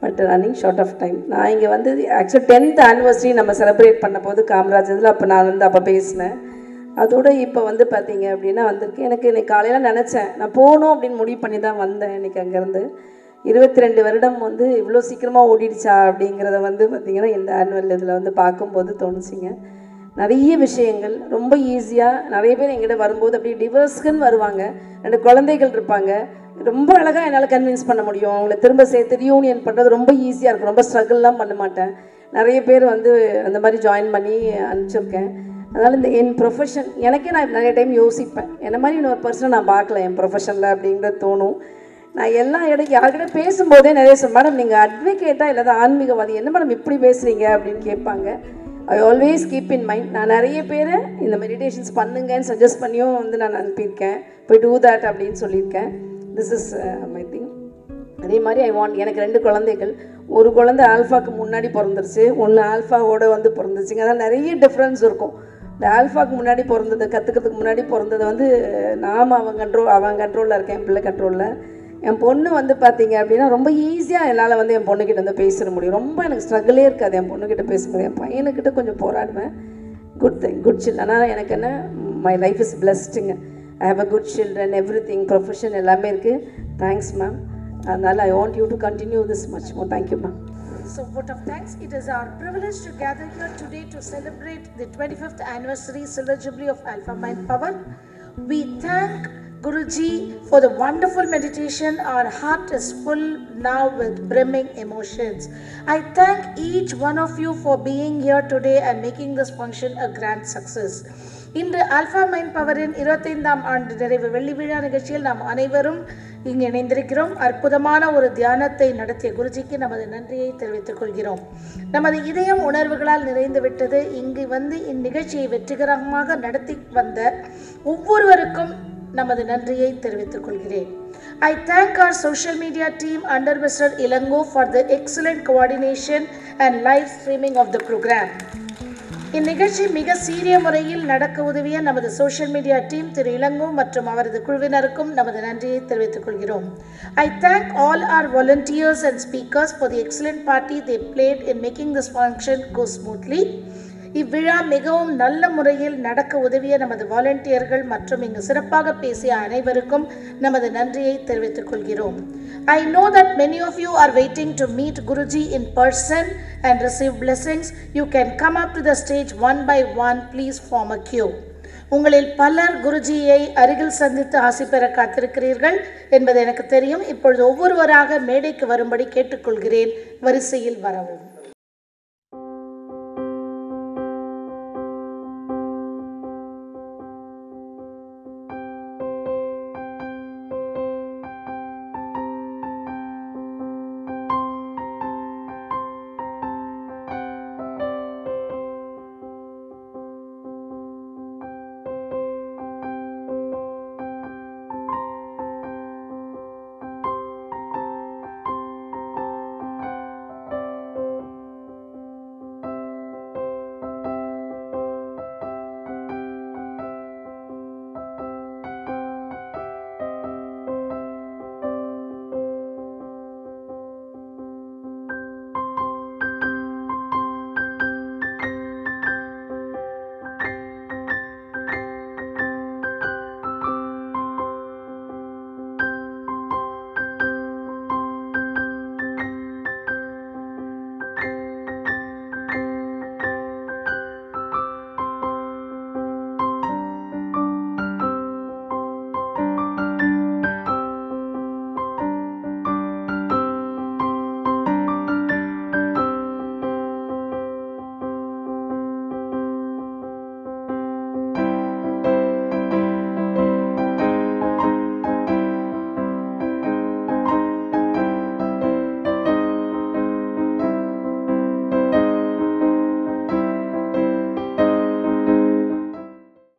But running short of time. நான் இங்கே வந்து ஆக்சுவலி 10th anniversary நம்ம செலிப்ரேட் பண்ண போது காமராஜ் இதில் அப்போ நான் வந்து அப்போ பேசினேன். அதோடு இப்போ வந்து பார்த்தீங்க அப்படின்னா வந்திருக்கு. எனக்கு இன்றைக்கி காலையில் நினச்சேன், நான் போகணும் அப்படின்னு முடிவு பண்ணி தான் வந்தேன். இன்றைக்கி அங்கேருந்து 22 வருடம் வந்து இவ்வளோ சீக்கிரமாக ஓடிடுச்சா அப்படிங்கிறத வந்து பார்த்திங்கன்னா இந்த ஆனுவல் இதில் வந்து பார்க்கும்போது தோணுச்சிங்க. நிறைய விஷயங்கள் ரொம்ப ஈஸியாக, நிறைய பேர் எங்கிட்ட வரும்போது அப்படியே டிவர்ஸ்க்குன்னு வருவாங்க, 2 குழந்தைகள் இருப்பாங்க. ரொம்ப அழகாக என்னால் கன்வின்ஸ் பண்ண முடியும். அவங்கள திரும்ப சேர்த்து ரியூனியன் பண்ணுறது ரொம்ப ஈஸியாக இருக்கும். ரொம்ப ஸ்ட்ரகிள்லாம் பண்ண மாட்டேன். நிறைய பேர் வந்து அந்த மாதிரி ஜாயின் பண்ணி அனுப்பிச்சிருக்கேன். அதனால் இந்த என் ப்ரொஃபஷன் எனக்கே நான் நிறைய டைம் யோசிப்பேன், என்ன மாதிரி இன்னொரு பர்சனை நான் பார்க்கல என் ப்ரொஃபஷனில் அப்படிங்கிறது தோணும். நான் எல்லா யார்கிட்ட பேசும்போதே நிறைய மேடம் நீங்கள் அட்வொகேட்டாக இல்லாத ஆன்மீகவாதி, என்ன மேடம் இப்படி பேசுகிறீங்க அப்படின்னு கேட்பாங்க. I always keep in mind. நான் நிறைய பேர் இந்த மெடிடேஷன்ஸ் பண்ணுங்கன்னு சஜஸ்ட் பண்ணியும் வந்து நான் அனுப்பியிருக்கேன், போய் டூ தேட் அப்படின்னு சொல்லியிருக்கேன். This is my thing. அதே மாதிரி எனக்கு 2 குழந்தைகள். ஒரு குழந்தை ஆல்ஃபாவுக்கு முன்னாடி பிறந்துருச்சு, ஒன்று ஆல்ஃபாவோட வந்து பிறந்துச்சுங்க. அதான் நிறைய டிஃப்ரென்ஸ் இருக்கும். இந்த ஆல்ஃபாவுக்கு முன்னாடி பிறந்தது, கற்றுக்கிறதுக்கு முன்னாடி பிறந்தது வந்து நாம் அவன் கண்ட்ரோலில் இருக்கேன், என் பிள்ளை கண்ட்ரோலில். என் பொண்ணு வந்து பார்த்தீங்க அப்படின்னா ரொம்ப ஈஸியாக என்னால் வந்து என் பொண்ணுக்கிட்ட வந்து பேசிட முடியும். ரொம்ப எனக்கு ஸ்ட்ரகிளே இருக்காது என் பொண்ணுக்கிட்ட பேசும்போது. என் பையனுக்கிட்ட கொஞ்சம் போராடுவேன். Good thing, good chill. ஆனால் எனக்கு என்ன, மை லைஃப் இஸ் பிளஸ்டுங்க. I have a good children, every thing, profession எல்லாமே இருக்குது. Thanks ma'am. அதனால் I want you to continue this much more. Thank you ma'am. So, vote of thanks. It is our privilege to gather here today to celebrate the 25th anniversary Silver Jubilee of Alpha Mind Power. We thank Guruji for the wonderful meditation. Our heart is full now with brimming emotions. I thank each one of you for being here today and making this function a grand success. இன்று alpha mind பவரின் 25ஆம் ஆண்டு நிறைவு வெள்ளி விழா நிகழ்ச்சியில் நாம் அனைவரும் இங்கு இணைந்திருக்கிறோம். அற்புதமான ஒரு தியானத்தை நடத்திய குருஜிக்கு நமது நன்றியை தெரிவித்துக் கொள்கிறோம். நமது இதயம் உணர்வுகளால் நிறைந்து விட்டது. இங்கு வந்து இந்நிகழ்ச்சியை வெற்றிகரமாக நடத்தி வந்த ஒவ்வொருவருக்கும் நமது நன்றியை தெரிவித்துக் கொள்கிறேன். I thank our social media team under Mr. Ilango for the excellent coordination and live streaming of the program. இந்நிகழ்ச்சி மிக சீரிய முறையில் நடக்க உதவிய நமது சோஷியல் மீடியா டீம் திரு இளங்கோ மற்றும் அவரது குழுவினருக்கும் நமது நன்றியை தெரிவித்துக் கொள்கிறோம். I thank all our volunteers and speakers for the excellent party they played in making this function go smoothly. இவ்விழா மிகவும் நல்ல முறையில் நடக்க உதவிய நமது வாலண்டியர்கள் மற்றும் இங்கு சிறப்பாக பேசிய அனைவருக்கும் நமது நன்றியை தெரிவித்துக் கொள்கிறோம். I know that many of you are waiting to meet Guruji in person and receive blessings. You can come up to the stage one by one. Please form a queue. உங்களில் பலர் குருஜியை அருகில் சந்தித்து ஆசி பெற காத்திருக்கிறீர்கள் என்பது எனக்கு தெரியும். இப்பொழுது ஒவ்வொருவராக மேடைக்கு வரும்படி கேட்டுக்கொள்கிறேன். வரிசையில் வரவும்.